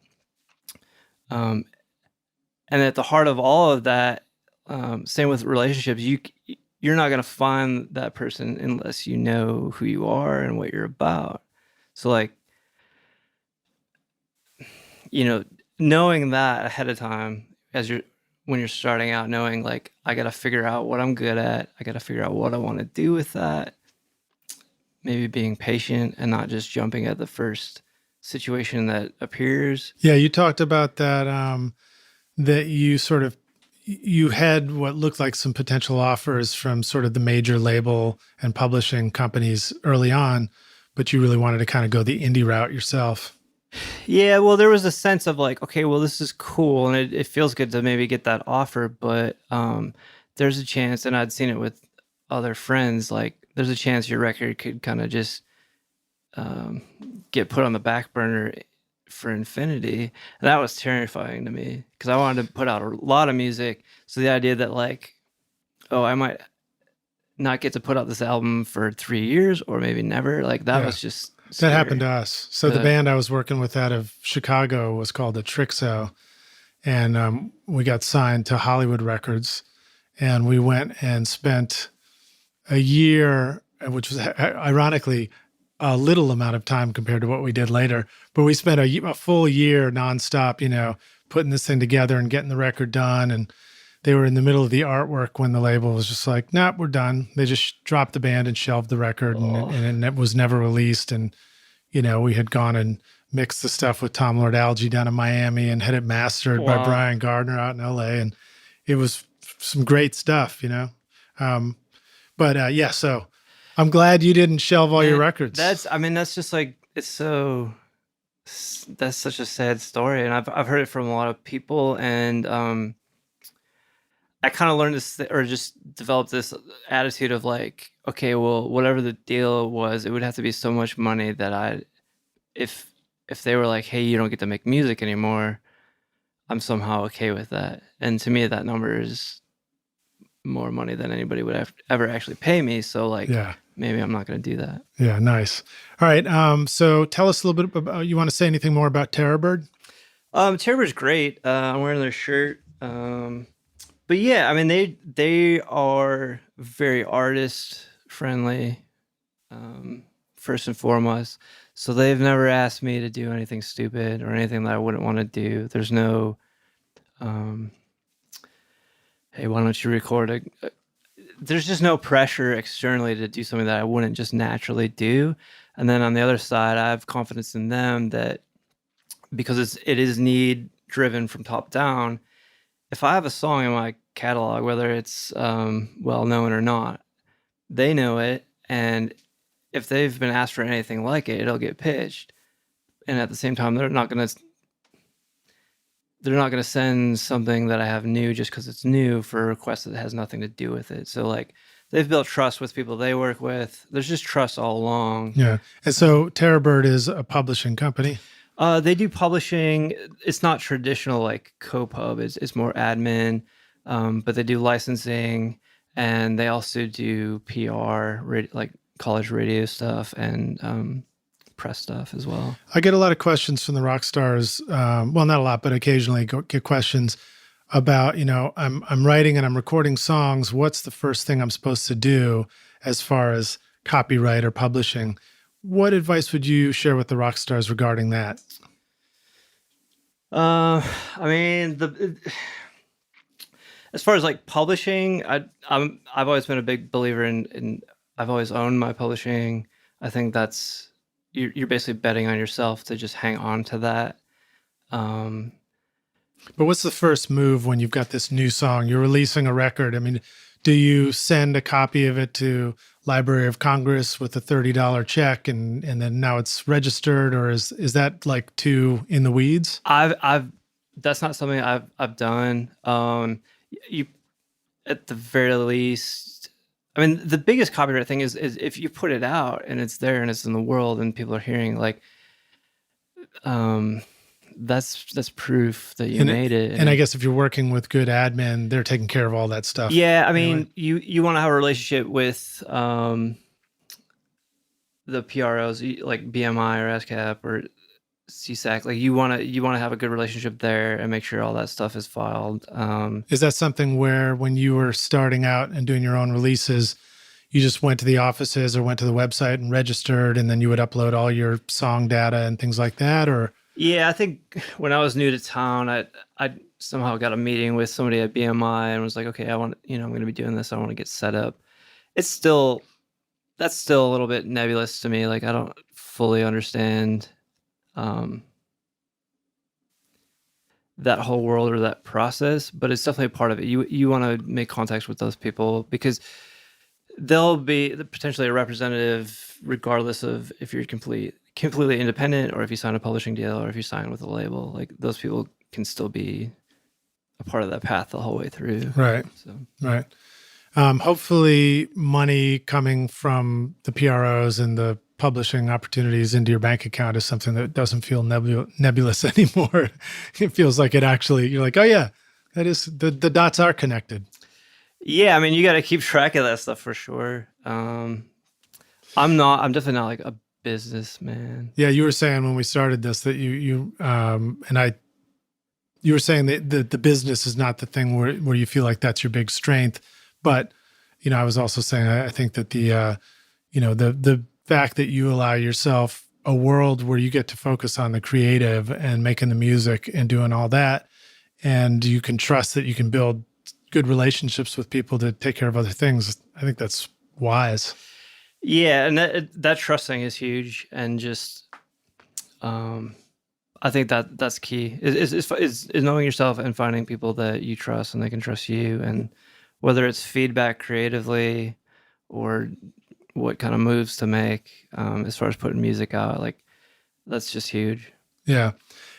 And at the heart of all of that, same with relationships, you're not going to find that person unless you know who you are and what you're about. So like, knowing that ahead of time when you're starting out, knowing like, I got to figure out what I'm good at. I got to figure out what I want to do with that. Maybe being patient and not just jumping at the first situation that appears. Yeah, you talked about that, that you had what looked like some potential offers from sort of the major label and publishing companies early on, but you really wanted to kind of go the indie route yourself. Yeah, well, there was a sense of like, okay, well, this is cool, and it feels good to maybe get that offer, but there's a chance, and I'd seen it with other friends, like there's a chance your record could kind of just get put on the back burner for infinity. And that was terrifying to me because I wanted to put out a lot of music. So the idea that like, oh, I might not get to put out this album for 3 years or maybe never, like that was just scary. That happened to us. So the band I was working with out of Chicago was called the Trixo, and we got signed to Hollywood Records, and we went and spent a year, which was ironically a little amount of time compared to what we did later, but we spent a full year nonstop, putting this thing together and getting the record done. And they were in the middle of the artwork when the label was just like, nope, we're done. They just dropped the band and shelved the record, and it was never released. And, we had gone and mixed the stuff with Tom Lord Alge down in Miami and had it mastered by Brian Gardner out in LA. And it was some great stuff, But so I'm glad you didn't shelve all your records. That's just like, that's such a sad story. And I've heard it from a lot of people, and I kind of learned this, or just developed this attitude of like, okay, well, whatever the deal was, it would have to be so much money that if they were like, hey, you don't get to make music anymore, I'm somehow okay with that. And to me, that number is more money than anybody would ever actually pay me. So like, maybe I'm not going to do that. Yeah, nice. All right. So tell us a little bit about, you want to say anything more about Terrorbird? Terrorbird's great. I'm wearing their shirt. But yeah, they are very artist friendly, first and foremost. So they've never asked me to do anything stupid or anything that I wouldn't want to do. There's no, hey, why don't you record there's just no pressure externally to do something that I wouldn't just naturally do. And then on the other side, I have confidence in them that because it is need driven from top down. If I have a song in my catalog, whether it's well known or not, they know it, and if they've been asked for anything like it, it'll get pitched. And at the same time, they're not gonna send something that I have new just because it's new for a request that has nothing to do with it. So like, they've built trust with people they work with. There's just trust all along. Yeah. And so Terrorbird is a publishing company. They do publishing. It's not traditional like co-pub. It's more admin, but they do licensing, and they also do PR, like college radio stuff and press stuff as well. I get a lot of questions from the rock stars. Well, not a lot, but occasionally get questions about, I'm writing and I'm recording songs. What's the first thing I'm supposed to do as far as copyright or publishing? What advice would you share with the rock stars regarding that? As far as like publishing, I've always been a big believer in I've always owned my publishing. I think that's you're basically betting on yourself to just hang on to that. But what's the first move when you've got this new song? You're releasing a record. I mean, do you send a copy of it to Library of Congress with a $30 check and then now it's registered, or is that like too in the weeds? I've that's not something I've done. You at the very least, I mean, the biggest copyright thing is if you put it out and it's there and it's in the world and people are hearing, like, that's proof that you made it. And I guess if you're working with good admin, they're taking care of all that stuff. Yeah, I mean, you want to have a relationship with the PROs like BMI or ASCAP or CSAC. Like you want to have a good relationship there and make sure all that stuff is filed. Is that something where when you were starting out and doing your own releases, you just went to the offices or went to the website and registered, and then you would upload all your song data and things like that? Or yeah, I think when I was new to town, I somehow got a meeting with somebody at BMI and was like, okay, I'm going to be doing this. I want to get set up. That's still a little bit nebulous to me. Like I don't fully understand that whole world or that process, but it's definitely a part of it. You want to make contacts with those people because they'll be potentially a representative regardless of if you're completely independent or if you sign a publishing deal or if you sign with a label. Like those people can still be a part of that path the whole way through. Right. So. Right. Hopefully money coming from the PROs and the publishing opportunities into your bank account is something that doesn't feel nebulous anymore. It feels like it actually, you're like, oh yeah, that is, the dots are connected. Yeah. I mean, you got to keep track of that stuff for sure. I'm definitely not like a businessman. Yeah. You were saying when we started this that you were saying that the business is not the thing where you feel like that's your big strength. But, I was also saying, I think that the fact that you allow yourself a world where you get to focus on the creative and making the music and doing all that, and you can trust that you can build good relationships with people to take care of other things. I think that's wise. Yeah. And that trust thing is huge. And just, I think that's key is knowing yourself and finding people that you trust and they can trust you. And whether it's feedback creatively or what kind of moves to make as far as putting music out, like that's just huge. Yeah.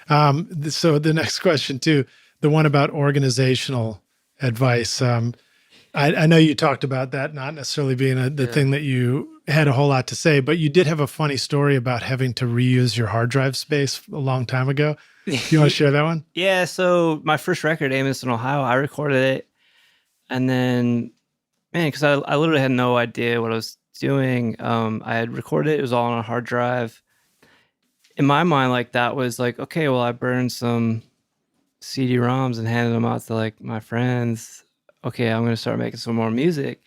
So the next question too, the one about organizational advice. I know you talked about that not necessarily being the thing that you had a whole lot to say, but you did have a funny story about having to reuse your hard drive space a long time ago. Do you want to share that one? Yeah. So my first record, Amos in Ohio, I recorded it. And then, man, because I literally had no idea what I was doing. I had recorded it. It was all on a hard drive. In my mind, like that was like, okay, well, I burned some CD-ROMs and handed them out to like my friends. Okay, I'm going to start making some more music.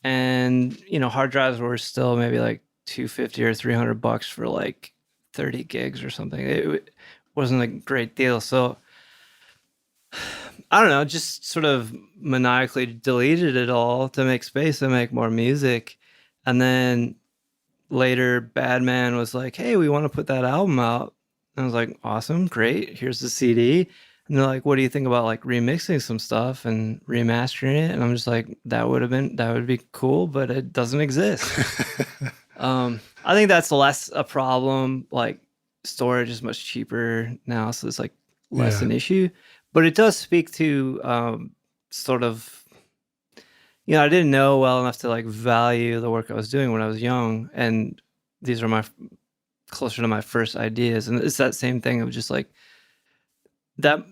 And, hard drives were still maybe like $250 or $300 for like 30 gigs or something. It wasn't a great deal. So I don't know, just sort of maniacally deleted it all to make space and make more music. And then later Badman was like, hey, we want to put that album out. And I was like, awesome, great. Here's the CD. And they're like, what do you think about like remixing some stuff and remastering it? And I'm just like, that would be cool, but it doesn't exist. I think that's less a problem. Like storage is much cheaper now. So it's like less an issue. But it does speak to sort of, I didn't know well enough to like value the work I was doing when I was young. And these are closer to my first ideas. And it's that same thing of just like, that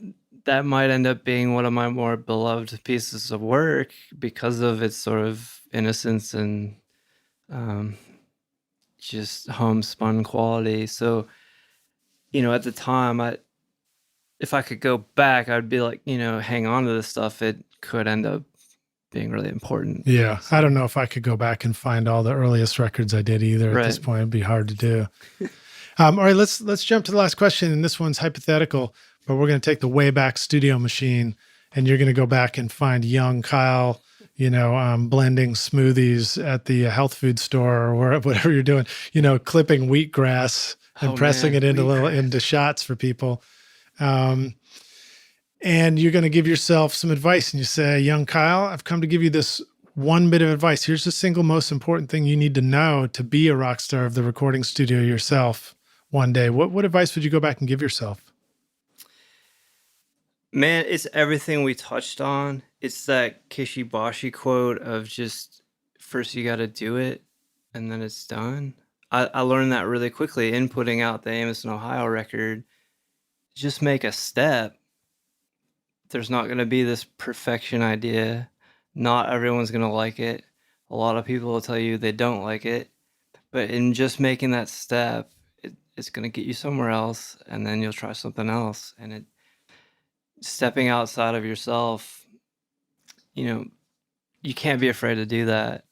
might end up being one of my more beloved pieces of work because of its sort of innocence and just homespun quality. So, at the time, if I could go back, I'd be like, hang on to this stuff. It could end up being really important. Yeah. I don't know if I could go back and find all the earliest records I did either. Right. At this point, it'd be hard to do. All right, let's jump to the last question. And this one's hypothetical, but we're going to take the Wayback Studio Machine and you're going to go back and find young Kyle, blending smoothies at the health food store or whatever you're doing, clipping wheatgrass and pressing it into shots for people. And you're going to give yourself some advice, and you say, young Kyle, I've come to give you this one bit of advice. Here's the single most important thing you need to know to be a rock star of the recording studio yourself one day. What advice would you go back and give yourself? Man, it's everything we touched on. It's that Kishibashi quote of just first you got to do it and then it's done. I learned that really quickly in putting out the Amos in Ohio record. Just make a step. There's not going to be this perfection idea. Not everyone's going to like it. A lot of people will tell you they don't like it. But in just making that step, it's going to get you somewhere else, and then you'll try something else. And stepping outside of yourself, you can't be afraid to do that.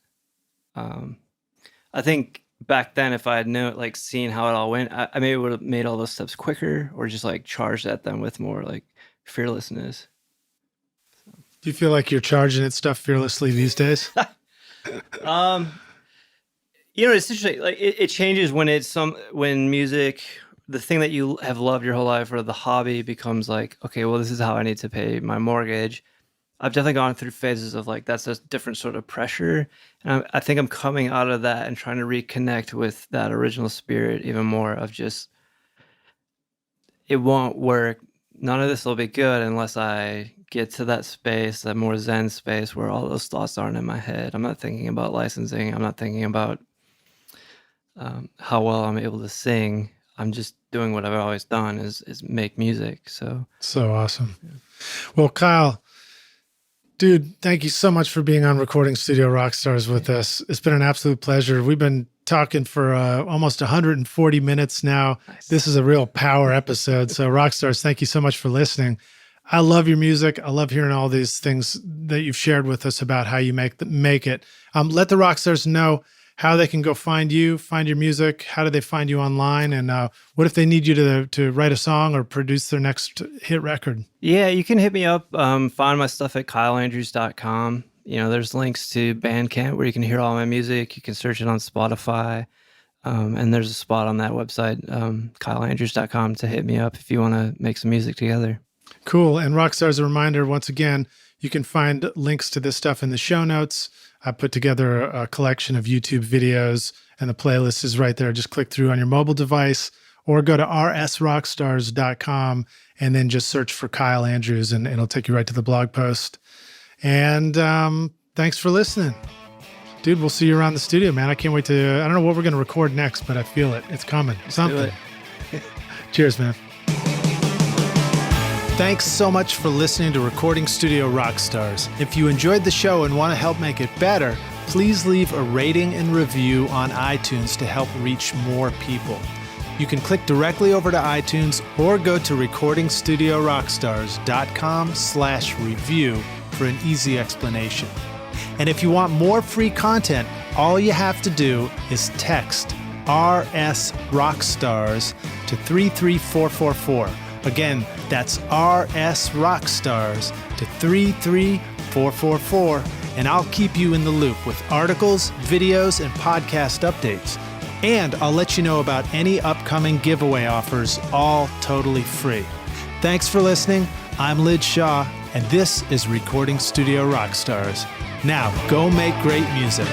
I think back then, if I had seen how it all went, I maybe would have made all those steps quicker, or just charged at them with more fearlessness. Do you feel like you're charging at stuff fearlessly these days? It's interesting. It changes when music, the thing that you have loved your whole life, or the hobby, becomes okay, well, this is how I need to pay my mortgage. I've definitely gone through phases of that's a different sort of pressure. And I think I'm coming out of that and trying to reconnect with that original spirit even more of just, it won't work. None of this will be good unless I get to that space, that more Zen space where all those thoughts aren't in my head. I'm not thinking about licensing. I'm not thinking about how well I'm able to sing. I'm just doing what I've always done is make music. So awesome. Yeah. Well, Kyle, dude, thank you so much for being on Recording Studio Rockstars with us. It's been an absolute pleasure. We've been talking for almost 140 minutes now. Nice. This is a real power episode. So Rockstars, thank you so much for listening. I love your music. I love hearing all these things that you've shared with us about how you make it. Let the Rockstars know how they can go find you, find your music. How do they find you online? And what if they need you to write a song or produce their next hit record? Yeah, you can hit me up. Find my stuff at kyleandrews.com. There's links to Bandcamp where you can hear all my music. You can search it on Spotify. And there's a spot on that website, kyleandrews.com, to hit me up if you want to make some music together. Cool. And Rockstars, a reminder, once again, you can find links to this stuff in the show notes. I put together a collection of YouTube videos, and the playlist is right there. Just click through on your mobile device or go to rsrockstars.com and then just search for Kyle Andrews, and it'll take you right to the blog post. And thanks for listening. Dude, we'll see you around the studio, man. I can't wait to, I don't know what we're going to record next, but I feel it. It's coming. Something. Cheers, man. Thanks so much for listening to Recording Studio Rockstars. If you enjoyed the show and want to help make it better, please leave a rating and review on iTunes to help reach more people. You can click directly over to iTunes or go to recordingstudiorockstars.com/review for an easy explanation. And if you want more free content, all you have to do is text RS Rockstars to 33444. Again, that's RS Rockstars to 33444, and I'll keep you in the loop with articles, videos, and podcast updates. And I'll let you know about any upcoming giveaway offers, all totally free. Thanks for listening. I'm Lid Shaw, and this is Recording Studio Rockstars. Now, go make great music.